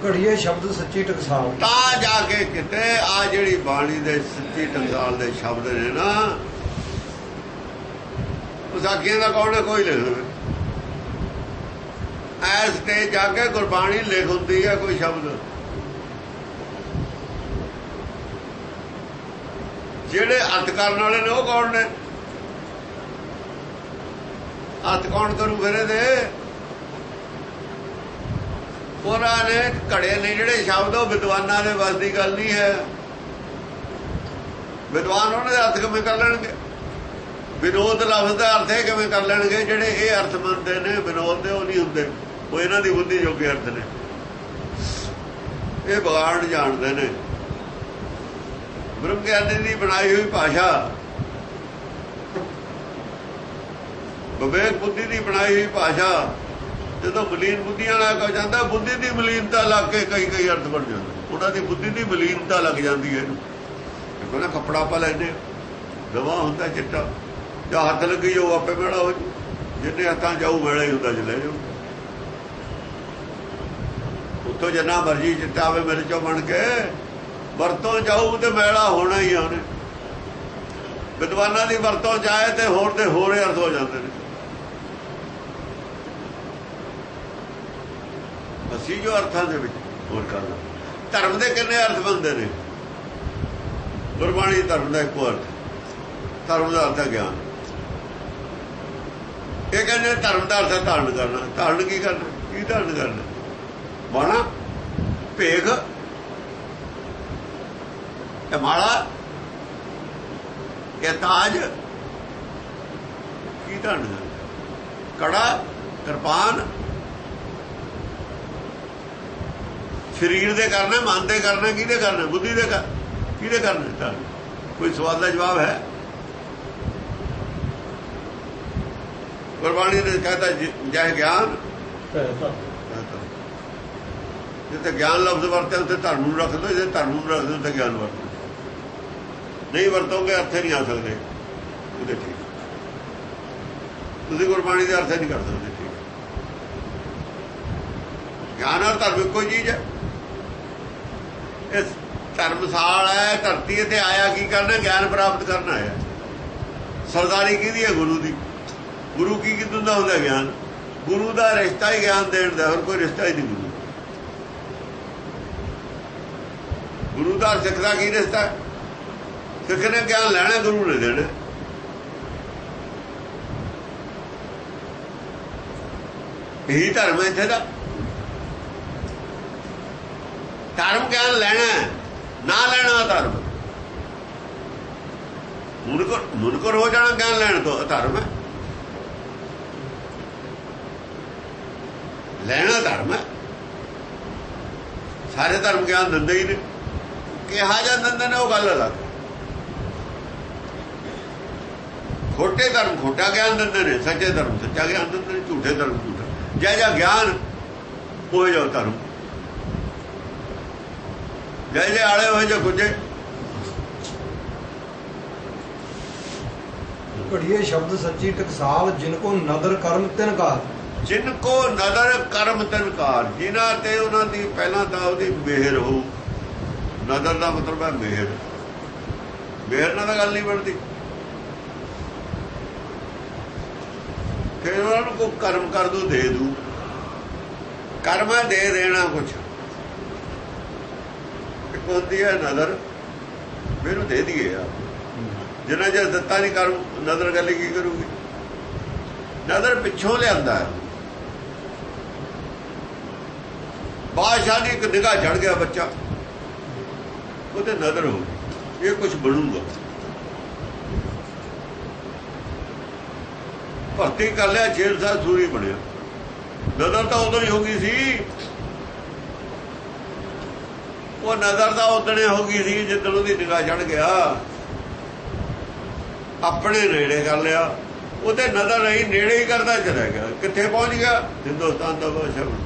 ਘੜੀਏ ਸ਼ਬਦ ਸੱਚੀ ਟਕਸਾਲ। ਤਾਂ ਜਾ ਕੇ ਕਿਤੇ ਆ ਜਿਹੜੀ ਬਾਣੀ ਦੇ ਸੱਚੀ ਟਕਸਾਲ ਦੇ ਸ਼ਬਦ ਨੇ ਨਾ, ਵਿਸਾਖੀਆਂ ਦਾ ਕੌਣ ਕੋਈ ਲਿਖ ਦੇਵੇ। ਐਸ ਤੇ ਜਾ ਕੇ ਗੁਰਬਾਣੀ ਲਿਖ ਹੁੰਦੀ ਹੈ ਕੋਈ ਸ਼ਬਦ। ਜਿਹੜੇ ਅਰਥ ਕਰਨ ਵਾਲੇ ਨੇ ਉਹ ਕੌਣ ਨੇ? ਅਰਥ ਕੌਣ ਕਰੂ ਫਿਰ ਇਹਦੇ? ਉਹਨਾਂ ਨੇ ਘੜੇ ਨੇ ਜਿਹੜੇ ਸ਼ਬਦ, ਉਹ ਵਿਦਵਾਨਾਂ ਦੇ ਵੱਸ ਦੀ ਗੱਲ ਨਹੀਂ ਹੈ। ਵਿਦਵਾਨ ਉਹਨਾਂ ਦੇ ਅਰਥ ਕਿਵੇਂ ਕਰ ਲੈਣਗੇ? ਵਿਨੋਦ ਲਫ਼ਜ਼ ਦਾ ਅਰਥ ਇਹ ਕਿਵੇਂ ਕਰ ਲੈਣਗੇ? ਜਿਹੜੇ ਇਹ ਅਰਥ ਮੰਨਦੇ ਨੇ ਵਿਨੋਦ ਦੇ, ਉਹ ਨਹੀਂ ਹੁੰਦੇ। ਉਹ ਇਹਨਾਂ ਦੀ ਬੁੱਧੀ ਜੋਗੇ ਅਰਥ ਨੇ। ਇਹ ਵਿਗਾੜ ਜਾਣਦੇ ਨੇ। ਬ੍ਰਹਮ ਗਿਆਨੀ ਦੀ ਬਣਾਈ ਹੋਈ ਭਾਸ਼ਾ, ਵਿਵੇਕ ਬੁੱਧੀ ਦੀ ਬਣਾਈ ਹੋਈ ਭਾਸ਼ਾ, ਜਦੋਂ ਮਲੀਨ ਬੁੱਧੀਆਂ ਲੱਗ ਜਾਂਦਾ, ਬੁੱਧੀ ਦੀ ਮਲੀਨਤਾ ਲੱਗ ਕੇ ਕਈ ਅਰਥ ਬਣ ਜਾਂਦੇ। ਉਹਨਾਂ ਦੀ ਬੁੱਧੀ ਦੀ ਮਲੀਨਤਾ ਲੱਗ ਜਾਂਦੀ ਹੈ। ਇਹਨੂੰ ਦੇਖੋ ਨਾ, ਕੱਪੜਾ ਆਪਾਂ ਲੈਂਦੇ ਨਵਾਂ ਹੁੰਦਾ ਚਿੱਟਾ, ਜਾਂ ਹੱਥ ਲੱਗੀ ਜਾਊ ਆਪੇ ਮੇਲਾ ਹੋ ਜੂ। ਜਿੰਨੇ ਹੱਥਾਂ ਜਾਊ ਮੇਲਾ ਹੀ ਹੁੰਦਾ, ਚ ਲੈ ਜਾਊ। ਉੱਥੋਂ ਜਿੰਨਾ ਮਰਜੀ ਚਿੱਟਾ ਆਵੇ ਮੇਰੇ ਚੋਂ ਬਣ ਕੇ, ਵਰਤੋਂ ਜਾਊ ਤੇ ਮੈਲਾ ਹੋਣਾ ਹੀ ਆ ਉਹਨੇ। ਵਿਦਵਾਨਾਂ ਦੀ ਵਰਤੋਂ ਜਾਏ ਤੇ ਹੋਰ ਦੇ ਹੋਰ ਅਰਥ ਹੋ ਜਾਂਦੇ ਨੇ। ਅਸੀਂ ਜੋ ਅਰਥਾਂ ਦੇ ਵਿੱਚ ਹੋਰ ਕਰਨਾ। ਧਰਮ ਦੇ ਕਿੰਨੇ ਅਰਥ ਬਣਦੇ ਨੇ? ਗੁਰਬਾਣੀ ਧਰਮ ਦਾ ਇੱਕੋ ਅਰਥ। ਧਰਮ ਦਾ ਅਰਥ ਹੈ ਗਿਆਨ। ਇਹ ਕਹਿੰਦੇ ਧਰਮ ਦਾ ਅਰਥ ਧਾਰਨ ਕਰਨਾ। ਧਾਰਨ ਕੀ ਕਰਨਾ? ਕੀ ਧਾਰਨ ਕਰਨਾ? ਬਾਣਾ, ਭੇਖ, ਇਹ ਮਾਲਾ, ਇਹ ਤਾਜ, ਕੀ ਧਾਰਨ ਕਰਨਾ? ਕੜਾ, ਕਿਰਪਾਨ, ਸਰੀਰ ਦੇ ਕਰਨਾ, ਮਨ ਦੇ ਕਰਨਾ, ਕਿਹਦੇ ਕਰਨਾ? ਬੁੱਧੀ ਦੇ ਕਿਹਦੇ ਕਰਨਾ? ਕੋਈ ਸਵਾਲ ਦਾ ਜਵਾਬ ਹੈ? ਗੁਰਬਾਣੀ ਨੇ ਕਹਤਾ ਜੈ ਗਿਆਨ, ਜਿੱਥੇ ਗਿਆਨ ਲਫ਼ਜ਼ ਵਰਤਿਆ ਉੱਥੇ ਧਰਮ ਨੂੰ ਰੱਖ ਲਓ, ਜੇ ਧਰਮ ਨੂੰ ਰੱਖ ਦਿਓ ਤਾਂ ਗਿਆਨ ਵਰਤੋ। ਨਹੀਂ ਵਰਤੋਗੇ ਅਰਥੇ ਨਹੀਂ ਆ ਸਕਦੇ ਉਹਦੇ। ਠੀਕ, ਤੁਸੀਂ ਗੁਰਬਾਣੀ ਦੇ ਅਰਥ ਨਹੀਂ ਕਰ ਸਕਦੇ। ਠੀਕ, ਗਿਆਨ ਔਰ ਧਰਮ ਇੱਕੋ ਚੀਜ਼ ਹੈ। ਇਸ ਧਰਮਸਾਲ ਹੈ, ਧਰਤੀ ਤੇ ਆਇਆ ਕੀ ਕਰਨਾ? ਗਿਆਨ ਪ੍ਰਾਪਤ ਕਰਨਾ ਹੈ। ਸਰਦਾਰੀ ਕਿਹਦੀ ਹੈ? ਗੁਰੂ ਦੀ। ਗੁਰੂ ਕੀ ਦਿੰਦਾ ਹੁੰਦਾ? ਗਿਆਨ। ਗੁਰੂ ਦਾ ਰਿਸ਼ਤਾ ਹੀ ਗਿਆਨ ਦੇਣ ਦਾ, ਹੋਰ ਕੋਈ ਰਿਸ਼ਤਾ ਹੀ ਨਹੀਂ। ਗੁਰੂ ਦਾ ਸਿੱਖ ਦਾ ਕੀ ਰਿਸ਼ਤਾ? ਸਿੱਖ ਨੇ ਗਿਆਨ ਲੈਣਾ, ਗੁਰੂ ਨੇ ਦੇਣਾ। ਇਹੀ ਧਰਮ ਹੈ ਇੱਥੇ ਦਾ। ਧਰਮ ਗਿਆਨ ਲੈਣਾ, ਨਾ ਲੈਣਾ ਧਰਮ। ਮੁਨਕਰ ਹੋ ਜਾਣਾ ਗਿਆਨ ਲੈਣ ਤੋਂ ਧਰਮ ਹੈ। ਲੈਣਾ ਧਰਮ ਹੈ। ਸਾਰੇ ਧਰਮ ਗਿਆਨ ਦਿੰਦੇ ਹੀ ਨੇ। ਕਿਹਾ ਜਾਂ ਦਿੰਦੇ ਨੇ ਉਹ ਗੱਲ ਅਲੱਗ। ਖੋਟੇ ਧਰਮ ਖੋਟਾ ਗਿਆਨ ਦਿੰਦੇ ਨੇ, ਸੱਚੇ ਧਰਮ ਸੱਚਾ ਗਿਆਨ ਦਿੰਦੇ ਨੇ, ਝੂਠੇ ਧਰਮ ਝੂਠਾ। ਜੈ ਗਿਆਨ ਉਹ ਜੋ ਧਰਮ, ਜੈ ਆਲੇ ਹੋਏ ਜੋ ਗੁੱਜੇ। ਘੜੀਏ ਸ਼ਬਦ ਸੱਚੀ ਟਕਸਾਲ, ਜਿਨ ਕੋ ਨਦਰ ਕਰਮ ਤਿਨਕਾਰ। ਜਿਨ ਕੋ ਨਦਰ ਕਰਮ ਤਿਨਕਾਰ, ਜਿਨ੍ਹਾਂ ਤੇ ਉਹਨਾਂ ਦੀ ਪਹਿਲਾਂ ਤਾਂ ਉਹਦੀ ਮਿਹਰ ਹੋ। ਨਦਰ ਦਾ ਮਤਲਬ ਹੈ ਮਿਹਰ। ਮਿਹਰ ਨਾਲ ਤਾਂ ਗੱਲ ਨਹੀਂ ਬਣਦੀ। ਫਿਰ ਉਹਨਾਂ ਨੂੰ ਕੋਈ ਕਰਮ ਕਰ ਦੂ, ਦੇ ਦੂ। ਕਰਮ ਹੈ ਦੇ ਦੇਣਾ ਕੁਛ। ਇੱਕ ਹੁੰਦੀ ਹੈ ਨਦਰ, ਮੈਨੂੰ ਦੇ ਦਈਏ ਆ। ਜਿੰਨਾ ਚਿਰ ਦਿੱਤਾ ਨਹੀਂ ਕਰਮ, ਨਦਰ ਗੱਲ ਕੀ ਕਰੂਗੀ? ਨਦਰ ਪਿੱਛੋਂ ਲਿਆਂਦਾ ਹੈ। ਬਾਦਸ਼ਾਹ ਦੀ ਇੱਕ ਨਿਗਾਹ ਚੜ ਗਿਆ ਬੱਚਾ, ਉਹਦੇ ਨਜ਼ਰ ਹੋ ਗਈ ਇਹ ਕੁਝ ਬਣੂਗਾ। ਭਰਤੀ ਕਰ ਲਿਆ, 6 ਸਾਲ ਸੂਰੀ ਬਣਿਆ। ਨਜ਼ਰ ਤਾਂ ਉਦੋਂ ਹੀ ਹੋ ਗਈ ਸੀ, ਉਹ ਨਜ਼ਰ ਤਾਂ ਉਦਣੇ ਹੋ ਗਈ ਸੀ ਜਿੱਦਣ ਉਹਦੀ ਨਿਗਾਹ ਚੜ ਗਿਆ। ਆਪਣੇ ਨੇੜੇ ਕਰ ਲਿਆ, ਉਹਦੇ ਨਜ਼ਰ ਨਹੀਂ, ਨੇੜੇ ਹੀ ਕਰਦਾ ਚਲਾ ਗਿਆ। ਕਿੱਥੇ ਪਹੁੰਚ ਗਿਆ? ਹਿੰਦੁਸਤਾਨ ਦਾ ਬਾਦਸ਼ਾਹ।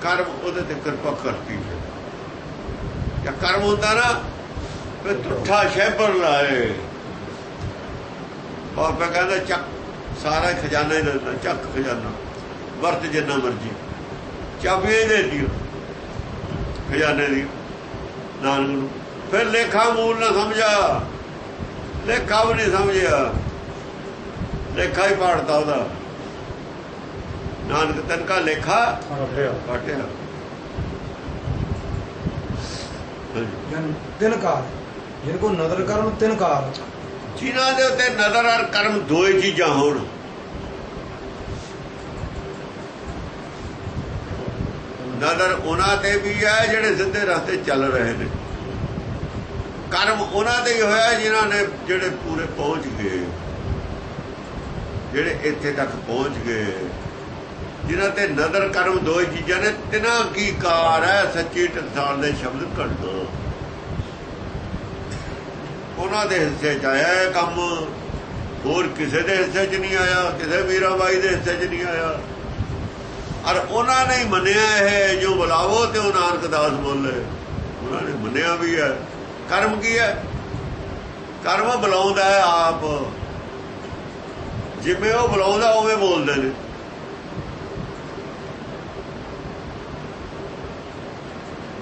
ਕਰਮ ਉਹਦੇ ਤੇ ਕਿਰਪਾ ਕਰਤੀ ਹੈ। ਜਾਂ ਕਰਮ ਹੁੰਦਾ ਨਾ ਫਿਰ ਤੁੱਠਾ ਸ਼ਹਿਬਰ ਲਾਏ, ਬਾਬਾ ਕਹਿੰਦਾ ਚੱਕ ਸਾਰਾ ਖਜ਼ਾਨਾ ਹੀ ਦਿੰਦਾ, ਚੱਕ ਖਜ਼ਾਨਾ ਵਰਤ ਜਿੰਨਾ ਮਰਜੀ, ਚਾਬੀਆਂ ਦੇ ਦਿਓ ਖਜ਼ਾਨੇ ਦੀ ਨਾਨਕ ਨੂੰ। ਫਿਰ ਲੇਖਾ ਮੂਲ ਨਾ ਸਮਝਾ, ਲੇਖਾ ਵੀ ਨਹੀਂ ਸਮਝਿਆ, ਲੇਖਾ ਹੀ ਪਾੜਤਾ ਉਹਦਾ। ਨਾਨਕ ਤਨਕਾ ਲੇਖਾ ਪਾਟਿਆ। ਤਿੰਨ ਕਾਰ ਜਿਹਨ ਕੋ ਨਜ਼ਰ ਕਰਨ ਤਿੰਨ ਕਾਰ, ਜਿਨ੍ਹਾਂ ਦੇ ਉੱਤੇ ਨਜ਼ਰ ਔਰ ਕਰਮ ਦੋਏ ਚੀਜ਼ਾਂ ਹੋਣ। ਨਜ਼ਰ ਉਹਨਾਂ ਤੇ ਵੀ ਹੈ ਜਿਹੜੇ ਸਿੱਧੇ ਰਸਤੇ ਚੱਲ ਰਹੇ ਨੇ, ਕਰਮ ਉਹਨਾਂ ਤੇ ਹੀ ਹੋਇਆ ਜਿਨ੍ਹਾਂ ਨੇ ਜਿਹੜੇ ਪੂਰੇ ਪਹੁੰਚ ਗਏ, ਜਿਹੜੇ ਇੱਥੇ ਤੱਕ ਪਹੁੰਚ ਗਏ, ਜਿਨ੍ਹਾਂ ਤੇ ਨਜ਼ਰ ਕਰਮ ਦੋਏ ਚੀਜ਼ਾਂ ਨੇ। ਤਿਨਾਂ ਕੀ ਕਾਰ ਹੈ ਸੱਚੀ ਟਕਸਾਲ ਦੇ ਸ਼ਬਦ ਘੜਨਾ, ਉਹਨਾਂ ਦੇ ਹਿੱਸੇ 'ਚ ਆਇਆ ਕੰਮ, ਹੋਰ ਕਿਸੇ ਦੇ ਹਿੱਸੇ 'ਚ ਨਹੀਂ ਆਇਆ, ਕਿਸੇ ਮੀਰਾਬਾਈ ਦੇ ਹਿੱਸੇ 'ਚ ਨਹੀਂ ਆਇਆ। ਔਰ ਉਹਨਾਂ ਨੇ ਮੰਨਿਆ ਇਹ ਜੋ ਬੁਲਾਵੋ ਤੇ ਉਹ ਨਾਨਕ ਦਾਸ ਬੋਲੇ, ਉਹਨਾਂ ਨੇ ਮੰਨਿਆ ਵੀ ਹੈ। ਕਰਮ ਕੀ ਹੈ? ਕਰਮ ਬੁਲਾਉਂਦਾ ਹੈ ਆਪ, ਜਿਵੇਂ ਉਹ ਬੁਲਾਉਂਦਾ ਉਵੇਂ ਬੋਲਦੇ ਨੇ।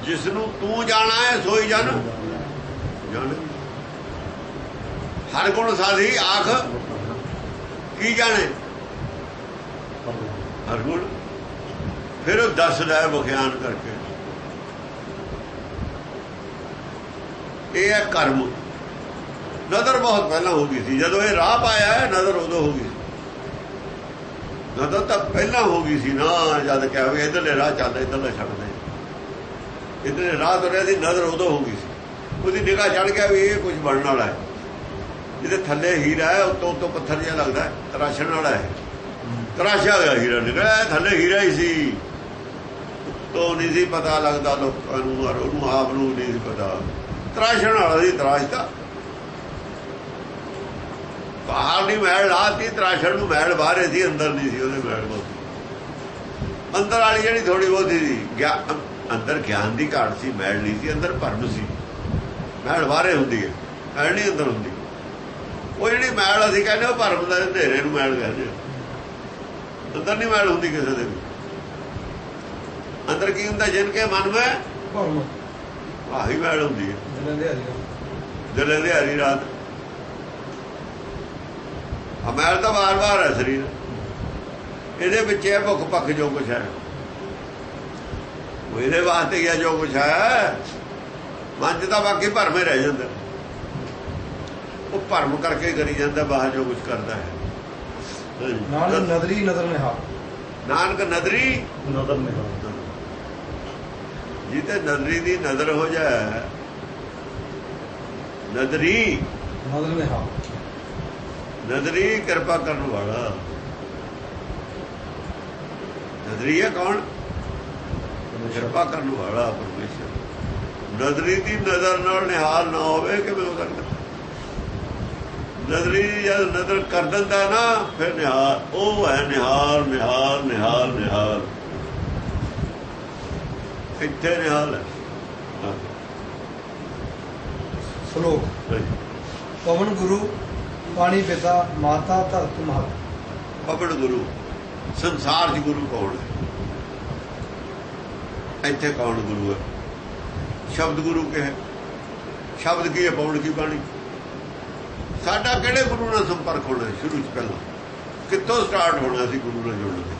ਜਿਸ ਨੂੰ ਤੂੰ ਜਾਣਾ ਹੈ ਸੋਈ ਜਨ ਜਾਣ। ਹਰ ਗੁਣ ਸਾਧੀ ਆਖ ਕੀ ਜਾਣੇ, ਹਰ ਗੁਣ। ਫਿਰ ਉਹ ਦੱਸਦਾ ਵਿਖਿਆਨ ਕਰਕੇ। ਇਹ ਹੈ ਕਰਮ। ਨਜ਼ਰ ਬਹੁਤ ਪਹਿਲਾਂ ਹੋ ਗਈ ਸੀ, ਜਦੋਂ ਇਹ ਰਾਹ ਪਾਇਆ ਹੈ ਨਜ਼ਰ ਉਦੋਂ ਹੋ ਗਈ। ਨਜ਼ਰ ਤਾਂ ਪਹਿਲਾਂ ਹੋ ਗਈ ਸੀ ਨਾ, ਜਦ ਕਿਹਾ ਵੀ ਇੱਧਰਲੇ ਰਾਹ ਚੱਲਦਾ, ਇੱਧਰਲਾ ਛੱਡਦੇ, ਇੱਧਰਲੇ ਰਾਹ ਤੁਰਿਆ ਸੀ, ਨਜ਼ਰ ਉਦੋਂ ਹੋ ਗਈ ਸੀ। ਉਹਦੀ ਨਿਗਾਹ ਚੜ ਗਿਆ ਵੀ ਇਹ ਕੁਝ ਬਣਨ ਵਾਲਾ ਹੈ। ਜਿਹਦੇ ਥੱਲੇ ਹੀਰਾ ਹੈ, ਉੱਤੋਂ ਪੱਥਰ ਜਿਹਾ ਲੱਗਦਾ, ਤਰਾਸ਼ਣ ਵਾਲਾ ਹੈ। ਤਰਾਸ਼ਿਆ ਗਿਆ ਹੀਰਾ, ਨਿਕਲਿਆ ਥੱਲੇ ਹੀਰਾ ਹੀ ਸੀ, ਉੱਤੋਂ ਨਹੀਂ ਸੀ ਪਤਾ ਲੱਗਦਾ ਲੋਕਾਂ ਨੂੰ, ਔਰ ਉਹਨੂੰ ਆਪ ਨੂੰ ਨਹੀਂ ਸੀ ਪਤਾ। ਤਰਾਸ਼ਣ ਵਾਲਾ ਸੀ, ਤਰਾਸ਼ਤਾ। ਬਾਹਰ ਨਹੀਂ ਮੈਲ ਲਾਤੀ, ਤਰਾਸ਼ਣ ਨੂੰ ਮੈਲ ਬਾਹਰ ਸੀ, ਅੰਦਰ ਨਹੀਂ ਸੀ ਉਹਦੇ ਮੈਲ ਬਹੁਤੀ। ਅੰਦਰ ਵਾਲੀ ਜਿਹੜੀ ਥੋੜੀ ਬਹੁਤੀ ਸੀ, ਅੰਦਰ ਗਿਆਨ ਦੀ ਘਾਟ ਸੀ, ਮੈਲ ਨਹੀਂ ਸੀ। ਅੰਦਰ ਭਰਮ ਸੀ, ਮੈਲ ਬਾਹਰੇ ਹੁੰਦੀ ਹੈ, ਮੈਲ ਨਹੀਂ ਅੰਦਰ ਹੁੰਦੀ। ਉਹ ਜਿਹੜੀ ਮੈਲ ਅਸੀਂ ਕਹਿੰਦੇ ਉਹ ਭਰਮ ਦਾ ਹਨੇਰੇ ਨੂੰ ਮੈਲ ਕਹਿੰਦੇ ਆ। ਅੰਦਰ ਨਹੀਂ ਮੈਲ ਹੁੰਦੀ ਕਿਸੇ ਦੇ ਵੀ। ਅੰਦਰ ਕੀ ਹੁੰਦਾ? ਜਿਨ ਕੇ ਮਨ ਵਿੱਚ ਭਰਮ, ਆਹੀ ਮੈਲ ਹੁੰਦੀ ਹੈ। ਦਿਲ ਦੇ ਹਰੀ ਰਾਤ ਮੈਲ ਤਾਂ ਵਾਰ-ਵਾਰ ਹੈ ਸਰੀਰ। ਇਹਦੇ ਵਿੱਚ ਹੈ ਭੁੱਖ ਭੱਖ ਜੋ ਕੁਛ ਹੈ, ਉਹ ਇਹਦੇ ਵਾਸਤੇ ਹੀ ਹੈ ਜੋ ਕੁਛ ਹੈ। ਮਨ 'ਚ ਤਾਂ ਬਾਕੀ ਭਰਮੇ ਰਹਿ ਜਾਂਦਾ, ਉਹ ਭਰਮ ਕਰਕੇ ਕਰੀ ਜਾਂਦਾ ਬਾਹਰ ਜੋ ਕੁਛ ਕਰਦਾ ਹੈ। ਨਾਨਕ ਨਦਰੀ ਨਜ਼ਰ ਨਿਹਾਲ, ਨਾਨਕ ਨਦਰੀ ਨਜ਼ਰ ਨਿਹਾਲ। ਜਿੱਤੇ ਨਦਰੀ ਦੀ ਨਜ਼ਰ ਹੋ ਜਾਏ, ਨਦਰੀ ਨਜ਼ਰ ਨਿਹਾਲ, ਨਦਰੀ ਕਿਰਪਾ ਕਰਨ ਵਾਲਾ। ਨਦਰੀ ਹੈ ਕੌਣ? ਕਿਰਪਾ ਕਰਨ ਵਾਲਾ ਪਰਮੇਸ਼ਰ। ਨਦਰੀ ਦੀ ਨਜ਼ਰ ਨਾਲ ਨਿਹਾਲ ਨਾ ਹੋਵੇ ਕਿਵੇਂ ਹੋ ਸਕਦਾ? ਨਦਰੀ ਜਦ ਨਜ਼ਰ ਕਰ ਦਿੰਦਾ ਨਾ, ਫਿਰ ਨਿਹਾਲ ਉਹ ਹੈ। ਨਿਹਾਲ ਨਿਹਾਲ ਨਿਹਾਲ ਨਿਹਾਲ, ਇੱਥੇ ਨਿਹਾਲ ਹੈ। ਸ਼ਲੋਕ। ਪਵਨ ਗੁਰੂ ਪਾਣੀ ਪਿਤਾ ਮਾਤਾ ਧਰਤ ਮਹਤ। ਪਵਨ ਗੁਰੂ, ਸੰਸਾਰ 'ਚ ਗੁਰੂ ਕੌਣ ਹੈ? ਇੱਥੇ ਕੌਣ ਗੁਰੂ ਹੈ? ਸ਼ਬਦ ਗੁਰੂ ਕਿਹਾ। ਸ਼ਬਦ ਕੀ ਹੈ? ਪਵਨ ਕੀ ਬਾਣੀ। ਸਾਡਾ ਕਿਹੜੇ ਗੁਰੂ ਨਾਲ ਸੰਪਰਕ ਹੋਣਾ? ਸ਼ੁਰੂ 'ਚ ਪਹਿਲਾਂ ਕਿੱਥੋਂ ਸਟਾਰਟ ਹੋਣਾ ਸੀ ਗੁਰੂ ਨਾਲ ਜੁੜਨ ਦੇ?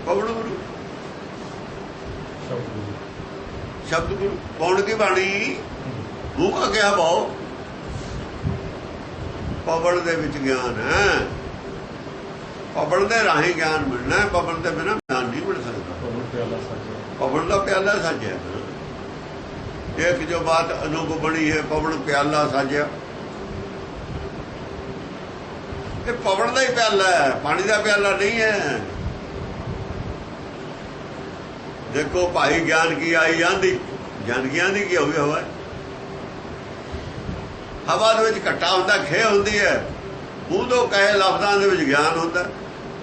ਪਵਨ ਗੁਰੂ, ਸ਼ਬਦ ਗੁਰੂ। ਪਵਨ ਕੀ ਬਾਣੀ ਮੂੰਹ ਕਾ ਕਿਹਾ ਭਾਉ, ਪਵਨ ਦੇ ਵਿੱਚ ਗਿਆਨ ਹੈ। ਪਵਨ ਦੇ ਰਾਹੀਂ ਗਿਆਨ ਮਿਲਣਾ ਹੈ, ਪਵਨ ਦੇ ਬਿਨਾਂ ਗਿਆਨ ਨਹੀਂ ਮਿਲ ਸਕਦਾ। ਪਵਨ ਦਾ ਪਿਆਲਾ ਸਾਜਿਆ, ਇੱਕ ਜੋ ਬਾਤ ਅਨੂਪ ਬਣੀ ਹੈ, ਪਵਨ ਪਿਆਲਾ ਸਾਜਿਆ। ਇਹ ਪਵਨ ਦਾ ਹੀ ਪਿਆਲਾ ਹੈ, ਪਾਣੀ ਦਾ ਪਿਆਲਾ ਨਹੀਂ ਹੈ। ਦੇਖੋ ਭਾਈ ਗਿਆਨ ਕੀ ਆਈ ਆਂਦੀ, ਗਿਆਨ ਦੀ ਕੀ ਹੋਈ ਹਵਾ। ਹਵਾ ਦੇ ਵਿੱਚ ਘੱਟਾ ਹੁੰਦਾ, ਖੇ ਹੁੰਦੀ ਹੈ। ਮੂੰਹ ਤੋਂ ਕਹੇ ਲਫ਼ਜ਼ਾਂ ਦੇ ਵਿੱਚ ਗਿਆਨ ਹੁੰਦਾ।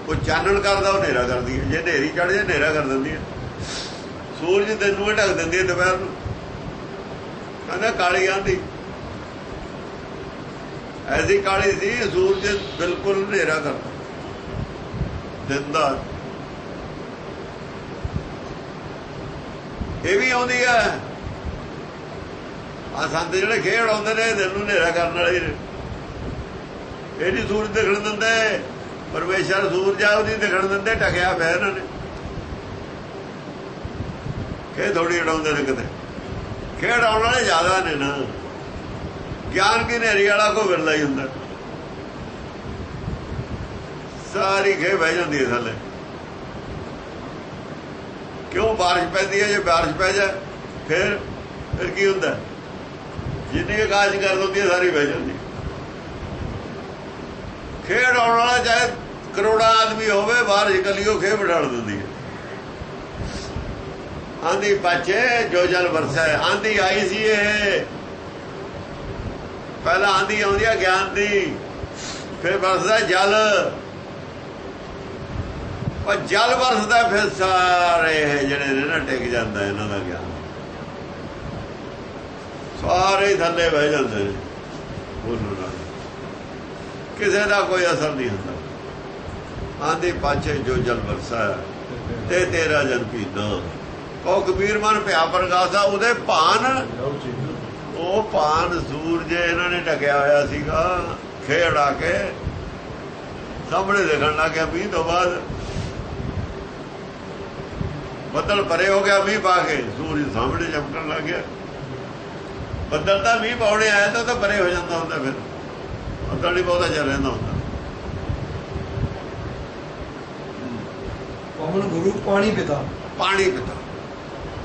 ਉਹ ਚਾਨਣ ਕਰਦਾ, ਉਹ ਹਨੇਰਾ ਕਰਦੀ ਹੈ। ਜੇ ਹਨੇਰੀ ਚੜ੍ਹ ਜਾਏ ਹਨੇਰਾ ਕਰ ਦਿੰਦੀ ਹੈ। ਸੂਰਜ ਦਿਨ ਨੂੰ ਢੱਕ ਦਿੰਦੀ ਹੈ, ਦੁਪਹਿਰ ਨੂੰ ਕਹਿੰਦਾ ਕਾਲੀ ਆਂਦੀ। ਐਸੀ ਕਾਲੀ ਸੀ, ਸੂਰਜ ਬਿਲਕੁਲ ਹਨੇਰਾ ਕਰਦਾ ਦਿਨ ਦਾ। ਇਹ ਵੀ ਆਉਂਦੀ ਹੈ। ਆ ਸੰਤ ਜਿਹੜੇ ਖੇਡ ਆਉਂਦੇ ਨੇ, ਦਿਨ ਨੂੰ ਹਨੇਰਾ ਕਰਨ ਵਾਲੇ ਨੇ। ਇਹ ਨਹੀਂ ਸੂਰਜ ਦਿਖਣ ਦਿੰਦੇ, ਪਰਮੇਸ਼ਰ ਸੂਰਜ ਆ ਉਹਦੀ ਦਿਖਣ ਦਿੰਦੇ। ਢਕਿਆ ਪਿਆ ਇਹਨਾਂ ਨੇ। ਖੇਡ ਥੋੜੀ ਉਡਾਉਂਦੇ ਨੇ, ਕਿਤੇ ਖੇਡ ਆਉਣ ਵਾਲੇ ਜ਼ਿਆਦਾ ਨੇ ਨਾ। ਗਿਆਨ ਕੀ ਹਨੇਰੀ ਵਾਲਾ ਕੋਈ ਵਿਰਲਾ ਹੀ ਹੁੰਦਾ। ਸਾਰੀ ਖੇਡ ਬਹਿ ਜਾਂਦੀ ਹੈ ਥੱਲੇ। ਕਿਉਂ? ਬਾਰਿਸ਼ ਪੈਂਦੀ ਹੈ। ਜੇ ਬਾਰਿਸ਼ ਪੈ ਜਾਏ ਫਿਰ ਕੀ ਹੁੰਦਾ? ਜਿੰਨੀ ਆਕਾਸ਼ ਕਰ ਦਿੰਦੀ ਹੈ, ਸਾਰੀ ਬਹਿ ਜਾਂਦੀ। ਖੇਡ ਆਉਣ ਵਾਲਾ ਚਾਹੇ ਕਰੋੜਾਂ ਆਦਮੀ ਹੋਵੇ, ਬਾਰਿਸ਼ ਇਕੱਲੀਓ ਖੇਡ ਬਿਠਾ ਦਿੰਦੀ ਹੈ। ਆਂਦੀ ਪਾਛੇ ਜੋ ਜਲ ਵਰਸਾ। ਆਂਦੀ ਆਈ ਸੀ ਇਹ, ਪਹਿਲਾਂ ਆਂਦੀ ਆਉਂਦੀ ਆ ਗਿਆਨ ਦੀ, ਫਿਰ ਵਰਸਦਾ ਜਲ। ਪਰ ਜਲ ਵਰਸਦਾ ਫਿਰ ਸਾਰੇ ਜਿਹੜੇ ਨੇ ਨਾ ਟਿਕ ਜਾਂਦਾ ਇਹਨਾਂ ਦਾ ਗਿਆਨ। ਸਾਰੇ ਥੱਲੇ ਬਹਿ ਜਾਂਦੇ ਨੇ। ਕਿਸੇ ਦਾ ਕੋਈ ਅਸਰ ਨਹੀਂ ਹੁੰਦਾ। ਆਂਦੀ ਪਾਛੇ ਜੋ ਜਲ ਵਰਸਾ ਤੇ ਤੇਰਾ ਜਨ ਪੀਨਾ। ਉਹ ਕਬੀਰ ਮਨ ਭਿਆ ਪ੍ਰਗਾਸਾ। ਉਹਦੇ ਭਾਨ, ਉਹ ਭਾਨ ਸੂਰਜ ਇਹਨਾਂ ਨੇ ਢਕਿਆ ਹੋਇਆ ਸੀਗਾ। ਖੇਡ ਆ ਕੇ ਸਾਹਮਣੇ ਦੇਖਣ ਲੱਗ ਗਿਆ। ਮੀਂਹ ਤੋਂ ਬਾਅਦ ਬੱਦਲ ਪਰੇ ਹੋ ਗਿਆ, ਮੀਂਹ ਪਾ ਕੇ ਸੂਰਜ ਸਾਹਮਣੇ ਚਮਕਣ ਲੱਗ ਗਿਆ। ਬੱਦਲ ਤਾਂ ਮੀਂਹ ਪਾਉਣੇ ਆਇਆ ਤਾਂ ਪਰੇ ਹੋ ਜਾਂਦਾ ਹੁੰਦਾ। ਫਿਰ ਬੱਦਲ ਨਹੀਂ ਬਹੁਤਾ ਚੱਲ ਰਹਿੰਦਾ ਹੁੰਦਾ। ਪਵਨ ਗੁਰੂ ਪਾਣੀ ਪਿਤਾ। ਪਾਣੀ ਪਿਤਾ।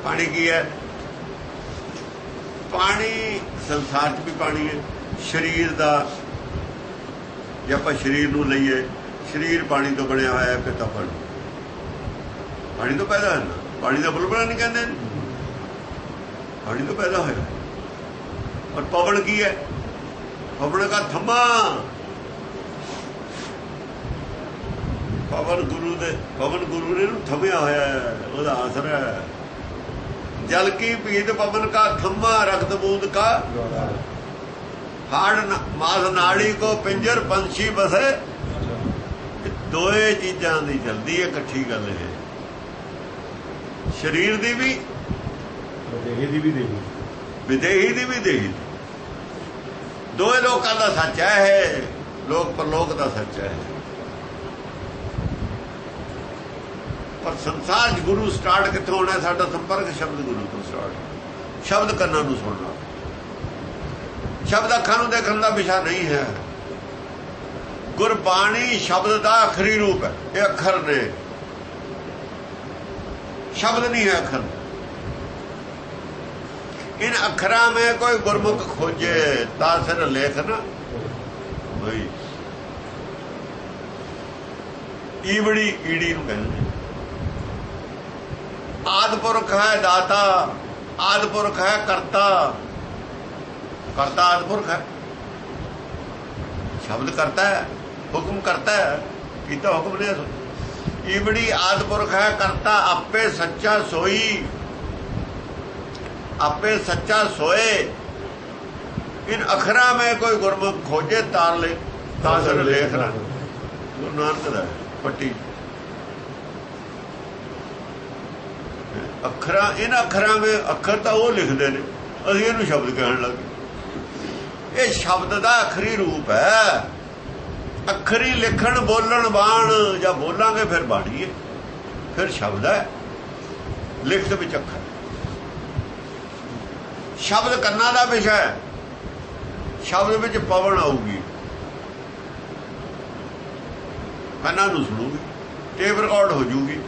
ਪਾਣੀ ਕੀ ਹੈ? ਪਾਣੀ ਸੰਸਾਰ 'ਚ ਵੀ ਪਾਣੀ ਹੈ। ਸਰੀਰ ਦਾ, ਜੇ ਆਪਾਂ ਸਰੀਰ ਨੂੰ ਲਈਏ, ਸਰੀਰ ਪਾਣੀ ਤੋਂ ਬਣਿਆ ਹੋਇਆ ਹੈ। ਪਿਤਾ ਪਾਣੀ ਤੋਂ ਪੈਦਾ ਹੋਇਆ। ਪਾਣੀ ਦਾ ਬੁਲਬੁਲਾ ਨਹੀਂ ਕਹਿੰਦੇ, ਪਾਣੀ ਤੋਂ ਪੈਦਾ ਹੋਇਆ। ਔਰ ਪਵਨ ਕੀ ਹੈ? ਪਵਨ ਦਾ ਥੰਮਾ। ਪਵਨ ਗੁਰੂ ਨੇ ਨੂੰ ਥੰਮਿਆ ਹੋਇਆ ਹੈ, ਉਹਦਾ ਆਸਰਾ ਹੈ। जल की पीत पवन का थम्मा रक्त बूंद का हाड़ मास नाड़ी को पिंजर पंछी बसे। दोए चीजां दी चलदी है इकट्ठी गल है। शरीर दी भी विदेही दी भी देही। दोए लोकां दा सच है, लोक परलोक दा सच है। पर संसार च गुरु स्टार्ट कित्थों होना? साडा संपर्क शब्द गुरु तो स्टार्ट। शब्द कन्नां नूं सुनना, शब्द अखां नूं देखण दा विषय नहीं है। गुरबाणी शब्द का आखिरी रूप है। ये अखर ने, शब्द नहीं है अखर। इन अखरा में कोई गुरमुख खोजे ता सिर लेख ना भाई। ईवड़ी ईड़ी नूं कहंदे। आदिपुरख है दाता, आदिपुरख है करता। करता आदिपुरख है, शब्द करता है, हुक्म करता है, कीता हुक्म ने। ईवड़ी आदिपुरख है करता, आपे सच्चा सोई। आपे सच्चा सोए। इन अखरा में कोई गुरमुख खोजे तार ले तासर लेखना। गुरु नानक दा पट्टी अखरा। इन अखरा में, अखर तो वो लिखते ने, असीं इहनूं शब्द कहण लगे। ये शब्द का आखिरी रूप है। अखरी लिखण बोलण बाण, जब बोलांगे फिर बाणी है, फिर शब्द है। लिखत विच अखर। शब्द कन्ना का विषय है। शब्द विच पवन आऊगी। ਕੰਨਾਂ ਨੂੰ ਸੁਣੂਗੀ, ਟੇਪ ਰਿਕਾਰਡ ਹੋ ਜੂਗੀ,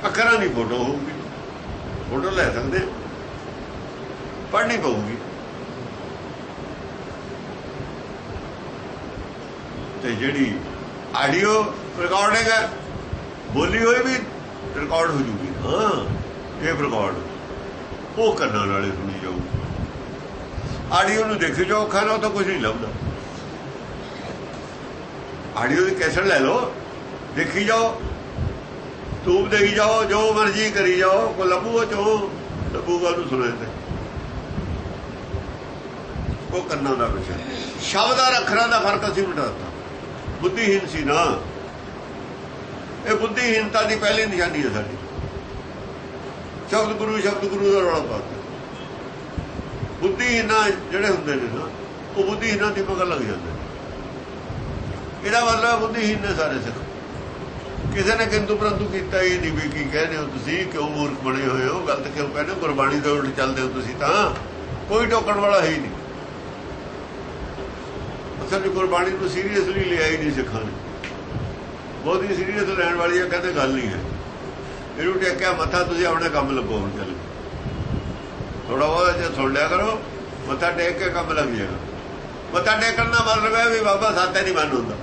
ਅੱਖਰਾਂ ਦੀ ਫੋਟੋ ਹੋਊਗੀ, ਫੋਟੋ ਲੈ ਸਕਦੇ, ਪੜ੍ਹਨੀ ਪਊਗੀ। ਤੇ ਜਿਹੜੀ ਆਡੀਓ ਰਿਕਾਰਡਿੰਗ ਹੈ, ਬੋਲੀ ਹੋਈ ਵੀ ਰਿਕਾਰਡ ਹੋ ਜੂਗੀ। ਹਾਂ, ਟੇਪ ਰਿਕਾਰਡ ਉਹ ਕੰਨਾਂ ਨਾਲੇ ਸੁਣੀ ਜਾਊਗੀ। ਆਡੀਓ ਨੂੰ ਦੇਖੀ ਜਾਓ, ਅੱਖਾਂ ਨਾਲ ਤਾਂ ਕੁਝ ਨਹੀਂ ਲੱਭਦਾ। ਆਡੀਓ ਦੀ ਕੈਸਟ ਲੈ ਲਓ, ਦੇਖੀ ਜਾਓ, ਧੂਪ ਦੇਈ ਜਾਓ, ਜੋ ਮਰਜ਼ੀ ਕਰੀ ਜਾਓ, ਕੋ ਲੱਭੂਗਾ ਚੋ ਲੱਭੂਗਾ ਉਹਨੂੰ ਸੁਣੇ ਤੇ। ਉਹ ਕੰਨਾਂ ਦਾ ਵਿਸ਼ਾ। ਸ਼ਬਦ ਔਰ ਅੱਖਰਾਂ ਦਾ ਫਰਕ ਅਸੀਂ ਮਿਟਾ ਦਿੱਤਾ। ਬੁੱਧੀਹੀਨ ਸੀ ਨਾ, ਇਹ ਬੁੱਧੀਹੀਨਤਾ ਦੀ ਪਹਿਲੀ ਨਿਸ਼ਾਨੀ ਹੈ ਸਾਡੀ। ਸ਼ਬਦ ਗੁਰੂ ਦਾ ਰੌਲਾ ਪਾਤਾ। ਬੁੱਧੀਹੀਨਾਂ ਜਿਹੜੇ ਹੁੰਦੇ ਨੇ ਨਾ, ਉਹ ਬੁੱਧੀਹੀਨਾਂ ਦੀ ਮਗਰ ਲੱਗ ਜਾਂਦੇ। ਇਹਦਾ ਮਤਲਬ ਬੁੱਧੀਹੀਨ ਨੇ ਸਾਰੇ ਸਿੱਖ। ਕਿਸੇ ਨੇ ਕਿੰਤੂ ਪਰੰਤੂ ਕੀਤਾ ਹੀ ਨਹੀਂ ਵੀ ਕੀ ਕਹਿੰਦੇ ਹੋ ਤੁਸੀਂ, ਕਿਉਂ ਮੂਰਖ ਬਣੇ ਹੋਏ ਹੋ, ਗਲਤ ਕਿਉਂ ਕਹਿੰਦੇ ਹੋ, ਗੁਰਬਾਣੀ ਦੇ ਉਲਟ ਚੱਲਦੇ ਹੋ ਤੁਸੀਂ, ਤਾਂ ਕੋਈ ਟੋਕਣ ਵਾਲਾ ਹੈ ਹੀ ਨਹੀਂ। ਅਸਲ ਗੁਰਬਾਣੀ ਨੂੰ ਸੀਰੀਅਸਲੀ ਲਿਆ ਹੀ ਨਹੀਂ ਸਿੱਖਾਂ ਨੇ। ਬਹੁਤੀ ਸੀਰੀਅਸ ਲੈਣ ਵਾਲੀ ਹੈ, ਕਹਿੰਦੇ ਗੱਲ ਨਹੀਂ ਹੈ। ਇਹਨੂੰ ਟੇਕਿਆ ਮੱਥਾ, ਤੁਸੀਂ ਆਪਣੇ ਕੰਮ ਲੱਗੋ। ਹੁਣ ਚੱਲ ਥੋੜਾ ਬਹੁਤ ਜੇ ਸੁਣ ਲਿਆ ਕਰੋ, ਮੱਥਾ ਟੇਕ ਕੇ ਕੰਮ ਲੱਗ ਜਾਏਗਾ। ਮੱਥਾ ਟੇਕਣ ਦਾ ਮਤਲਬ ਹੈ ਵੀ ਬਾਬਾ ਸਾਤੇ ਨਹੀਂ ਬੰਦ ਹੁੰਦਾ।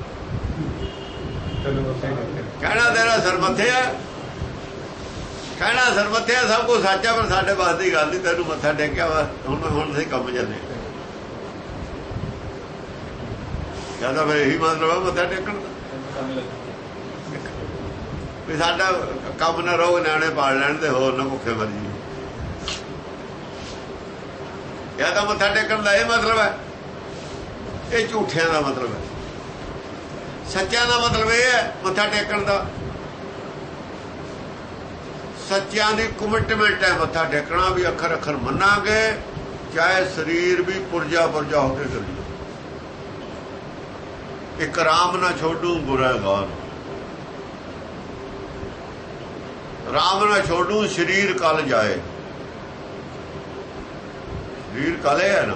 ਕਹਿਣਾ ਤੇਰਾ ਸਰਮੱਥੇ ਹੈ, ਕਹਿਣਾ ਸਰਮੱਥੇ ਹੈ, ਸਭ ਕੁਝ ਸੱਚ ਹੈ, ਪਰ ਸਾਡੇ ਵਾਸ ਦੀ ਗੱਲ ਨਹੀਂ। ਤੈਨੂੰ ਮੱਥਾ ਟੇਕਿਆ ਵਾ, ਹੁਣ ਅਸੀਂ ਕੰਮ ਚੱਲੇ। ਕਹਿੰਦਾ ਫਿਰ ਇਹੀ ਮਤਲਬ ਹੈ ਮੱਥਾ ਟੇਕਣ ਦਾ, ਵੀ ਸਾਡਾ ਕੰਮ ਨਾ ਰਹੋ, ਨਿਆਣੇ ਪਾਲ ਲੈਣ ਤੇ ਹੋਰ ਨਾ ਭੁੱਖੇ ਮਰ ਜੀ। ਇਹ ਤਾਂ ਮੱਥਾ ਟੇਕਣ ਦਾ ਇਹ ਮਤਲਬ ਹੈ। ਇਹ ਝੂਠਿਆਂ ਦਾ ਮਤਲਬ ਹੈ। ਸੱਚਿਆਂ ਦਾ ਮਤਲਬ ਇਹ ਹੈ ਮੱਥਾ ਟੇਕਣ ਦਾ। ਸੱਚਿਆਂ ਦੀ ਕਮਿਟਮੈਂਟ ਹੈ ਮੱਥਾ ਟੇਕਣਾ, ਵੀ ਅੱਖਰ ਅੱਖਰ ਮੰਨਾਂਗੇ, ਚਾਹੇ ਸਰੀਰ ਵੀ ਪੁਰਜਾ ਪੁਰਜਾ ਹੋ ਕੇ ਚੱਲੇ। ਇੱਕ ਰਾਮ ਨਾ ਛੋਡੂ ਗੁਰੇਗਾਰ, ਰਾਮ ਨਾ ਛੋਡੂ ਸਰੀਰ ਕਲ ਜਾਏ। ਸਰੀਰ ਕਾਲੇ ਹੈ ਨਾ,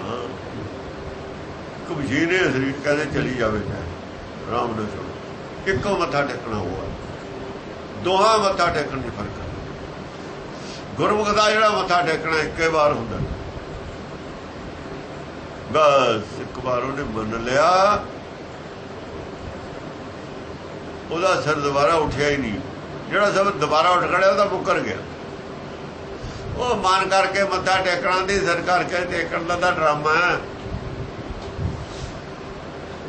ਕਬੀਰ ਨੇ ਸਰੀਰ ਕਹਿੰਦੇ ਚਲੀ ਜਾਵੇ, ਰਾਮ ਨਾ ਛੋਡੂ। ਇੱਕੋ ਮੱਥਾ ਟੇਕਣਾ ਹੋਇਆ, ਦੋਹਾਂ ਮੱਥਾ ਟੇਕਣ ਦੀ ਫਰਕ ਹੈ। ਗੁਰਮੁਖ ਦਾ ਜਿਹੜਾ ਮੱਥਾ ਟੇਕਣਾ ਇੱਕੇ ਵਾਰ ਹੁੰਦਾ, ਬਸ ਇੱਕ ਵਾਰ ਉਹਨੇ ਮੰਨ ਲਿਆ, ਉਹਦਾ ਸਿਰ ਦੁਬਾਰਾ ਉੱਠਿਆ ਹੀ ਨਹੀਂ। ਜਿਹੜਾ ਸਿਰ ਦੁਬਾਰਾ ਉੱਠ ਖੜਿਆ ਉਹਦਾ ਮੁੱਕਰ ਗਿਆ। ਉਹ ਮਨ ਕਰਕੇ ਮੱਥਾ ਟੇਕਣਾ ਦੀ, ਸਿਰ ਕਰਕੇ ਟੇਕਣ ਦਾ ਤਾਂ ਡਰਾਮਾ ਹੈ।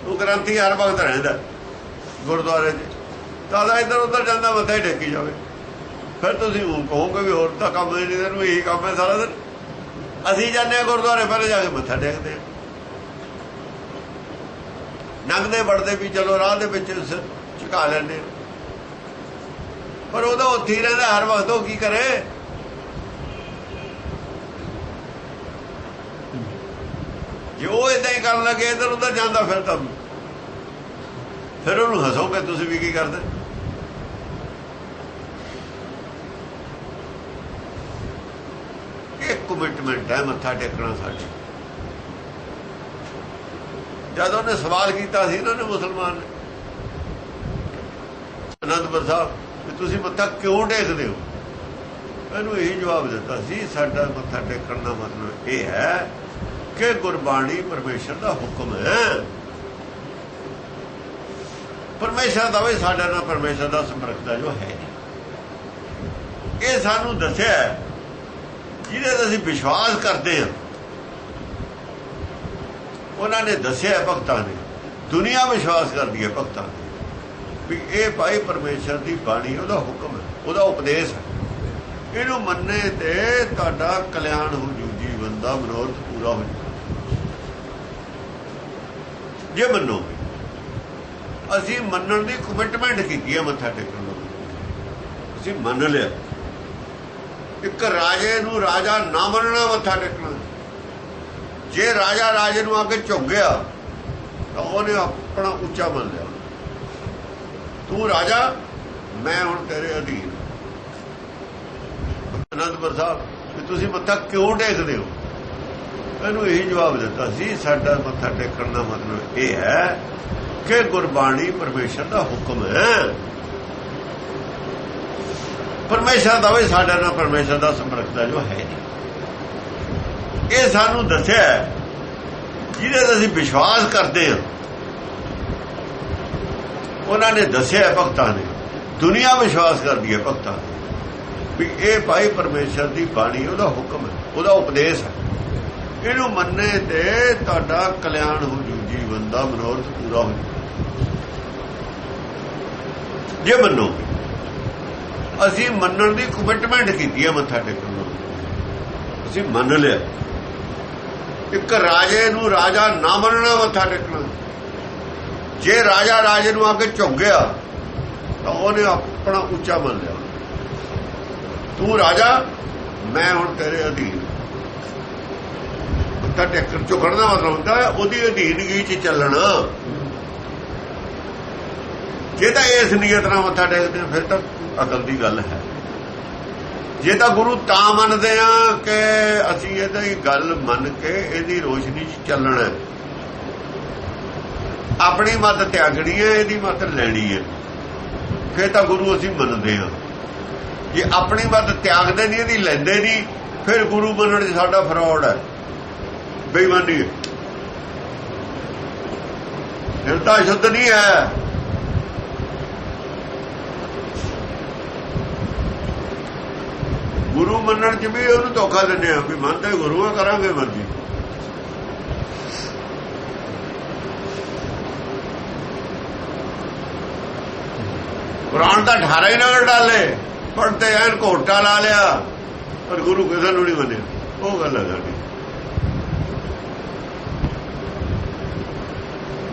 ਉਹ ਗ੍ਰੰਥੀ ਹਰ ਵਕਤ ਰਹਿੰਦਾ ਗੁਰਦੁਆਰੇ 'ਚ, ਤਾਂ ਇੱਧਰ ਉੱਧਰ ਜਾਂਦਾ, ਮੱਥਾ ਹੀ ਟੇਕੀ ਜਾਵੇ। ਫਿਰ ਤੁਸੀਂ ਕਹੋਗੇ ਵੀ ਹੋਰ ਤਾਂ ਕੰਮ ਨਹੀਂ, ਤੈਨੂੰ ਇਹੀ ਕੰਮ ਹੈ ਸਾਰਾ ਦਿਨ। ਅਸੀਂ ਜਾਂਦੇ ਹਾਂ ਗੁਰਦੁਆਰੇ, ਪਹਿਲੇ ਜਾ ਕੇ ਮੱਥਾ ਟੇਕਦੇ ਹਾਂ। ਲੰਘਦੇ ਵੜਦੇ ਵੀ ਚਲੋ ਰਾਹ ਦੇ ਵਿੱਚ ਝੁਕਾ ਲੈਂਦੇ, ਪਰ ਉਹਦਾ ਉੱਥੇ ਹੀ ਰਹਿੰਦਾ ਹਰ ਵਕਤ। ਉਹ ਕੀ ਕਰੇ? ਜੇ ਉਹ ਏਦਾਂ ਹੀ ਕਰਨ ਲੱਗੇ, ਇੱਧਰ ਉੱਧਰ ਜਾਂਦਾ, ਫਿਰ ਉਹਨੂੰ ਹੱਸੋਗੇ ਤੁਸੀਂ ਵੀ ਕੀ ਕਰਦੇ। ਇਹ ਕਮਿਟਮੈਂਟ ਹੈ ਮੱਥਾ ਟੇਕਣਾ ਸਾਡੀ। ਜਦ ਉਹਨੇ ਸਵਾਲ ਕੀਤਾ ਸੀ ਇਹਨਾਂ ਨੇ, ਮੁਸਲਮਾਨ ਨੇ, ਅਨੰਦਪੁਰ ਸਾਹਿਬ, ਵੀ ਤੁਸੀਂ ਮੱਥਾ ਕਿਉਂ ਟੇਕਦੇ ਹੋ? ਇਹਨੂੰ ਇਹੀ ਜਵਾਬ ਦਿੱਤਾ ਸੀ, ਸਾਡਾ ਮੱਥਾ ਟੇਕਣ ਦਾ ਮਤਲਬ ਇਹ ਹੈ ਕਿ ਗੁਰਬਾਣੀ ਪਰਮੇਸ਼ਰ ਦਾ ਹੁਕਮ ਹੈ। ਪਰਮੇਸ਼ਰ ਦਾ ਵੀ ਸਾਡਾ ਨਾਲ ਪਰਮੇਸ਼ਰ ਦਾ ਸੰਪਰਕ ਦਾ ਜੋ ਹੈ, ਇਹ ਸਾਨੂੰ ਦੱਸਿਆ, ਜਿਹਦੇ ਤੇ ਅਸੀਂ ਵਿਸ਼ਵਾਸ ਕਰਦੇ ਹਾਂ। ਉਹਨਾਂ ਨੇ ਦੱਸਿਆ ਭਗਤਾਂ ਨੇ, ਦੁਨੀਆ ਵਿਸ਼ਵਾਸ ਕਰਦੀ ਹੈ ਭਗਤਾਂ ਨੇ, ਵੀ ਇਹ ਭਾਈ ਪਰਮੇਸ਼ਰ ਦੀ ਬਾਣੀ, ਉਹਦਾ ਹੁਕਮ ਹੈ, ਉਹਦਾ ਉਪਦੇਸ਼ ਹੈ। ਇਹਨੂੰ ਮੰਨੇ ਤੇ ਤੁਹਾਡਾ ਕਲਿਆਣ ਹੋ ਜੂ, ਜੀਵਨ ਦਾ ਮਨੋਰਥ ਪੂਰਾ ਹੋ ਜੂ। ਜੇ ਮੰਨੋਗੇ, ਅਸੀਂ ਮੰਨਣ ਦੀ ਕਮਿਟਮੈਂਟ ਕੀਤੀ ਹੈ ਮੱਥਾ ਟੇਕਣ ਨੂੰ, ਅਸੀਂ ਮੰਨ ਲਿਆ। ਇੱਕ ਰਾਜੇ ਨੂੰ ਰਾਜਾ ਨਾ ਮੰਨਣਾ, ਮੱਥਾ ਟੇਕਣਾ। ਜੇ ਰਾਜਾ ਰਾਜੇ ਨੂੰ ਆ ਕੇ ਝੁਕ ਗਿਆ ਤਾਂ ਉਹਨੇ ਆਪਣਾ ਉੱਚਾ ਮੰਨ ਲਿਆ, ਤੂੰ ਰਾਜਾ, ਮੈਂ ਹੁਣ ਤੇਰੇ ਅਧੀਨ। ਅਨੰਦਪੁਰ ਸਾਹਿਬ, ਵੀ ਤੁਸੀਂ ਮੱਥਾ ਕਿਉਂ ਟੇਕਦੇ ਹੋ? ਇਹਨੂੰ ਇਹੀ ਜਵਾਬ ਦਿੱਤਾ ਸੀ, ਸਾਡਾ ਮੱਥਾ ਟੇਕਣ ਦਾ ਮਤਲਬ ਇਹ ਹੈ ਕਿ ਗੁਰਬਾਣੀ ਪਰਮੇਸ਼ਰ ਦਾ ਹੁਕਮ ਹੈ। ਪਰਮੇਸ਼ਰ ਦਾ ਵੀ ਸਾਡਾ ਨਾਲ ਪਰਮੇਸ਼ਰ ਦਾ ਸੰਪਰਕ ਦਾ ਜੋ ਹੈ ਨਹੀਂ। ਇਹ ਸਾਨੂੰ ਦੱਸਿਆ ਜਿਹਦੇ ਤੇ ਅਸੀਂ ਵਿਸ਼ਵਾਸ ਕਰਦੇ ਹਾਂ, ਉਹਨਾਂ ਨੇ ਦੱਸਿਆ ਭਗਤਾਂ ਨੇ। ਦੁਨੀਆ ਵਿਸ਼ਵਾਸ ਕਰਦੀ ਹੈ ਭਗਤਾਂ ਵੀ ਇਹ ਭਾਈ ਪਰਮੇਸ਼ਰ ਦੀ ਬਾਣੀ, ਉਹਦਾ ਹੁਕਮ ਹੈ, ਉਹਦਾ ਉਪਦੇਸ਼ ਹੈ। ਇਹਨੂੰ ਮੰਨੇ ਤੇ ਤੁਹਾਡਾ ਕਲਿਆਣ ਹੋ ਜੂ, ਜੀਵਨ ਦਾ ਮਨੋਰਥ ਪੂਰਾ ਹੋ ਜੂ। ਜੇ ਮੰਨੋ, ਅਸੀਂ ਮੰਨਣ ਦੀ ਕਮਿਟਮੈਂਟ ਕੀਤੀ ਹੈ ਮੱਥਾ ਟੇਕਣ ਨੂੰ, ਅਸੀਂ ਮੰਨ ਲਿਆ। ਇੱਕ ਰਾਜੇ ਨੂੰ ਰਾਜਾ ਨਾ ਮੰਨਣਾ ਮੱਥਾ ਟੇਕਣਾ। ਜੇ ਰਾਜਾ ਰਾਜੇ ਨੂੰ ਆ ਕੇ ਝੁਕ ਗਿਆ ਤਾਂ ਉਹਨੇ ਆਪਣਾ ਉੱਚਾ ਮੰਨ ਲਿਆ। ਤੂੰ ਰਾਜਾ, ਮੈਂ ਹੁਣ ਤੇਰੇ ਅਧੀਨ। ਮੱਥਾ ਟੇਕਣ ਝੁਕਣ ਦਾ ਮਤਲਬ ਹੁੰਦਾ ਉਹਦੀ ਅਧੀਨਗੀ 'ਚ ਚੱਲਣਾ। ਜੇ ਤਾਂ ਇਸ ਨੀਅਤ ਨਾਲ ਮੱਥਾ ਟੇਕਦੇ ਫਿਰ ਤਾਂ ਅਕਲ ਦੀ ਗੱਲ ਹੈ। ਜੇ ਤਾਂ ਗੁਰੂ ਤਾਂ ਮੰਨਦੇ ਆ ਕਿ ਅਸੀਂ ਇਹਦੀ ਗੱਲ ਮੰਨ ਕੇ ਇਹਦੀ ਰੋਸ਼ਨੀ 'ਚ ਚੱਲਣਾ, ਆਪਣੀ ਮੱਤ ਤਿਆਗਣੀ ਹੈ, ਇਹਦੀ ਮੱਤ ਲੈਣੀ ਹੈ, ਫਿਰ ਤਾਂ ਗੁਰੂ ਅਸੀਂ ਮੰਨਦੇ ਹਾਂ। ਜੇ ਆਪਣੀ ਮੱਤ ਤਿਆਗਦੇ ਨਹੀਂ, ਇਹਦੀ ਲੈਂਦੇ ਨਹੀਂ, ਫਿਰ ਗੁਰੂ ਮੰਨਣ 'ਚ ਸਾਡਾ ਫਰਾਡ ਹੈ, ਬੇਈਮਾਨੀ ਹੈ, ਹਿਰਦਾ ਸ਼ੁੱਧ ਨਹੀਂ ਹੈ। ਗੁਰੂ ਮੰਨਣ 'ਚ ਵੀ ਉਹਨੂੰ ਧੋਖਾ ਦਿੰਦੇ ਆ ਵੀ ਮੰਨਦੇ ਗੁਰੂ ਆ, ਕਰਾਂਗੇ ਮਰਜ਼ੀ। ਕੁਰਾਨ ਦਾ 18 ਹੀ ਨਗਰ ਡਾਲੇ, ਪੜ੍ਹਤੇ ਐਨ ਘੋਟਾ ਲਾ ਲਿਆ, ਪਰ ਗੁਰੂ ਕਿਸੇ ਨੂੰ ਨਹੀਂ ਮੰਨਿਆ। ਉਹ ਗੱਲ ਹੈ ਸਾਡੀ।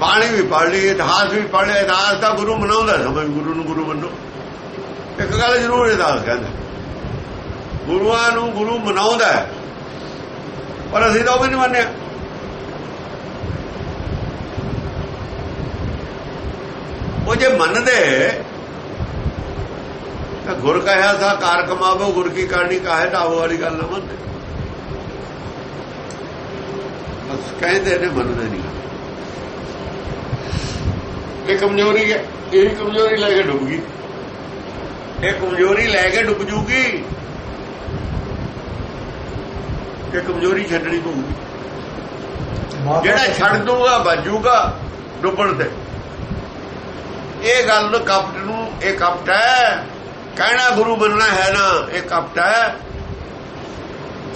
ਬਾਣੀ ਵੀ ਪੜ੍ਹ ਲਈ, ਇਤਿਹਾਸ ਵੀ ਪੜ੍ਹ ਲਿਆ। ਇਤਿਹਾਸ ਤਾਂ ਗੁਰੂ ਮਨਾਉਂਦਾ, ਸਮਝ ਗੁਰੂ ਨੂੰ ਗੁਰੂ ਮੰਨੋ। ਇੱਕ ਗੱਲ ਜ਼ਰੂਰ ਇਤਿਹਾਸ ਕਹਿੰਦਾ, ਗੁਰੂਆਂ ਨੂੰ ਗੁਰੂ ਮਨਾਉਂਦਾ, ਪਰ ਅਸੀਂ ਤਾਂ ਉਹ ਵੀ ਨਹੀਂ ਮੰਨਿਆ। ਉਹ ਜੇ ਮੰਨਦੇ ਤਾਂ ਗੁਰ ਕਹਿਆ ਸਾ ਕਾਰ ਕਮਾਵੋ, ਗੁਰ ਕੀ ਕਰਨੀ ਕਾਹੇ ਢਾਵੋ ਵਾਲੀ ਗੱਲ ਨਾ ਮੰਨਦੇ। ਬਸ ਕਹਿੰਦੇ ਨੇ, ਮੰਨਦੇ ਨਹੀਂ। ਇਹ ਕਮਜ਼ੋਰੀ ਹੈ, ਇਹ ਕਮਜ਼ੋਰੀ ਲੈ ਕੇ ਡੁੱਬ ਗਈ। ਇਹ ਕਮਜ਼ੋਰੀ ਲੈ ਕੇ ਡੁੱਬ ਜੂਗੀ। ਇਹ ਕਮਜ਼ੋਰੀ ਛੱਡਣੀ ਪਊਗੀ। ਜਿਹੜਾ ਛੱਡ ਦੂਗਾ ਬਚੂਗਾ ਡੁੱਬਣ ਤੇ। ਇਹ ਗੱਲ ਕਪਟ ਨੂੰ, ਇਹ ਕਪਟ ਹੈ। ਕਹਿਣਾ ਗੁਰੂ ਮੰਨਣਾ ਹੈ ਨਾ, ਇਹ ਕਪਟ ਹੈ।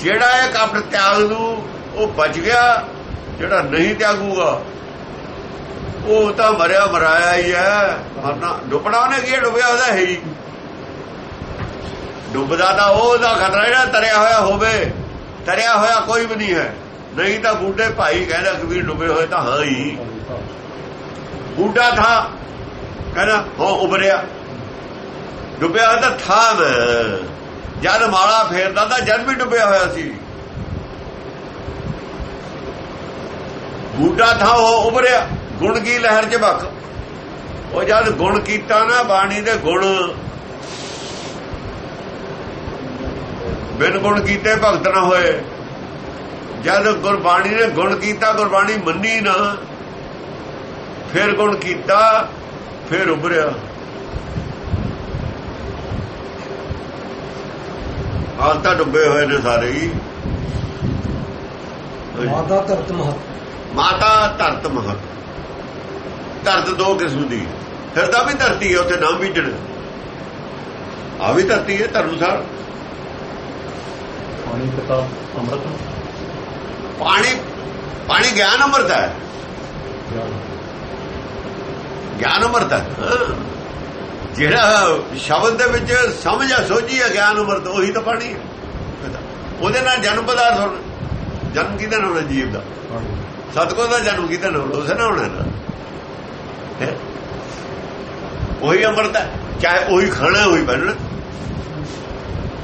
ਜਿਹੜਾ ਇਹ ਕਪਟ ਤਿਆਗ ਦੂ ਉਹ ਬਚ ਗਿਆ, ਜਿਹੜਾ ਨਹੀਂ ਤਿਆਗੂਗਾ ਉਹ ਤਾਂ ਮਰਿਆ ਮਰਾਇਆ ਹੀ ਹੈ। ਮਰਨਾ ਡੁੱਬਣਾ ਉਹਨੇ ਕੀ, ਡੁੱਬਿਆ ਉਹਦਾ ਹੈ ਹੀ। ਡੁੱਬਦਾ ਤਾਂ ਉਹਦਾ ਖਤਰਾ ਜਿਹੜਾ ਤਰਿਆ ਹੋਇਆ ਹੋਵੇ। ਤਰਿਆ ਹੋਇਆ ਕੋਈ ਵੀ ਨਹੀਂ ਹੈ। ਨਹੀਂ ਤਾਂ ਬੁੱਢੇ ਭਾਈ ਕਹਿੰਦਾ ਕਬੀਰ ਡੁੱਬੇ ਹੋਏ ਤਾਂ ਹਾਂ ਹੀ। ਬੁੱਢਾ ਥਾ ਕਹਿੰਦਾ ਹੋ ਉਭਰਿਆ, ਡੁੱਬਿਆ ਹੋਇਆ ਤਾਂ ਥਾ ਮੈਂ। ਜਦ ਮਾਲਾ ਫੇਰਦਾ ਤਾਂ ਜਦ ਵੀ ਡੁੱਬਿਆ ਹੋਇਆ ਸੀ। ਬੁੱਢਾ ਥਾ ਉਹ ਉਭਰਿਆ, ਗੁਣ ਕੀ ਲਹਿਰ ਚ ਭਖ। ਉਹ ਜਦ ਗੁਣ ਕੀਤਾ ਨਾ, ਬਾਣੀ ਦੇ ਗੁਣ, ਬਿਨ ਗੁਣ ਕੀਤੇ ਭਗਤ ਨਾ ਹੋਏ। ਜਦ ਗੁਰਬਾਣੀ ਨੇ ਗੁਣ ਕੀਤਾ, ਗੁਰਬਾਣੀ ਮੰਨੀ ਨਾ, ਫਿਰ ਗੁਣ ਕੀਤਾ, ਫਿਰ ਉਭਰਿਆ। ਹਾਲ ਤਾਂ ਡੁੱਬੇ ਹੋਏ ਨੇ ਸਾਰੇ ਹੀ। ਮਾਤਾ ਧਰਤ ਮਹਤ, ਮਾਤਾ ਧਰਤ ਮਹਤ। ਧਰਤ ਦੋ ਕਿਸਮ ਦੀ, ਹਿਰਦਾ ਵੀ ਧਰਤੀ ਹੈ, ਉੱਥੇ ਨਾਮ ਬੀਜਣ। ਆ ਵੀ ਧਰਤੀ ਹੈ ਧਰਮਸਾਰ। ਪਾਣੀ ਪਿਤਾ ਅੰਮ੍ਰਿਤ। ਪਾਣੀ ਗਿਆਨ ਅੰਮ੍ਰਿਤ ਹੈ। ਗਿਆਨ ਅੰਮ੍ਰਿਤ ਹੈ। ਜਿਹੜਾ ਸ਼ਬਦ ਦੇ ਵਿੱਚ ਸਮਝ ਆ, ਸੋਝੀ ਹੈ, ਗਿਆਨ ਅੰਮ੍ਰਿਤ, ਉਹੀ ਤਾਂ ਪਾਣੀ ਹੈ। ਉਹਦੇ ਨਾਲ ਜਨਮ ਪਦਾਰਥ ਹੋਣਾ। ਜਨਮ ਕਿਹਦਾ ਨਾਲ ਹੋਣਾ? ਜੀਵ ਦਾ। ਸਤਿਗੁਰ ਦਾ ਜਨਮ ਕਿਹਦਾ ਨਾਲ ਹੋਣਾ? ਉਸੇ ਨਾਲ ਹੋਣਾ ਨਾ। ਉਹੀ ਅੰਮ੍ਰਿਤ ਹੈ। ਚਾਹੇ ਉਹੀ ਖਾਣਾ, ਉਹੀ ਪਹਿਨਣਾ।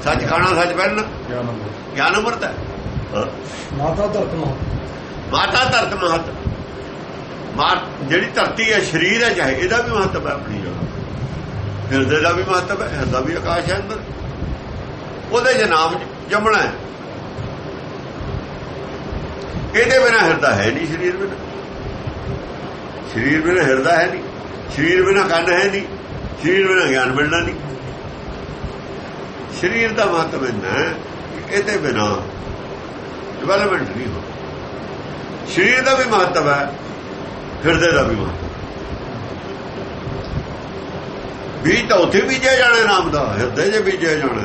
ਸੱਚ ਖਾਣਾ, ਸੱਚ ਪਹਿਨਣਾ, ਗਿਆਨ ਅੰਮ੍ਰਿਤ ਹੈ। ਮਾਤਾ ਧਰਤ ਮਹਤ। ਮਾਤਾ ਧਰਤ ਮਹਤ। ਜਿਹੜੀ ਧਰਤੀ ਹੈ, ਸਰੀਰ ਹੈ, ਚਾਹੇ ਇਹਦਾ ਵੀ ਮਹੱਤਵ ਹੈ ਆਪਣੀ ਜਗ੍ਹਾ। ਹਿਰਦੇ ਦਾ ਵੀ ਮਹੱਤਵ ਹੈ। ਹਿਰਦਾ ਵੀ ਆਕਾਸ਼ ਹੈ ਅੰਦਰ, ਉਹਦੇ ਜਨਾਬ ਜੰਮਣਾ ਹੈ। ਇਹਦੇ ਬਿਨਾਂ ਹਿਰਦਾ ਹੈ ਨਹੀਂ, ਸਰੀਰ ਬਿਨਾਂ। ਸਰੀਰ ਬਿਨਾਂ ਹਿਰਦਾ ਹੈ ਨਹੀਂ, ਸਰੀਰ ਬਿਨਾਂ ਕੰਨ ਹੈ ਨਹੀਂ, ਸਰੀਰ ਬਿਨਾਂ ਗਿਆਨ ਮਿਲਣਾ ਨਹੀਂ। ਸਰੀਰ ਦਾ ਮਹੱਤਵ ਇੰਨਾ ਹੈ ਕਿ ਇਹਦੇ ਬਿਨਾਂ ਡਿਵੈਲਪਮੈਂਟ ਨਹੀਂ ਹੋ। ਸਰੀਰ ਦਾ ਵੀ ਮਹੱਤਵ ਹੈ, ਹਿਰਦੇ ਦਾ ਵੀ ਮਹੱਤਵ। ਬੀਜ ਤਾਂ ਉੱਥੇ ਬੀਜਿਆ ਜਾਣਾ ਨਾਮ ਦਾ, ਹਿਰਦੇ 'ਚ ਬੀਜਿਆ ਜਾਣਾ।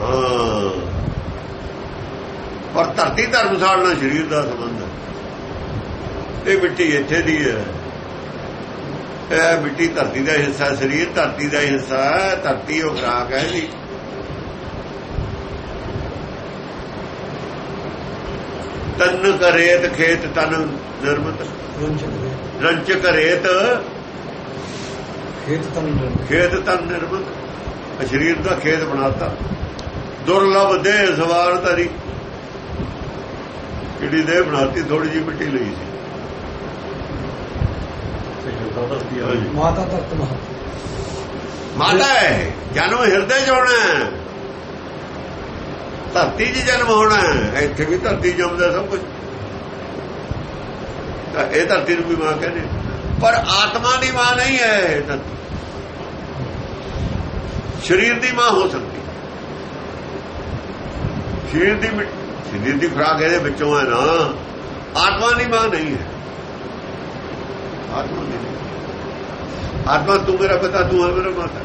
ਹਾਂ, ਪਰ ਧਰਤੀ ਧਰਮਸਾਲ ਨਾਲ ਸਰੀਰ ਦਾ ਸੰਬੰਧ ਹੈ। ਇਹ ਮਿੱਟੀ ਇੱਥੇ ਦੀ ਹੈ, ਇਹ ਮਿੱਟੀ ਧਰਤੀ ਦਾ ਹਿੱਸਾ, ਸਰੀਰ ਧਰਤੀ ਦਾ ਹਿੱਸਾ ਹੈ। ਧਰਤੀ ਉਹ ਖੁਰਾਕ ਹੈ ਜੀ। ਤਨ ਕਰੇਤ ਖੇਤ ਤਨ ਨਿਰਮਤ, ਰੰਚ ਕਰੇਤ ਖੇਤ ਤਨ ਨਿਰਮਤ। ਸਰੀਰ ਦਾ ਖੇਤ ਬਣਾਤਾ। ਦੁਰਲਭ ਦੇਹ ਸਵਾਰ ਧਰੀ, ਕਿਹੜੀ ਦੇਹ ਬਣਾਤੀ, ਥੋੜੀ ਜਿਹੀ ਮਿੱਟੀ ਲਈ ਸੀ। ਮਾਤਾ ਧਰਤ ਮਾਤਾ ਹੈ, ਜਨਮ ਹਿਰਦੇ 'ਚ ਹੋਣਾ, ਧਰਤੀ 'ਚ ਜਨਮ ਹੋਣਾ। ਇੱਥੇ ਵੀ ਧਰਤੀ ਜੰਮਦਾ ਸਭ ਕੁਝ। ਇਹ ਧਰਤੀ ਨੂੰ ਵੀ ਮਾਂ ਕਹਿੰਦੇ, ਪਰ ਆਤਮਾ ਦੀ ਮਾਂ ਨਹੀਂ ਹੈ ਇਹ ਧਰਤੀ। ਸਰੀਰ ਦੀ ਮਾਂ ਹੋ ਸਕਦੀ, ਸਰੀਰ ਦੀ ਖੁਰਾਕ ਇਹਦੇ ਵਿੱਚੋਂ ਹੈ ਨਾ। ਆਤਮਾ ਦੀ ਮਾਂ ਨਹੀਂ ਹੈ। ਆਤਮਾ ਨਹੀਂ, ਆਤਮਾ ਤੂੰ ਮੇਰਾ ਪਿਤਾ, ਤੂੰ ਹੈ ਮੇਰਾ ਮਾਤਾ।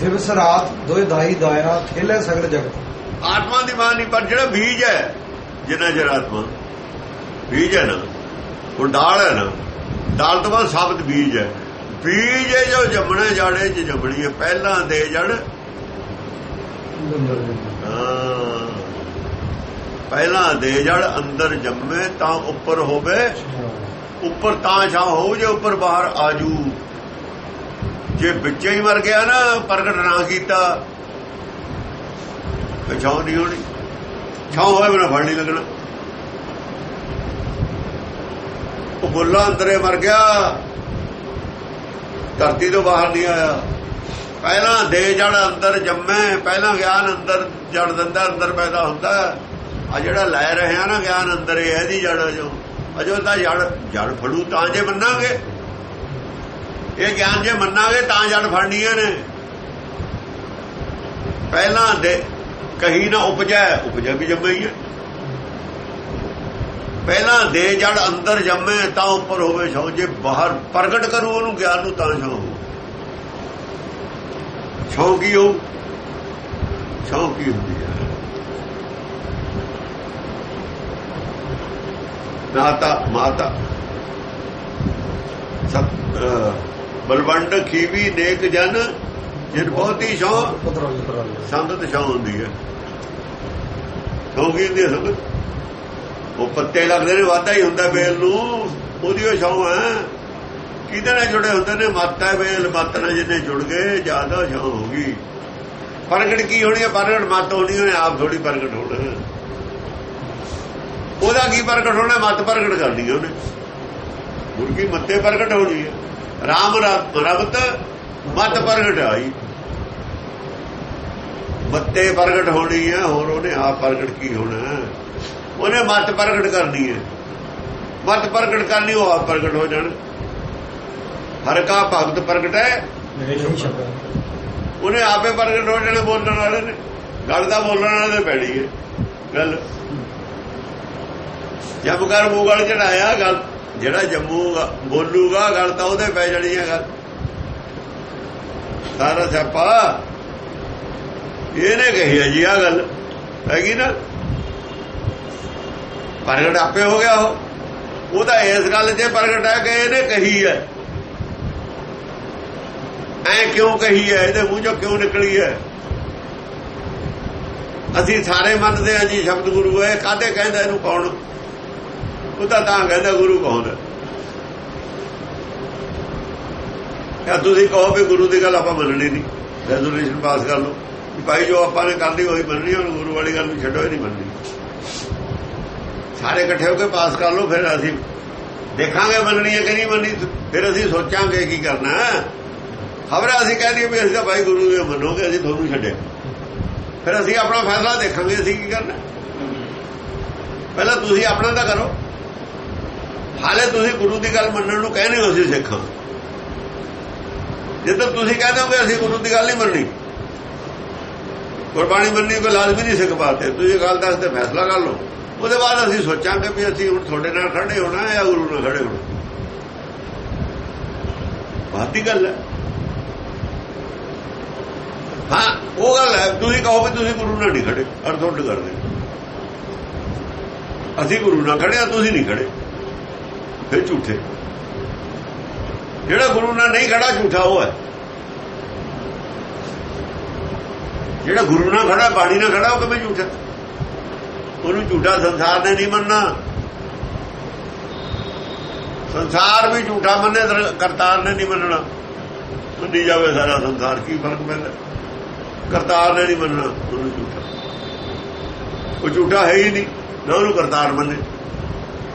ਦਿਵਸ ਰਾਤ ਦੋਏ ਦਾਈ ਦਾਇਆ, ਖੇਲੇ ਸਗਲ ਜਗਤ। ਆਤਮਾ ਦੀ ਮਾਂ ਨਹੀਂ, ਪਰ ਜਿਹੜਾ ਬੀਜ ਹੈ, ਜਿੰਨਾ ਚਿਰ ਆਤਮਾ ਬੀਜ ਹੈ ਨਾ, ਉਹ ਡਾਲ ਹੈ ਨਾ, ਡਾਲ ਤੋਂ ਬਾਅਦ ਸ਼ਬਦ ਬੀਜ ਹੈ। ਬੀਜ ਹੈ ਜੋ ਜੰਮਣਾ ਜਾੜੇ 'ਚ ਜੰਮਣੀ ਹੈ। ਪਹਿਲਾਂ ਦੇ ਜੜ, ਪਹਿਲਾਂ ਦੇ ਜੜ ਅੰਦਰ ਜੰਮੇ ਤਾਂ ਉੱਪਰ ਹੋਵੇ। ਉੱਪਰ ਤਾਂ ਛਾਂ ਹੋਊ ਜੇ ਉੱਪਰ ਬਾਹਰ ਆਜੂ। ਜੇ ਵਿੱਚੇ ਹੀ ਮਰ ਗਿਆ ਨਾ, ਪ੍ਰਗਟ ਨਾ ਕੀਤਾ, ਛਾਂ ਨਹੀਂ ਹੋਣੀ। ਛਾਂ ਹੋਏ ਬਿਨਾਂ ਫਲ ਨਹੀਂ ਲੱਗਣਾ। ਉਹ ਬੁੱਲਾ ਅੰਦਰੇ ਮਰ ਗਿਆ, ਧਰਤੀ ਤੋਂ ਬਾਹਰ ਨਹੀਂ ਆਇਆ। ਪਹਿਲਾਂ ਦੇ ਜੜ ਅੰਦਰ ਜੰਮੇ, ਪਹਿਲਾਂ ਗਿਆਨ ਅੰਦਰ ਜੜ ਦਿੰਦਾ, ਅੰਦਰ ਪੈਦਾ ਹੁੰਦਾ। ਆ ਜਿਹੜਾ ਲੈ ਰਹੇ ਆ ਨਾ ਗਿਆਨ ਅੰਦਰ, ਇਹ ਇਹਦੀ ਜੜ ਜੋ ਅਜੋ ਤਾਂ ਜੜ ਫੜੂ ਤਾਂ ਜੇ ਮੰਨਾਂਗੇ। ਇਹ ਗਿਆਨ ਜੇ ਮੰਨਾਂਗੇ ਤਾਂ ਜੜ ਫੜਨੀਆਂ ਨੇ। ਪਹਿਲਾਂ ਦੇ ਕਹੀ ਨਾ ਉਪਜੈ, ਉਪਜੈ ਵੀ ਜੰਮੇ ਹੀ ਹੈ। ਪਹਿਲਾਂ ਦੇ ਜੜ ਅੰਦਰ ਜੰਮੇ ਤਾਂ ਉੱਪਰ ਹੋਵੇ ਛਾਂ। ਜੇ ਬਾਹਰ ਪ੍ਰਗਟ ਕਰੂ ਉਹਨੂੰ ਗਿਆਨ ਨੂੰ ਤਾਂ ਛਾਂ ਹੋ। ਛਾਂ ਕੀ ਹੋ? ਛਾਂ ਕੀ ਹੁੰਦੀ ਹੈ? ਮਾਤਾ ਸਭ ਬਲਵੰਡ ਖੀਵੀ ਨੇਕ ਜਨ, ਜਿਨ ਬਹੁਤੀ ਛਾਂ ਸੰਗਤ ਛਾਂ ਹੁੰਦੀ ਹੈ। ਛਾਂ ਕੀ ਹੁੰਦੀ ਹੈ? ਸੰਗਤ। ਉਹ ਪੱਤੇ ਲੱਗਦੇ ਨੇ, ਵਾਧਾ ਹੀ ਹੁੰਦਾ ਬੇਲ ਨੂੰ, ਉਹਦੀ ਉਹ ਛਾਂ ਹੈ। ਕਿਹਦੇ ਨਾਲ ਜੁੜੇ ਹੁੰਦੇ ਨੇ? ਮੱਤ ਹੈ ਬੇਲ, ਮੱਤ ਨਾਲ ਜਿੰਨੇ ਜੁੜ ਗਏ ਜ਼ਿਆਦਾ ਛਾਂ ਹੋ ਗਈ। ਪ੍ਰਗਟ ਕੀ ਹੋਣੀ ਹੈ? ਪ੍ਰਗਟ ਮੱਤ ਹੋਣੀ ਉਹਨੇ, ਆਪ ਥੋੜੀ ਪ੍ਰਗਟ ਹੋਣਾ। ਉਹਦਾ ਕੀ ਪ੍ਰਗਟ ਹੋਣਾ? ਮੱਤ ਪ੍ਰਗਟ ਕਰਨੀ ਉਹਨੇ। ਮੁਰਗੀ ਮੱਤੇ ਪ੍ਰਗਟ ਹੋਣੀ ਹੈ। ਰਾਮ ਰਬਤ ਮੱਤ ਪ੍ਰਗਟ ਆਈ, ਮੱਤੇ ਪ੍ਰਗਟ ਹੋਣੀ ਹੈ। ਹੋਰ ਉਹਨੇ ਆਪ ਪ੍ਰਗਟ ਕੀ ਹੋਣਾ? ਉਹਨੇ ਮੱਤ ਪ੍ਰਗਟ ਕਰਨੀ ਹੈ। ਮੱਤ ਪ੍ਰਗਟ ਕਰਨੀ, ਉਹ ਆਪ ਪ੍ਰਗਟ ਹੋ ਜਾਣ। ਹਰ ਕਾ ਭਗਤ ਪ੍ਰਗਟ ਹੈ, ਉਹਨੇ ਆਪੇ ਪ੍ਰਗਟ ਹੋ ਜਾਣੇ। ਬੋਲਣ ਵਾਲੇ ਨੇ, ਗੱਲ ਦਾ ਬੋਲਣ ਵਾਲੇ ਤੇ ਪੈਣੀ ਹੈ ਗੱਲ। ਜੰਮ ਕਰ ਮੂੰਹ ਗਲ ਚੜਾਇਆ, ਗੱਲ ਜਿਹੜਾ ਜੰਮੂਗਾ ਬੋਲੂਗਾ ਗੱਲ ਤਾਂ ਉਹਦੇ ਪੈ ਜਾਣੀ ਹੈ ਗੱਲ। ਸਾਰਾ ਸਿਆਪਾ ਇਹਨੇ ਕਹੀ ਹੈ ਜੀ, ਆ ਗੱਲ ਹੈਗੀ ਨਾ। ਪ੍ਰਗਟ ਆਪੇ ਹੋ ਗਿਆ। ਉਹਦਾ ਇਸ ਗੱਲ 'ਚ ਪ੍ਰਗਟ ਹੈ ਕਿ ਇਹਨੇ ਕਹੀ ਹੈ। ਐ ਕਿਉਂ ਕਹੀ ਹੈ? ਇਹਦੇ ਮੂੰਹ 'ਚੋਂ ਕਿਉਂ ਨਿਕਲੀ ਹੈ? ਅਸੀਂ ਸਾਰੇ ਮੰਨਦੇ ਹਾਂ ਜੀ ਸ਼ਬਦ ਗੁਰੂ ਹੈ। ਕਾਹਦੇ ਕਹਿੰਦਾ ਇਹਨੂੰ? ਕੌਣ? ਉਹ ਤਾਂ ਕਹਿੰਦਾ ਗੁਰੂ ਕੌਣ ਹੈ? ਜਾਂ ਤੁਸੀਂ ਕਹੋ ਵੀ ਗੁਰੂ ਦੀ ਗੱਲ ਆਪਾਂ ਮੰਨਣੀ ਨਹੀਂ, ਰੈਜ਼ੋਲੂਸ਼ਨ ਪਾਸ ਕਰ ਲਓ ਵੀ ਭਾਈ ਜੋ ਆਪਾਂ ਨੇ ਕਰਨੀ ਉਹੀ ਮੰਨਣੀ, ਹੁਣ ਗੁਰੂ ਵਾਲੀ ਗੱਲ ਨੂੰ ਛੱਡੋ, ਹੀ ਨਹੀਂ ਮੰਨਣੀ। ਸਾਰੇ ਇਕੱਠੇ ਹੋ ਕੇ ਪਾਸ ਕਰ ਲਓ, ਫਿਰ ਅਸੀਂ ਦੇਖਾਂਗੇ ਮੰਨਣੀ ਹੈ ਕਿ ਨਹੀਂ ਮੰਨਣੀ। ਫਿਰ ਅਸੀਂ ਸੋਚਾਂਗੇ ਕੀ ਕਰਨਾ। ਖਬਰ ਅਸੀਂ ਕਹਿ ਦਈਏ ਵੀ ਅਸੀਂ ਤਾਂ ਭਾਈ ਗੁਰੂ ਦੇ ਮੰਨੋਗੇ, ਅਸੀਂ ਤੁਹਾਨੂੰ ਛੱਡਿਆ। ਫਿਰ ਅਸੀਂ ਆਪਣਾ ਫੈਸਲਾ ਦੇਖਾਂਗੇ ਅਸੀਂ ਕੀ ਕਰਨਾ। ਪਹਿਲਾਂ ਤੁਸੀਂ ਆਪਣਾ ਤਾਂ ਕਰੋ। ਹਾਲੇ ਤੁਸੀਂ ਗੁਰੂ ਦੀ ਗੱਲ ਮੰਨਣ ਨੂੰ ਕਹਿੰਦੇ ਹੋ ਅਸੀਂ ਸਿੱਖ ਹਾਂ। ਜਦੋਂ ਤੁਸੀਂ ਕਹਿੰਦੇ ਹੋ ਕਿ ਅਸੀਂ ਗੁਰੂ ਦੀ ਗੱਲ ਨਹੀਂ ਮੰਨਣੀ, ਗੁਰਬਾਣੀ ਮੰਨਣੀ ਕੋਈ ਲਾਜ਼ਮੀ ਨਹੀਂ ਸਿੱਖ ਪਾਤੇ, ਤੁਸੀਂ ਗੱਲ ਦੱਸ ਤੇ ਫੈਸਲਾ ਕਰ ਲਓ। ਉਹਦੇ ਬਾਅਦ ਅਸੀਂ ਸੋਚਾਂਗੇ ਵੀ ਅਸੀਂ ਹੁਣ ਤੁਹਾਡੇ ਨਾਲ ਖੜੇ ਹੋਣਾ ਜਾਂ ਗੁਰੂ ਨਾਲ ਖੜੇ ਹੋਣਾ। ਬਾਤ ਦੀ ਗੱਲ ਹੈ। ਹਾਂ ਉਹ ਗੱਲ ਹੈ, ਤੁਸੀਂ ਕਹੋ ਵੀ ਤੁਸੀਂ ਗੁਰੂ ਨਾਲ ਨਹੀਂ ਖੜੇ, ਅਰਥ ਉਲਟ ਕਰਦੇ, ਅਸੀਂ ਗੁਰੂ ਨਾਲ ਖੜੇ ਆ ਤੁਸੀਂ ਨਹੀਂ ਖੜੇ, ਫਿਰ ਝੂਠੇ। ਜਿਹੜਾ ਗੁਰੂ ਨਾਲ ਨਹੀਂ ਖੜਾ ਝੂਠਾ ਉਹ ਹੈ, ਜਿਹੜਾ ਗੁਰੂ ਨਾਲ ਖੜਾ ਬਾਣੀ ਨਾਲ ਖੜਾ ਉਹ ਕਿਵੇਂ ਝੂਠਾ? ਉਹਨੂੰ ਝੂਠਾ ਸੰਸਾਰ ਨੇ ਨਹੀਂ ਮੰਨਣਾ, ਸੰਸਾਰ ਵੀ ਝੂਠਾ ਮੰਨੇ, ਕਰਤਾਰ ਨੇ ਨਹੀਂ ਮੰਨਣਾ। ਮੰਨੀ ਜਾਵੇ ਸਾਰਾ ਸੰਸਾਰ, ਕੀ ਫਰਕ ਪੈਂਦਾ? ਕਰਤਾਰ ਨੇ ਨਹੀਂ ਮੰਨਣਾ ਉਹਨੂੰ ਝੂਠਾ, ਉਹ ਝੂਠਾ ਹੈ ਹੀ ਨਹੀਂ ਨਾ ਉਹਨੂੰ ਕਰਤਾਰ ਮੰਨੇ।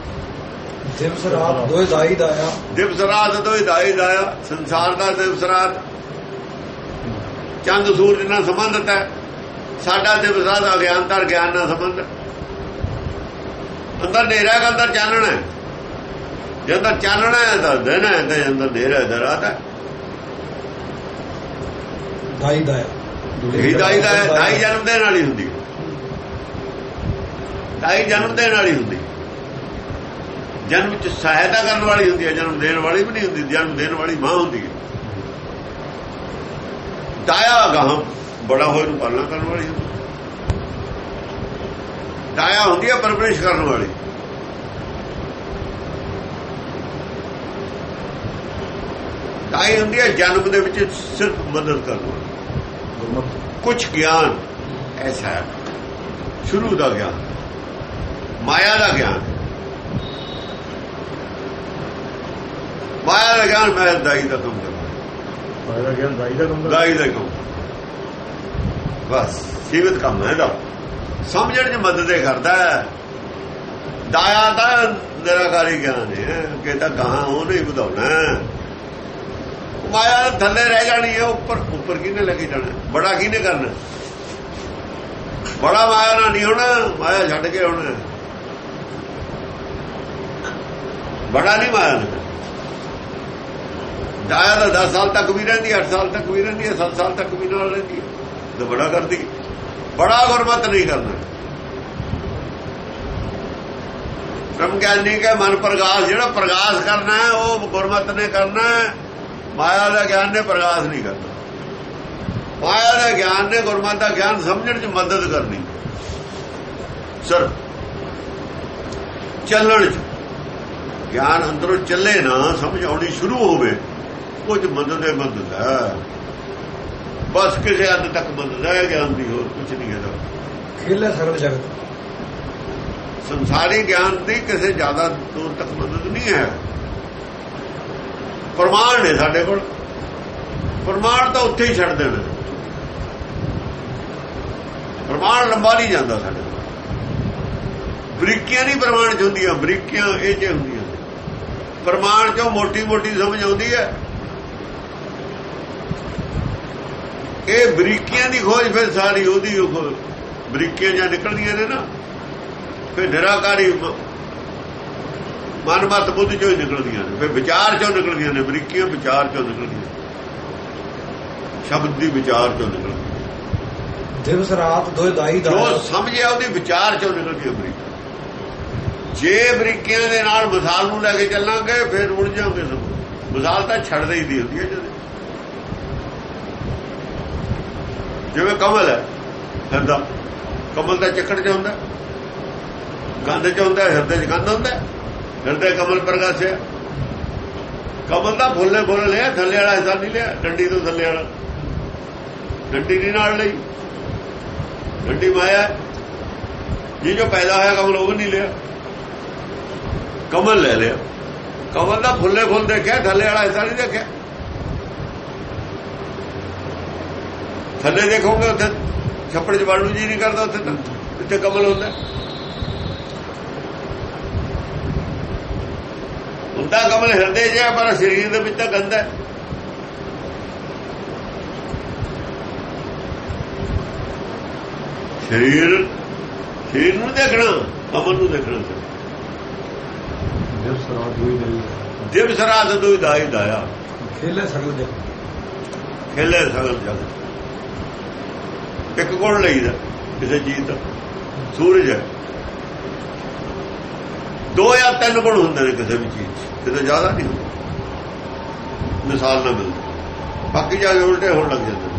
ਦਿਵਸ ਰਾਤ ਦੋਏ ਦਾਈ ਦਾਇਆ, ਦਿਵਸ ਰਾਤ ਦੋਏ ਦਾਈ ਦਾਇਆ। ਸੰਸਾਰ ਦਾ ਦਿਵਸ ਰਾਤ ਚੰਦ ਸੂਰਜ ਨਾਲ ਸੰਬੰਧਿਤ ਹੈ, ਸਾਡਾ ਦਿਵਸ ਰਾਤ ਅਗਿਆਨਤਾ ਗਿਆਨ ਨਾਲ ਸੰਬੰਧ। ਅੰਦਰ ਹਨੇਰਾ ਹੈ, ਅੰਦਰ ਚਾਨਣਾ ਹੈ। ਜੇ ਅੰਦਰ ਚਾਨਣਾ ਹੈ ਤਾਂ ਦਿਨ ਹੈ, ਤੇ ਅੰਦਰ ਹਨੇਰਾ ਹੈ ਤਾਂ ਰਾਤ ਹੈ। ਦਾਈ ਦਾਇਆ ਇਹੀ ਦਾਈ ਦਾ ਹੈ। ਦਾਈ ਜਨਮ ਦੇਣ ਵਾਲੀ ਹੁੰਦੀ ਹੈ, ਦਾਈ ਜਨਮ ਦੇਣ ਵਾਲੀ ਹੁੰਦੀ, ਜਨਮ ਚ ਸਹਾਇਤਾ ਕਰਨ ਵਾਲੀ ਹੁੰਦੀ ਹੈ, ਜਨਮ ਦੇਣ ਵਾਲੀ ਵੀ ਨਹੀਂ ਹੁੰਦੀ। ਜਨਮ ਦੇਣ ਵਾਲੀ ਮਾਂ ਹੁੰਦੀ ਹੈ। ਦਾਇਆ ਗਾਹਾਂ ਬੜਾ ਹੋਏ ਨੂੰ ਪਾਲਣਾ ਕਰਨ ਵਾਲੀ ਹੁੰਦੀ, ਦਾਇਆ ਹੁੰਦੀ ਹੈ ਪਰਵਰਿਸ਼ ਕਰਨ ਵਾਲੀ। ਦਾਈ ਹੁੰਦੀ ਹੈ ਜਨਮ ਦੇ ਵਿੱਚ ਸਿਰਫ ਮਦਦ ਕਰਨ ਵਾਲੀ। ਕੁਛ ਗਿਆਨ ਐਸਾ ਹੈ, ਸ਼ੁਰੂ ਦਾ ਗਿਆਨ, ਮਾਇਆ ਦਾ ਗਿਆਨ, ਮਾਇਆ ਦਾ ਗਿਆਨ ਮੈਂ ਦਾਈ ਦਾ ਕੰਮ ਕਰਦਾ, ਮਾਇਆ ਦਾ ਗਿਆਨ ਦਾਈ ਦਾ ਕੰਮ, ਦਾਈ ਦਾ ਕੰਮ ਬਸ ਸੀਮਿਤ ਕੰਮ ਹੈ। ਦਾ ਸਮਝਣ ਚ ਮਦਦ ਕਰਦਾ ਹੈ। ਦਾਇਆ ਤਾਂ ਨਿਰਾਕਾਰੀ ਗਿਆਨ ਹੈ ਕਿ ਤਾਂ ਗਾਹਾਂ ਉਹਨੇ ਹੀ ਵਧਾਉਣਾ। ਮਾਇਆ ਥੱਲੇ ਰਹਿ ਜਾਣੀ ਹੈ, ਉੱਪਰ ਕਿਹਨੇ ਲੈ ਕੇ ਜਾਣਾ? ਬੜਾ ਕਿਹਨੇ ਕਰਨਾ? ਬੜਾ ਮਾਇਆ ਨਾਲ ਨਹੀਂ ਹੋਣਾ, ਮਾਇਆ ਛੱਡ ਕੇ ਹੋਣਾ। ਬੜਾ ਨਹੀਂ ਮਾਇਆ ਨਾਲ। ਦਾਇਆ ਤਾਂ 10 ਸਾਲ ਤੱਕ ਵੀ ਰਹਿੰਦੀ, 8 ਸਾਲ ਤੱਕ ਵੀ ਰਹਿੰਦੀ ਹੈ, 7 ਸਾਲ ਤੱਕ ਵੀ ਨਾਲ ਰਹਿੰਦੀ ਹੈ, ਤਾਂ ਬੜਾ ਕਰਦੀ। ਬੜਾ ਗੁਰਮਤਿ ਨਹੀਂ ਕਰਨਾ। ਬ੍ਰਹਮ ਗਿਆਨੀ ਕੇ ਮਨ ਪ੍ਰਗਾਸ, ਜਿਹੜਾ ਪ੍ਰਗਾਸ ਕਰਨਾ ਹੈ ਉਹ ਗੁਰਮਤਿ ਨੇ ਕਰਨਾ ਹੈ। ਮਾਇਆ ਦਾ ਗਿਆਨ ਨੇ ਪ੍ਰਗਾਸ ਨਹੀਂ ਕਰਨਾ। ਮਾਇਆ ਦਾ ਗਿਆਨ ਨੇ ਗੁਰਮਤਿ ਦਾ ਗਿਆਨ ਸਮਝਣ ਚ ਮਦਦ ਕਰਨੀ। ਸਰ ਚੱਲਣ ਚ ਗਿਆਨ ਅੰਦਰੋਂ ਚੱਲੇ ਨਾ, ਸਮਝ ਆਉਣੀ ਸ਼ੁਰੂ ਹੋਵੇ, ਕੁਝ ਮਦਦ ਹੈ, ਮਦਦ ਹੈ ਬਸ। ਕਿਸੇ ਹੱਦ ਤੱਕ ਮਦਦ ਹੈ ਗਿਆਨ ਦੀ, ਹੋਰ ਕੁਝ ਨਹੀਂ ਹੈ। ਖੇਲੇ ਸਰਬ ਜਗਤ, ਸੰਸਾਰੀ ਗਿਆਨ ਦੀ ਕਿਸੇ ਜ਼ਿਆਦਾ ਦੂਰ ਤੱਕ ਮਦਦ ਨਹੀਂ ਹੈ। ਪ੍ਰਮਾਣ ਨੇ ਸਾਡੇ ਕੋਲ, ਪ੍ਰਮਾਣ ਤਾਂ ਉੱਥੇ ਹੀ ਛੱਡ ਦੇਣਾ। ਪ੍ਰਮਾਣ ਲੰਬਾ ਨਹੀਂ ਜਾਂਦਾ ਸਾਡੇ ਕੋਲ। ਬਰੀਕੀਆਂ ਨਹੀਂ ਪ੍ਰਮਾਣ ਚ ਹੁੰਦੀਆਂ, ਬਰੀਕੀਆਂ ਇਹ ਚ ਹੁੰਦੀਆਂ। ਪ੍ਰਮਾਣ ਚੋਂ ਮੋਟੀ ਮੋਟੀ ਸਮਝ ਆਉਂਦੀ ਹੈ। ਇਹ ਬਰੀਕੀਆਂ ਦੀ ਖੋਜ ਫਿਰ ਸਾਰੀ ਉਹਦੀ ਬਰੀਕੀਆਂ ਜਾਂ ਨਿਕਲਦੀਆਂ ਨੇ ਨਾ, ਫਿਰ ਨਿਰਾਕਾਰੀ ਮਨਮਤ ਬੁੱਧ ਚੋਂ ਹੀ ਨਿਕਲਦੀਆਂ ਨੇ, ਫਿਰ ਵਿਚਾਰ ਚੋਂ ਨਿਕਲਦੀਆਂ ਨੇ। ਬਰੀਕੀਆਂ ਵਿਚਾਰ ਚੋਂ ਨਿਕਲਦੀਆਂ, ਸ਼ਬਦ ਦੀ ਵਿਚਾਰ ਚੋਂ ਨਿਕਲਦੀ। ਦਿਵਸ ਰਾਤ ਦੋਏ ਦਾਈ ਜੋ ਦਾਇਆ, ਸਮਝਿਆ ਉਹਦੀ ਵਿਚਾਰ ਚੋਂ ਨਿਕਲਦੀ ਬਰੀਕੀ। ਜੇ ਬਰੀਕੀਆਂ ਦੇ ਨਾਲ ਮਿਸਾਲ ਨੂੰ ਲੈ ਕੇ ਚੱਲਾਂਗੇ ਫਿਰ ਉੜ ਜਾਓਗੇ ਸਭ। ਮਿਸਾਲ ਤਾਂ ਛੱਡ ਦੇਈਦੀ ਹੁੰਦੀ ਹੈ। ਜਿਵੇਂ ਕਮਲ ਹੈ, ਹਿਰਦਾ ਕਮਲ ਦਾ ਚੱਕੜ ਚ ਹੁੰਦਾ, ਗੰਧ ਚ ਹੁੰਦਾ, ਹਿਰਦੇ ਚ ਗੰਧ ਹੁੰਦਾ। ਹਿਰਦੇ ਕਮਲ ਪ੍ਰਗਾਸਿਆ। ਕਮਲ ਦਾ ਫੁੱਲੇ ਫੁੱਲ ਲਿਆ, ਥੱਲੇ ਵਾਲਾ ਹਿੱਸਾ ਨਹੀਂ ਲਿਆ, ਡੰਡੀ ਤੋਂ ਥੱਲੇ ਵਾਲਾ। ਡੰਡੀ ਨਹੀਂ ਨਾਲ ਲਈ, ਡੰਡੀ ਮਾਇਆ ਜੀ, ਜੋ ਪੈਦਾ ਹੋਇਆ ਕਮਲ ਉਹ ਵੀ ਨਹੀਂ ਲਿਆ, ਕਮਲ ਲੈ ਲਿਆ। ਕਮਲ ਦਾ ਫੁੱਲੇ ਫੁੱਲ ਦੇਖਿਆ, ਥੱਲੇ ਵਾਲਾ ਹਿੱਸਾ ਨਹੀਂ ਦੇਖਿਆ। ਥੱਲੇ ਦੇਖੋਗੇ ਉੱਥੇ ਛੱਪੜ ਚ ਵੜਨ ਨੂੰ ਜੀ ਨਹੀਂ ਕਰਦਾ, ਉੱਥੇ ਤਾਂ ਜਿੱਥੇ ਕਮਲ ਹੁੰਦਾ। ਹੁੰਦਾ ਕਮਲ ਹਿਰਦੇ ਜਿਹਾ, ਪਰ ਸਰੀਰ ਦੇ ਵਿੱਚ ਤਾਂ ਗੰਧ ਹੈ। ਸਰੀਰ ਨੂੰ ਦੇਖਣਾ, ਕਮਲ ਨੂੰ ਦੇਖਣਾ। ਦਿਵਸ ਰਾਤ ਹੋਈ ਗਈ ਦਿਵਸ ਰਾਤ ਦੁਈ ਦਾਈ ਦਾਇਆ ਖੇਲੇ ਸਗਲ ਜਗ ਖੇਲੇ ਸਗਲ ਜਗਤ। ਇੱਕ ਗੁਣ ਲਈਦਾ ਕਿਸੇ ਚੀਜ਼ ਦਾ, ਸੂਰਜ ਹੈ। 2 ਜਾਂ 3 ਗੁਣ ਹੁੰਦੇ ਨੇ ਕਿਸੇ ਵੀ ਚੀਜ਼ 'ਚ, ਕਿਤੇ ਜ਼ਿਆਦਾ ਨਹੀਂ ਹੁੰਦਾ, ਮਿਸਾਲ ਨਾ ਮਿਲਦੀ। ਬਾਕੀ ਜਾ ਕੇ ਉਲਟੇ ਹੋਣ ਲੱਗ ਜਾਂਦੇ ਨੇ।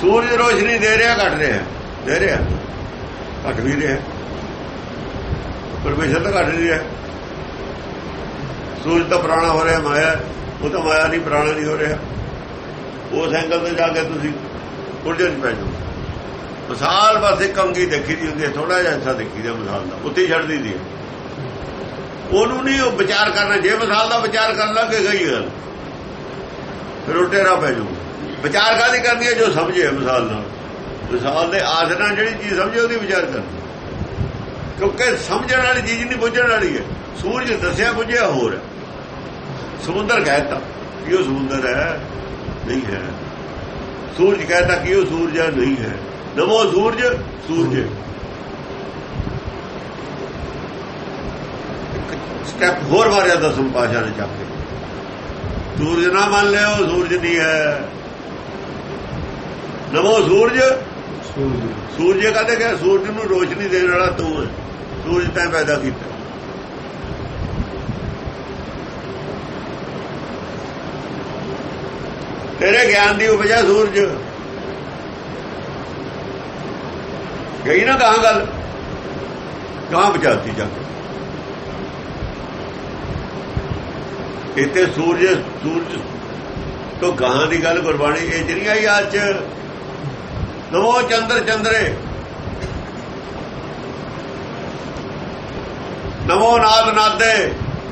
ਸੂਰਜ ਰੋਸ਼ਨੀ ਦੇ ਰਿਹਾ, ਘਟ ਰਿਹਾ, ਦੇ ਰਿਹਾ, ਘਟ ਵੀ ਰਿਹਾ। ਪਰਮੇਸ਼ਰ ਤਾਂ ਘਟ ਨਹੀਂ ਰਿਹਾ। ਸੂਰਜ ਤਾਂ ਪੁਰਾਣਾ ਹੋ ਰਿਹਾ, ਮਾਇਆ, ਉਹ ਤਾਂ ਮਾਇਆ ਨਹੀਂ, ਪੁਰਾਣਾ ਨਹੀਂ ਹੋ ਰਿਹਾ। ਉਸ ਐਂਗਲ ਤੇ ਜਾ ਕੇ ਤੁਸੀਂ ਉਲਝਣ ਪੈ ਜਾਓ। ਮਿਸਾਲ ਬਸ ਇੱਕ ਅੰਗੀ ਦੇਖੀ ਦੀ ਹੁੰਦੀ ਹੈ, ਥੋੜਾ ਜਿਹਾ ਹਿੱਸਾ ਦੇਖੀ ਦਾ ਮਿਸਾਲ ਦਾ, ਉੱਥੇ ਛੱਡ ਦੀ ਹੈ। ਉਹਨੂੰ ਨਹੀਂ ਉਹ ਵਿਚਾਰ ਕਰਨਾ। ਜੇ ਮਿਸਾਲ ਦਾ ਵਿਚਾਰ ਕਰਨ ਲੱਗੇ ਗਈ ਗੱਲ, ਫਿਰ ਉਲਟੇ ਰਾਹ ਪੈ ਜਾਊ। ਵਿਚਾਰ ਕਾਹਦੀ ਕਰਨੀ ਹੈ? ਜੋ ਸਮਝੇ ਮਿਸਾਲ ਨਾਲ, ਮਿਸਾਲ ਦੇ ਆਸ ਨਾਲ ਜਿਹੜੀ ਚੀਜ਼ ਸਮਝੇ ਉਹਦੀ ਵਿਚਾਰ ਕਰਨੀ। ਕਿਉਂਕਿ ਸਮਝਣ ਵਾਲੀ ਚੀਜ਼ ਨਹੀਂ, ਬੁੱਝਣ ਵਾਲੀ ਹੈ। ਸੂਰਜ ਦੱਸਿਆ ਬੁੱਝਿਆ ਹੋਰ ਹੈ। ਸਮੁੰਦਰ ਕਹਿਤਾ ਕਿ ਉਹ ਸਮੁੰਦਰ ਹੈ, ਨਹੀਂ ਹੈ। ਸੂਰਜ ਕਹਿਤਾ ਕਿ ਉਹ ਸੂਰਜ ਹੈ, ਨਹੀਂ ਹੈ। ਨਮੋ ਸੂਰਜ, ਸੂਰਜ। ਸਟੈਪ ਹੋਰ ਮਾਰਿਆ ਦਸਮ ਪਾਸ਼ਾ ਨੇ ਚੱਕ ਕੇ। ਸੂਰਜ ਨਾ ਮੰਨ ਲਿਓ, ਸੂਰਜ ਨਹੀਂ ਹੈ। ਨਮੋ ਸੂਰਜ, ਸੂਰਜ ਕਹਦੇ ਕਿ ਸੂਰਜ ਨੂੰ ਰੋਸ਼ਨੀ ਦੇਣ ਵਾਲਾ ਤੂੰ ਹੈ। ਸੂਰਜ ਤੈਂ ਪੈਦਾ ਕੀਤਾ। ਤੇਰੇ ਗਿਆਨ ਦੀ ਉਪਜਾ ਸੂਰਜ। ਗਈ ਨਾ ਕਹਾਂ ਗੱਲ, ਕਹਾਂ ਬਚਾਤੀ ਜਾ ਕੇ। ਇੱਥੇ ਸੂਰਜ ਤੋਂ ਗਾਹਾਂ ਦੀ ਗੱਲ ਗੁਰਬਾਣੀ ਇਹ ਜਿਹੜੀ ਆਈ ਅੱਜ। ਨਵੋ ਚੰਦਰ ਚੰਦਰੇ, ਨਵੋ ਨਾਦ ਨਾਦੇ,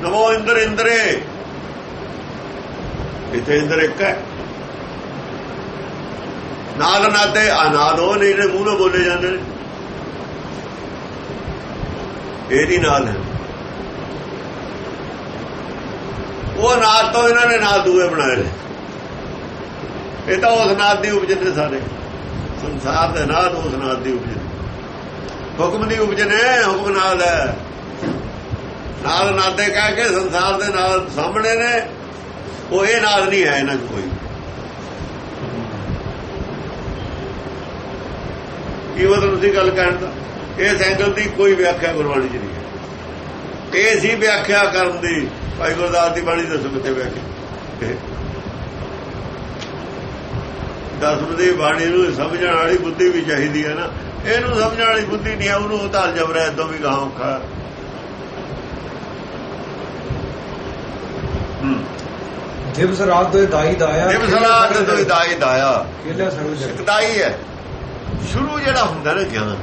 ਨਵੋ ਇੰਦਰ ਇੰਦਰੇ। ਇੱਥੇ ਇੰਦਰ ਇੱਕ ਹੈ। ਨਾਦ ਨਾਦੇ, ਅਨਾਦ ਉਹ ਨਹੀਂ ਜਿਹੜੇ ਮੂੰਹ ਬੋਲੇ ਜਾਂਦੇ ਨੇ, ਇਹ ਨਹੀਂ ਨਾਲ ਹੈ। ਉਹ ਨਾਦ ਤੋਂ ਇਹਨਾਂ ਨੇ ਨਾਦ ਦੂਏ ਬਣਾਏ ਨੇ। ਇਹ ਤਾਂ ਉਸ ਨਾਦ ਦੀ ਉਪਜ ਨੇ। ਸਾਰੇ ਸੰਸਾਰ ਦੇ ਨਾਦ ਉਸ ਨਾਦ ਦੀ ਉਪਜ ਨੇ। ਹੁਕਮ ਦੀ ਉਪਜ ਨੇ, ਹੁਕਮ ਨਾਦ ਹੈ। ਨਾਦ ਨਾਦੇ ਕਹਿ ਕੇ ਸੰਸਾਰ ਦੇ ਨਾਦ ਸਾਹਮਣੇ ਨੇ। ਉਹ ਇਹ ਨਾਦ ਨਹੀਂ ਹੈ ਇਹਨਾਂ 'ਚ ਕੋਈ। ਕੀ ਮਤਲਬ ਤੁਸੀਂ ਗੱਲ ਕਹਿਣ ਦਾ? ਇਸ ਐਂਗਲ ਦੀ ਕੋਈ ਵਿਆਖਿਆ ਗੁਰਬਾਣੀ 'ਚ ਨਹੀਂ ਹੈ। ਇਹ ਸੀ ਵਿਆਖਿਆ ਕਰਨ ਦੀ। ਭਾਈ ਗੁਰਦਾਸ ਦੀ ਬਾਣੀ ਦੱਸੋ ਕਿੱਥੇ ਵਿਆਖਿਆ? ਦਸਮ ਦੀ ਬਾਣੀ ਨੂੰ ਸਮਝਣ ਵਾਲੀ ਬੁੱਧੀ ਵੀ ਚਾਹੀਦੀ ਹੈ ਨਾ। ਇਹਨੂੰ ਸਮਝਣ ਵਾਲੀ ਬੁੱਧੀ ਨਹੀਂ ਹੈ, ਉਹਨੂੰ ਉਤਾਰ ਜਬਰ ਏਦੋਂ ਵੀ ਗਾਹਾਂ ਔਖਾ। ਦਿਵਸ ਰਾਤ ਤੋਂ ਦਾਈ ਦਾਇਆ, ਦਿਵਸ ਰਾਤ ਤੋਂ ਦਾਈ ਦਾਇਆ। ਖੇਲਿਆ ਸਗਲ ਜਗ। ਦਾਈ ਹੈ ਸ਼ੁਰੂ ਜਿਹੜਾ ਹੁੰਦਾ ਨਾ ਗਿਆਨ,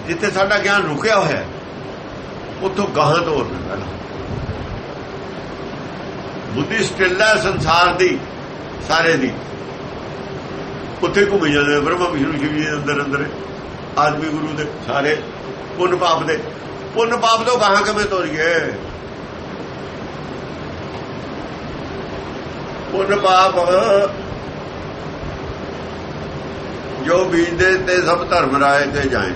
ਜਿੱਥੇ ਸਾਡਾ ਗਿਆਨ ਰੁਕਿਆ ਹੋਇਆ, ਉੱਥੋਂ ਗਾਹਾਂ ਤੋਂ ਪਹਿਲਾਂ ਬੁੱਧੀ ਸਟਿਲ ਹੈ ਸੰਸਾਰ ਦੀ, ਸਾਰੇ ਦੀ। ਉੱਥੇ ਘੁੰਮੀ ਜਾਂਦੇ ਬ੍ਰਹਮਾ ਵਿਸ਼ਨੂੰ ਸ਼ਿਵ ਜੀ ਦੇ ਅੰਦਰ ਅੰਦਰ ਆਦਮੀ ਗੁਰੂ ਦੇ ਸਾਰੇ ਪੁੰਨ ਪਾਪ ਦੇ। ਪੁੰਨ ਪਾਪ ਤੋਂ ਗਾਹਾਂ ਕਿਵੇਂ ਤੋਰੀਏ? ਪੁੰਨ ਪਾਪ ਜੋ ਬੀਜਦੇ ਤੇ ਸਭ ਧਰਮ ਰਾਏ ਤੇ ਜਾਏ।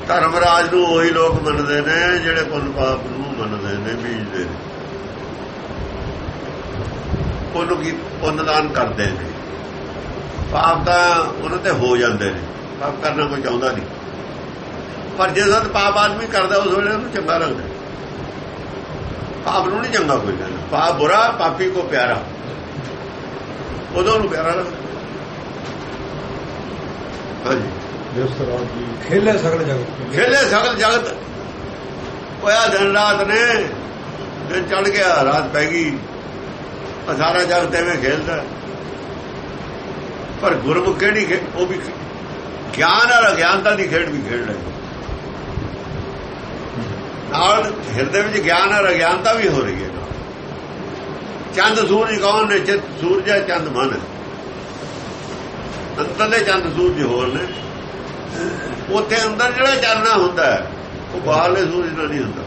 ਧਰਮ ਰਾਜ ਨੂੰ ਉਹੀ ਲੋਕ ਮੰਨਦੇ ਨੇ ਜਿਹੜੇ ਪੁੰਨ ਪਾਪ ਨੂੰ ਮੰਨਦੇ ਨੇ, ਬੀਜਦੇ ਨੇ। ਪੁੰਨ ਦਾਨ ਕਰਦੇ ਨੇ। ਪਾਪ ਤਾਂ ਉਹਨਾਂ ਤੇ ਹੋ ਜਾਂਦੇ ਨੇ। ਪਾਪ ਕਰਨਾ ਕੋਈ ਚਾਹੁੰਦਾ ਨਹੀਂ, ਪਰ ਜੇ ਸਦ ਪਾਪ ਆਦਮੀ ਕਰਦਾ ਉਸ ਵੇਲੇ ਉਹਨੂੰ ਚੰਗਾ ਲੱਗਦਾ। ਪਾਪ ਨੂੰ ਨਹੀਂ ਚੰਗਾ ਕੋਈ ਕਹਿੰਦਾ। ਪਾਪ ਬੁਰਾ, ਪਾਪੀ ਕੋ ਪਿਆਰਾ, ਉਦੋਂ ਉਹਨੂੰ ਪਿਆਰਾ ਲੱਗਦਾ। ਹਾਂਜੀ, ਖੇਲੇ ਸਗਲ ਜਗਤ। ਖੇਲੇ ਸਗਲ ਜਗਤ। ਹੋਇਆ ਦਿਨ ਰਾਤ ਨੇ, ਦਿਨ ਚੜ ਗਿਆ, ਰਾਤ ਪੈ ਗਈ। ਸਾਰਾ ਜਗਤ ਐਵੇਂ ਖੇਲਦਾ। ਪਰ ਗੁਰਮੁਖ ਕਿਹੜੀ ਉਹ ਵੀ ਗਿਆਨ ਔਰ ਅਗਿਆਨਤਾ ਦੀ ਖੇਡ ਵੀ ਖੇਡ ਰਹੇ ਨਾਲ। ਹਿਰਦੇ ਵਿੱਚ ਗਿਆਨ ਔਰ ਅਗਿਆਨਤਾ ਵੀ ਹੋ ਰਹੀ ਹੈ। ਚੰਦ ਸੂਰਜ ਕੌਣ ਨੇ? ਚਿਤ ਸੂਰਜ ਹੈ, ਚੰਦ ਮਨ ਹੈ। ਅੰਦਰਲੇ ਚੰਦ ਸੂਰਜ ਹੋਰ ਨੇ। ਉੱਥੇ ਅੰਦਰ ਜਿਹੜਾ ਚਾਨਣਾ ਹੁੰਦਾ ਉਹ ਬਾਹਰਲੇ ਸੂਰਜ ਨਾਲ ਨਹੀਂ ਹੁੰਦਾ।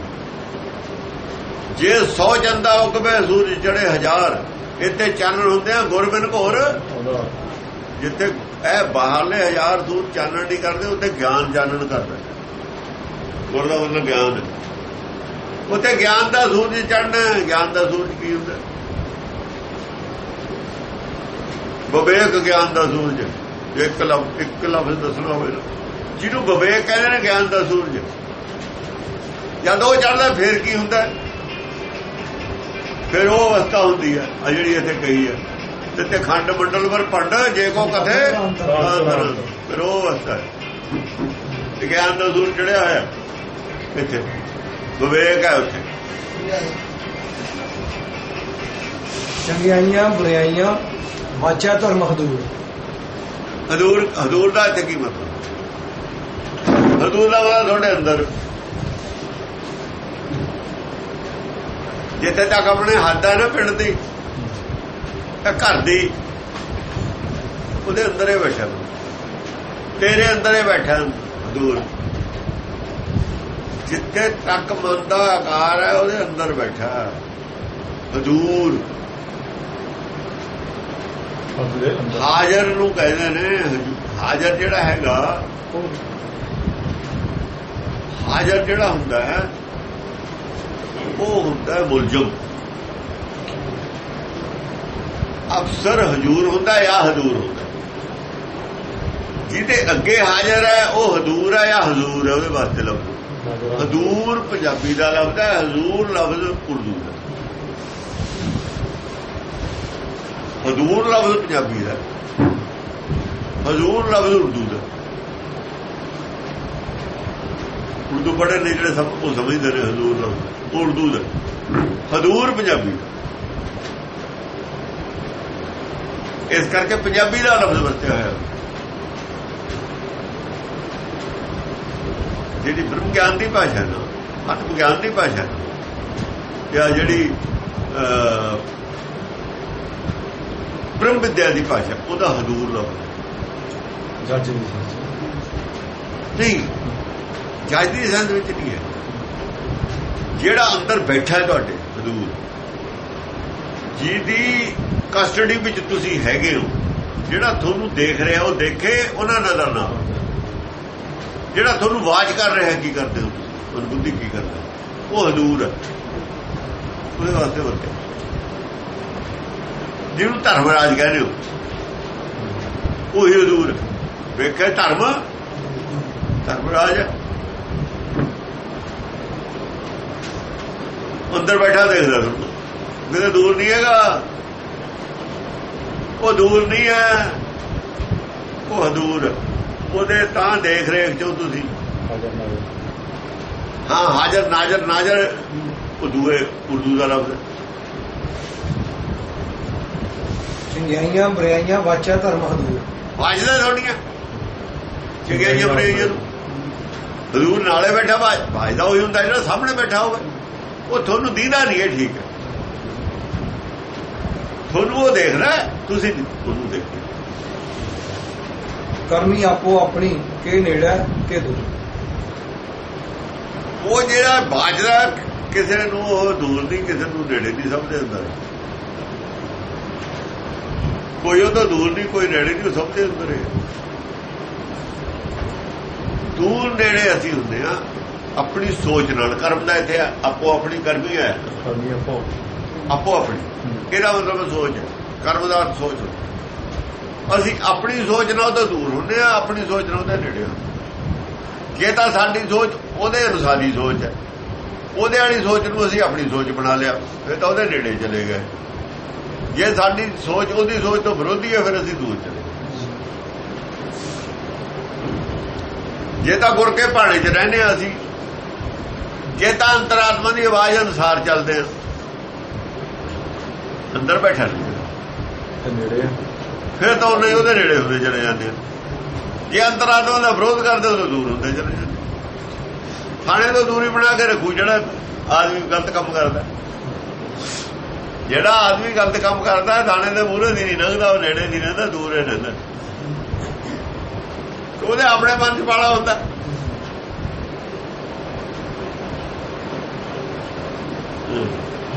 ਜੇ 100 ਚੰਦਾ ਉਗਵੇ ਸੂਰਜ ਚੜੇ 1000। ਇੱਥੇ ਚਾਨਣ ਹੁੰਦੇ ਆ ਗੁਰਬਿਨ ਘੋਰ। ਜਿੱਥੇ ਇਹ ਬਾਹਰਲੇ 1000 ਸੂਰਜ ਚਾਨਣ ਨਹੀਂ ਕਰਦੇ, ਉੱਥੇ ਗਿਆਨ ਚਾਨਣ ਕਰਦਾ। ਗੁਰ ਦਾ ਮਤਲਬ ਗਿਆਨ ਹੈ। ਉੱਥੇ ਗਿਆਨ ਦਾ ਸੂਰਜ ਚੜ੍ਹਨਾ। ਗਿਆਨ ਦਾ ਸੂਰਜ ਕੀ ਹੁੰਦਾ? ਵਿਵੇਕ ਗਿਆਨ ਦਾ ਸੂਰਜ। ਇੱਕ ਲਫ਼ਜ਼ ਦੱਸਣਾ ਹੋਵੇ ਨਾ, ਜਿਹਨੂੰ ਵਿਵੇਕ ਕਹਿੰਦੇ ਨੇ ਗਿਆਨ ਦਾ ਸੂਰਜ, ਜਦ ਉਹ ਚੜ੍ਹਦਾ ਫੇਰ ਕੀ ਹੁੰਦਾ? ਫਿਰ ਉਹ ਅਵਸਥਾ ਹੁੰਦੀ ਹੈ ਆ ਜਿਹੜੀ ਇੱਥੇ ਕਹੀ ਹੈ, ਤੇ ਖੰਡ ਮੰਡਲ ਵਰ ਭੰਡ ਜੇ ਕੋ ਕਥੇ, ਫਿਰ ਉਹ ਅਵਸਥਾ ਹੈ। ਗਿਆਨ ਦਾ ਸੂਰਜ ਚੜਿਆ ਹੋਇਆ ਇੱਥੇ, ਵਿਵੇਕ ਹੈ ਉੱਥੇ। ਚੰਗਿਆਈਆਂ ਬੁਰਾਈਆਂ ਵਾਚਾ ਧਰਮ ਹਦੂਰ। ਹਦੂਰ ਦਾ ਇੱਥੇ ਕੀ ਮਤਲਬ? ਹਦੂਰ ਦਾ ਮਤਲਬ ਤੁਹਾਡੇ ਅੰਦਰ, ਜਿੱਥੇ ਤੱਕ ਆਪਣੇ ਹੱਦ ਹੈ ਨਾ ਪਿੰਡ ਦੀ, ਘਰ ਦੀ, ਉਹਦੇ ਅੰਦਰ ਹੀ ਬੈਠਾ, ਤੇਰੇ ਅੰਦਰ ਹੀ ਬੈਠਾ ਹਦੂਰ। ਜਿੱਥੇ ਤੱਕ ਮਨ ਦਾ ਆਕਾਰ ਹੈ ਉਹਦੇ ਅੰਦਰ ਬੈਠਾ ਹਦੂਰ। ਹਾਜ਼ਰ ਨੂੰ ਕਹਿੰਦੇ ਨੇ। ਹਾਜ਼ਰ ਜਿਹੜਾ ਹੈਗਾ, ਹਾਜ਼ਰ ਜਿਹੜਾ ਹੁੰਦਾ ਹੈ ਉਹ ਹੁੰਦਾ ਹੈ ਮੁਲਜ਼ਮ। ਅਫਸਰ ਹਜ਼ੂਰ ਹੁੰਦਾ ਜਾਂ ਹਜ਼ੂਰ ਹੁੰਦਾ। ਜਿਹਦੇ ਅੱਗੇ ਹਾਜ਼ਰ ਹੈ ਉਹ ਹਜ਼ੂਰ ਹੈ ਜਾਂ ਹਜ਼ੂਰ ਹੈ, ਉਹਦੇ ਵਾਸਤੇ ਲਫ਼ਜ਼ ਹਜ਼ੂਰ ਪੰਜਾਬੀ ਦਾ ਲਫ਼ਜ਼ ਹੈ, ਹਜ਼ੂਰ ਲਫ਼ਜ਼ ਉਰਦੂ ਦਾ। ਹਜ਼ੂਰ ਲਫ਼ਜ਼ ਪੰਜਾਬੀ ਦਾ, ਹਜ਼ੂਰ ਲਫ਼ਜ਼ ਉਰਦੂ ਦਾ। ਉਰਦੂ ਪੜ੍ਹੇ ਨੇ ਜਿਹੜੇ ਸਭ ਉਹ ਸਮਝਦੇ ਨੇ ਹਜ਼ੂਰ ਲਫ਼ਜ਼ ਉਰਦੂ ਦਾ, ਹਜ਼ੂਰ ਪੰਜਾਬੀ ਦਾ। ਇਸ ਕਰਕੇ ਪੰਜਾਬੀ ਦਾ ਲਫ਼ਜ਼ ਵਰਤਿਆ ਹੋਇਆ। ਜਿਹੜੀ ਬ੍ਰਹਮ ਗਿਆਨ ਦੀ ਭਾਸ਼ਾ ਨਾ, ਆਤਮ ਗਿਆਨ ਦੀ ਭਾਸ਼ਾ, ਜਾਂ ਜਿਹੜੀ ਬ੍ਰਹਮ ਵਿਦਿਆ ਦੀ ਭਾਸ਼ਾ, ਉਹਦਾ ਹਜ਼ੂਰ ਲਫ਼ਜ਼। ਜੱਜ ਨਹੀਂ, ਜੱਜ ਦੀ ਸੰਦ ਵਿੱਚ ਨਹੀਂ ਹੈ। ਜਿਹੜਾ ਅੰਦਰ ਬੈਠਾ ਤੁਹਾਡੇ ਹਜ਼ੂਰ, ਜਿਹਦੀ ਕਸਟਡੀ ਵਿੱਚ ਤੁਸੀਂ ਹੈਗੇ ਹੋ, ਜਿਹੜਾ ਤੁਹਾਨੂੰ ਦੇਖ ਰਿਹਾ ਉਹ ਦੇਖੇ, ਉਹਨਾਂ ਨਜ਼ਰ ਨਾ, ਜਿਹੜਾ ਤੁਹਾਨੂੰ ਆਵਾਜ਼ ਕਰ ਰਿਹਾ ਕੀ ਕਰਦੇ ਹੋ ਤੁਸੀਂ, ਮਨਬੁੱਧੀ ਕੀ ਕਰਦਾ, ਉਹ ਹਜ਼ੂਰ ਹੈ। ਉਹਦੇ ਵਾਸਤੇ ਵਰਤਿਆ। ਜਿਹਨੂੰ ਧਰਮਰਾਜ ਕਹਿੰਦੇ ਹੋ ਉਹੀ ਹਜ਼ੂਰ। ਵੇਖੇ ਧਰਮਰਾਜ ਅੰਦਰ ਬੈਠਾ ਦੇਖਦਾ ਤੁਹਾਨੂੰ, ਕਿਤੇ ਦੂਰ ਨਹੀਂ ਹੈਗਾ। ਉਹ ਦੂਰ ਨਹੀਂ ਹੈ, ਉਹ ਹਜ਼ੂਰ। ਉਹਦੇ ਤਾਂ ਦੇਖ ਰੇਖ ਚੋਂ ਤੁਸੀਂ, ਹਾਂ ਹਾਜ਼ਰ ਨਾਜ਼ਰ। ਨਾਜ਼ਰ ਉਹ ਦੂਏ ਉਰਦੂ ਦਾ ਲਫ਼ਜ਼। ਚੰਗਿਆਈਆਂ ਬੁਰਾਈਆਂ ਵਾਚਾ ਧਰਮ ਹਦੂਰ। ਵਾਜਦਾ ਥੋੜੀਆਂ ਚੰਗਿਆਈਆਂ ਬੁਰਾਈਆਂ ਨੂੰ ਹਜ਼ੂਰ ਨਾਲੇ ਬੈਠਾ, ਵਾਜਦਾ ਉਹੀ ਹੁੰਦਾ ਜਿਹੜਾ ਸਾਹਮਣੇ ਬੈਠਾ ਹੋਵੇ। ਉਹ ਤੁਹਾਨੂੰ ਦੀਦਾ ਨਹੀਂ ਹੈ, ਠੀਕ ਹੈ, ਤੁਹਾਨੂੰ ਉਹ ਦੇਖਦਾ, ਤੁਸੀਂ ਉਹਨੂੰ ਦੇਖਦੇ। ਕਰਮੀ ਆਪੋ ਆਪਣੀ ਕੇ ਨੇੜਾ ਕੇ ਦੂਰ। ਉਹ ਜਿਹੜਾ ਬਾਜਦਾ ਕਿਸੇ ਨੂੰ ਉਹ ਦੂਰ ਨਹੀਂ, ਕਿਸੇ ਨੂੰ ਨੇੜੇ ਨਹੀਂ, ਸਭ ਦੇ ਅੰਦਰ। ਕੋਈ ਉਹ ਤਾਂ ਦੂਰ ਨਹੀਂ, ਕੋਈ ਨੇੜੇ ਨਹੀਂ, ਉਹ ਸਭ ਦੇ ਅੰਦਰ ਹੈ। ਦੂਰ ਨੇੜੇ ਅਸੀਂ ਹੁੰਦੇ ਆ ਆਪਣੀ ਸੋਚ ਨਾਲ। ਕਰਮ ਦਾ ਇੱਥੇ ਆਪੋ ਆਪਣੀ ਕਰਮੀ ਹੈ, ਆਪੋ ਆਪਣੀ, ਇਹਦਾ ਮਤਲਬ ਸੋਚ ਹੈ। ਕਰਮ ਦਾ ਸੋਚ। ਅਸੀਂ ਆਪਣੀ ਸੋਚ ਨਾਲ ਤਾਂ ਦੂਰ ਹੁੰਦੇ ਆ, ਆਪਣੀ ਸੋਚ ਨਾਲ ਉਹਦੇ ਨੇੜੇ ਹੁੰਦੇ। ਜੇ ਤਾਂ ਸਾਡੀ ਸੋਚ ਉਹਦੇ ਅਨੁਸਾਰ ਦੀ ਸੋਚ ਹੈ, ਉਹਦੇ ਵਾਲੀ ਸੋਚ ਨੂੰ ਅਸੀਂ ਆਪਣੀ ਸੋਚ ਬਣਾ ਲਿਆ, ਫਿਰ ਤਾਂ ਉਹਦੇ ਨੇੜੇ ਚਲੇ ਗਏ। ਜੇ ਸਾਡੀ ਸੋਚ ਉਹਦੀ ਸੋਚ ਤੋਂ ਵਿਰੋਧੀ ਹੈ, ਫਿਰ ਅਸੀਂ ਦੂਰ ਚਲੇ ਗਏ। ਜੇ ਤਾਂ ਗੁਰ ਕੇ ਭਾਣੇ 'ਚ ਰਹਿੰਦੇ ਆ ਅਸੀਂ, ਜੇ ਤਾਂ ਅੰਤਰਾਤਮਾ ਦੀ ਆਵਾਜ਼ ਅਨੁਸਾਰ ਚੱਲਦੇ ਆ, ਅੰਦਰ ਬੈਠਾ ਨੇੜੇ, ਫਿਰ ਤਾਂ ਉਹਨੇ ਉਹਦੇ ਨੇੜੇ ਹੁੰਦੇ ਚਲੇ ਜਾਂਦੇ ਆ। ਜੇ ਅੰਤਰਾਤਮਾ ਦਾ ਵਿਰੋਧ ਕਰਦੇ ਉਹ ਦੂਰ ਹੁੰਦੇ ਚਲੇ ਜਾਂਦੇ। ਥਾਣੇ ਤੋਂ ਦੂਰੀ ਬਣਾ ਕੇ ਰੱਖੂ ਜਿਹੜਾ ਆਦਮੀ ਗਲਤ ਕੰਮ ਕਰਦਾ। ਜਿਹੜਾ ਆਦਮੀ ਗਲਤ ਕੰਮ ਕਰਦਾ ਥਾਣੇ ਦੇ ਮੂਹਰੇ ਦੀ ਨਹੀਂ ਲੰਘਦਾ, ਉਹ ਨੇੜੇ ਨਹੀਂ ਰਹਿੰਦਾ, ਦੂਰ ਹੀ ਰਹਿੰਦਾ। ਉਹਦੇ ਆਪਣੇ ਮਨ 'ਚ ਪਾਲਾ ਹੁੰਦਾ।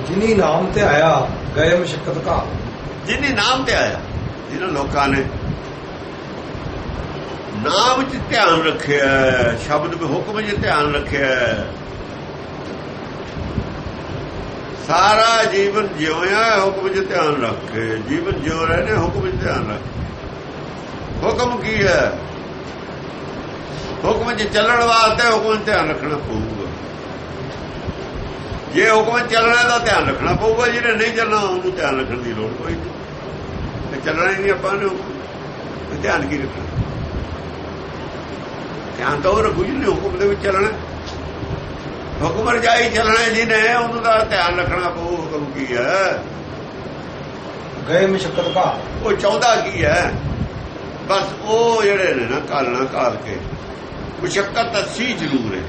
ਜਿਨੀ ਨਾਮ ਤੇ ਆਇਆ ਗਏ ਮੁਸ਼ਕਲ ਘਾ। ਜਿਨੀ ਨਾਮ ਤੇ ਆਇਆ, ਜਿਹਨਾਂ ਲੋਕਾਂ ਨੇ ਨਾਮ 'ਚ ਧਿਆਨ ਰੱਖਿਆ, ਸ਼ਬਦ ਦੇ ਹੁਕਮ 'ਚ ਧਿਆਨ ਰੱਖਿਆ। ਸਾਰਾ ਜੀਵਨ ਜਿਉਇਆ ਹੁਕਮ 'ਚ ਧਿਆਨ ਰੱਖ ਕੇ, ਜੀਵਨ ਜਿਉ ਰਹੇ ਨੇ ਹੁਕਮ 'ਚ ਧਿਆਨ ਰੱਖ। ਹੁਕਮ ਕੀ ਹੈ? ਹੁਕਮ 'ਚ ਚੱਲਣ ਵਾਸਤੇ ਹੁਕਮ 'ਚ ਧਿਆਨ ਰੱਖਣਾ ਪਊਗਾ। ਜੇ ਹੁਕਮ 'ਚ ਚੱਲਣਾ ਤਾਂ ਧਿਆਨ ਰੱਖਣਾ ਪਊਗਾ, ਜਿਹਨੇ ਨਹੀਂ ਚੱਲਣਾ ਉਹਨੂੰ ਧਿਆਨ ਰੱਖਣ ਦੀ ਲੋੜ ਕੋਈ ਨਹੀਂ। ਤੇ ਚੱਲਣਾ ਹੀ ਨਹੀਂ ਆਪਾਂ ਨੇ, ਧਿਆਨ ਕੀ ਰੱਖਣਾ? ਧਿਆਨ ਤਾਂ ਉਹ ਰੱਖੂ ਜਿਹਨੇ ਹੁਕਮ ਦੇ ਵਿੱਚ ਚੱਲਣਾ। ਹੁਕਮ ਰਜਾਈ ਚੱਲਣਾ ਜਿਹਨੇ, ਉਹਨੂੰ ਦਾ ਧਿਆਨ ਰੱਖਣਾ ਪਊ। ਹੁਕਮ ਕੀ ਹੈ? ਗਏ ਮੁਸ਼ੱਕਤ ਕਾ, ਉਹ ਚਾਹੁੰਦਾ ਕੀ ਹੈ? ਬਸ ਉਹ ਜਿਹੜੇ ਨੇ ਨਾ ਕਾਲਣਾ ਕਾਲ ਕੇ, ਮੁਸ਼ੱਕਤ ਅੱਛੀ ਜ਼ਰੂਰ ਹੈ।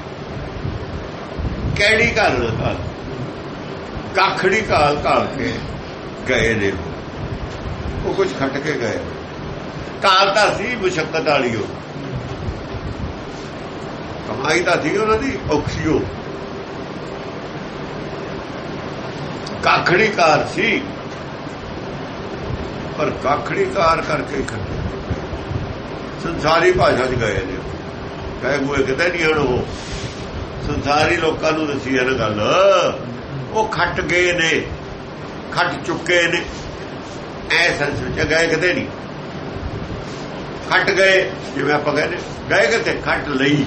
ਕਿਹੜੀ ਕਾਲਣਾ ਕਾਲ? ਕਾਖੜੀ ਕਾਲ ਕਾਲ ਕੇ ਗਏ ਨੇ ਉਹ, ਕੁਝ ਖੱਟ ਕੇ ਗਏ। ਕਾਲ ਤਾਂ ਸੀ ਮੁਸ਼ੱਕਤ ਵਾਲੀ, ਉਹ ਕਮਾਈ ਤਾਂ ਸੀ ਉਹਨਾਂ ਦੀ ਔਖੀਓ। ਕਾਖੜੀ ਕਾਰ ਸੀ, ਪਰ ਕਾਖੜੀ ਕਾਰ ਕਰਕੇ ਸੰਸਾਰੀ ਭਾਸ਼ਾ 'ਚ ਗਏ ਨੇ। ਕਹੇ ਗੋਏ ਕਿਤੇ ਨਹੀਂ ਹਨ। ਉਹ ਸੰਸਾਰੀ ਲੋਕਾਂ ਨੂੰ ਦੱਸੀ ਹੈ ਨਾ ਗੱਲ। ਉਹ ਖੱਟ ਗਏ ਨੇ, ਖੱਟ ਚੁੱਕੇ ਨੇ। ਐ ਸੰਸ ਵਿੱਚ ਗਏ ਕਿਤੇ ਨਹੀਂ, ਖੱਟ ਗਏ। ਜਿਵੇਂ ਆਪਾਂ ਕਹਿੰਦੇ ਗਏ ਕਿਤੇ, ਖੱਟ ਲਈ।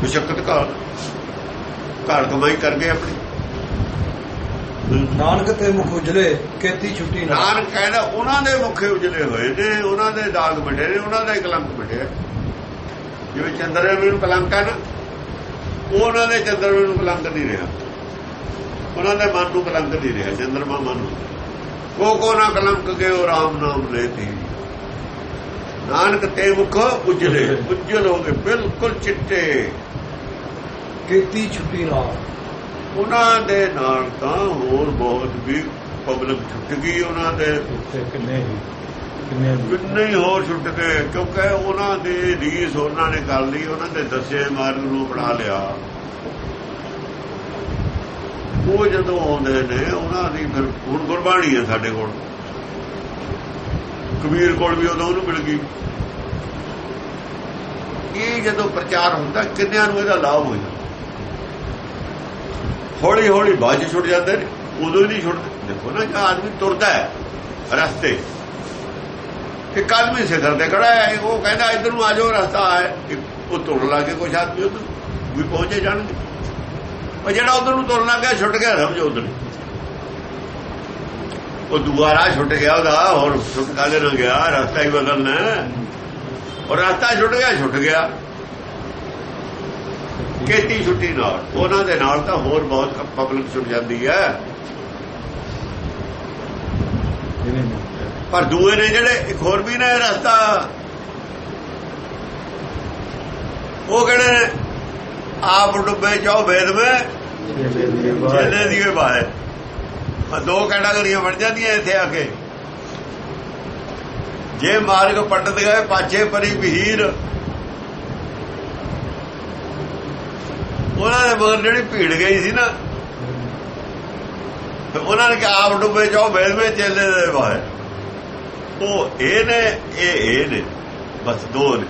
ਮੁਸ਼ੱਕਤ ਘਰ ਕਮਾਈ ਕਰ ਗਏ ਆਪਣੀ। ਨਾਨਕ ਤੇ ਮੁਖ ਉਜਲੇ ਕੀਤੀ ਛੁੱਟੀ ਨਾ। ਨਾਨਕ ਕਹਿੰਦਾ ਉਹਨਾਂ ਦੇ ਮੁਖੇ ਉਜਲੇ ਹੋਏ ਨੇ, ਉਹਨਾਂ ਦੇ ਦਾਗ ਮਿਟੇ ਨੇ, ਉਹਨਾਂ ਦਾ ਕਲੰਕ ਮਿਟਿਆ। ਜਿਵੇਂ ਚੰਦਰਮੇ ਨੂੰ ਕਲੰਕ ਹੈ ਨਾ, ਉਹਨਾਂ ਦੇ ਚੰਦਰਮੇ ਨੂੰ ਕਲੰਕ ਨਹੀਂ ਰਿਹਾ, ਉਹਨਾਂ ਦੇ ਮਨ ਨੂੰ ਕਲੰਕ ਨਹੀਂ ਰਿਹਾ। ਚੰਦਰਮਾ ਮਨ ਨੂੰ ਕੋ ਨਾ ਕਲੰਕ ਕੇ ਉਹ ਰਾਮ ਨਾਮ ਲੈਤੀ। ਨਾਨਕ ਤੇ ਮੁਖ ਉਜਲੇ, ਉਜਲ ਹੋ ਗਏ ਬਿਲਕੁਲ ਚਿੱਟੇ। ਕੀਤੀ ਛੁੱਟੀ ਨਾ, ਉਹਨਾਂ ਦੇ ਨਾਲ ਤਾਂ ਹੋਰ ਬਹੁਤ ਵੀ ਪਬਲਿਕ ਛੁੱਟ ਗਈ। ਉਹਨਾਂ ਦੇ ਕਿੰਨੇ ਹੀ ਹੋਰ ਛੁੱਟ ਗਏ, ਕਿਉਂਕਿ ਉਹਨਾਂ ਦੀ ਰੀਸ ਉਹਨਾਂ ਨੇ ਕਰ ਲਈ, ਉਹਨਾਂ ਦੇ ਦੱਸੇ ਮਾਰਗ ਨੂੰ ਬਣਾ ਲਿਆ। ਉਹ ਜਦੋਂ ਆਉਂਦੇ ਨੇ ਉਹਨਾਂ ਦੀ ਫਿਰ ਹੁਣ ਗੁਰਬਾਣੀ ਹੈ ਸਾਡੇ ਕੋਲ, ਕਬੀਰ ਕੋਲ ਵੀ ਉਦੋਂ ਉਹਨੂੰ ਮਿਲ ਗਈ। ਇਹ ਜਦੋਂ ਪ੍ਰਚਾਰ ਹੁੰਦਾ ਕਿੰਨਿਆਂ ਨੂੰ ਇਹਦਾ ਲਾਭ ਹੋ ਜਾਂਦਾ। ਹੌਲੀ ਹੌਲੀ ਬਾਅਦ ਛੁੱਟ ਜਾਂਦੇ ਨੇ, ਉਦੋਂ ਹੀ ਨਹੀਂ ਛੁੱਟਦੇ। ਦੇਖੋ ਨਾ, ਆਦਮੀ ਤੁਰਦਾ ਹੈ ਰਸਤੇ, ਇੱਕ ਆਦਮੀ ਸਿਖਰ ਤੇ ਖੜਾ ਹੈ, ਉਹ ਕਹਿੰਦਾ ਇੱਧਰ ਨੂੰ ਆ ਜਾਓ ਰਸਤਾ ਹੈ, ਉਹ ਤੁਰਨ ਲੱਗੇ। ਕੁਛ ਆਦਮੀ ਉੱਧਰ ਵੀ ਪਹੁੰਚੇ ਜਾਣਗੇ, ਪਰ ਜਿਹੜਾ ਉਧਰ ਨੂੰ ਤੁਰਨ ਲੱਗਾ ਛੁੱਟ ਗਿਆ। ਸਮਝੋ ਉਧਰ ਉਹ ਦੁਬਾਰਾ ਛੁੱਟ ਗਿਆ, ਉਹਦਾ ਹੋਰ ਛੁੱਟ ਕਾਲੇ ਨਾ ਗਿਆ, ਰਸਤਾ ਹੀ ਬਦਲਣਾ। ਔਰ ਰਸਤਾ ਛੁੱਟ ਗਿਆ। ਕੀਤੀ ਛੁੱਟੀ ਨਾਲ, ਉਹਨਾਂ ਦੇ ਨਾਲ ਤਾਂ ਹੋਰ ਬਹੁਤ ਪਬਲਿਕ ਛੁੱਟ ਜਾਂਦੀ ਹੈ। ਪਰ ਦੂਏ ਨੇ ਜਿਹੜੇ ਇੱਕ ਹੋਰ ਵੀ ਨੇ ਰਸਤਾ, ਉਹ ਕਿਹੜੇ ਨੇ? ਆਪ ਡੁੱਬੇ ਚਾਹੋ ਵੇਦ ਵਿੱਚ ਚੇਲੇ ਦੀਏ ਬਾਹਰ। ਦੋ ਕੈਟਾਗਰੀਆਂ ਬਣ ਜਾਂਦੀਆਂ ਇੱਥੇ ਆ ਕੇ। ਜੇ ਮਾਰਗ ਪਟਤ ਗਏ ਪਾਛੇ ਪਰੀ ਬਹੀਰ, ਉਹਨਾਂ ਦੇ ਮਗਰ ਜਿਹੜੀ ਭੀੜ ਗਈ ਸੀ ਨਾ, ਉਹਨਾਂ ਨੇ ਕਿਹਾ ਆਪ ਡੁੱਬੇ ਜਾਓ ਵੇਦ ਵਿੱਚ ਚੇਲੇ ਦੇ ਬਾਹਰ। ਉਹ ਇਹ ਨੇ, ਇਹ ਨੇ, ਬਸ ਦੋ ਨੇ।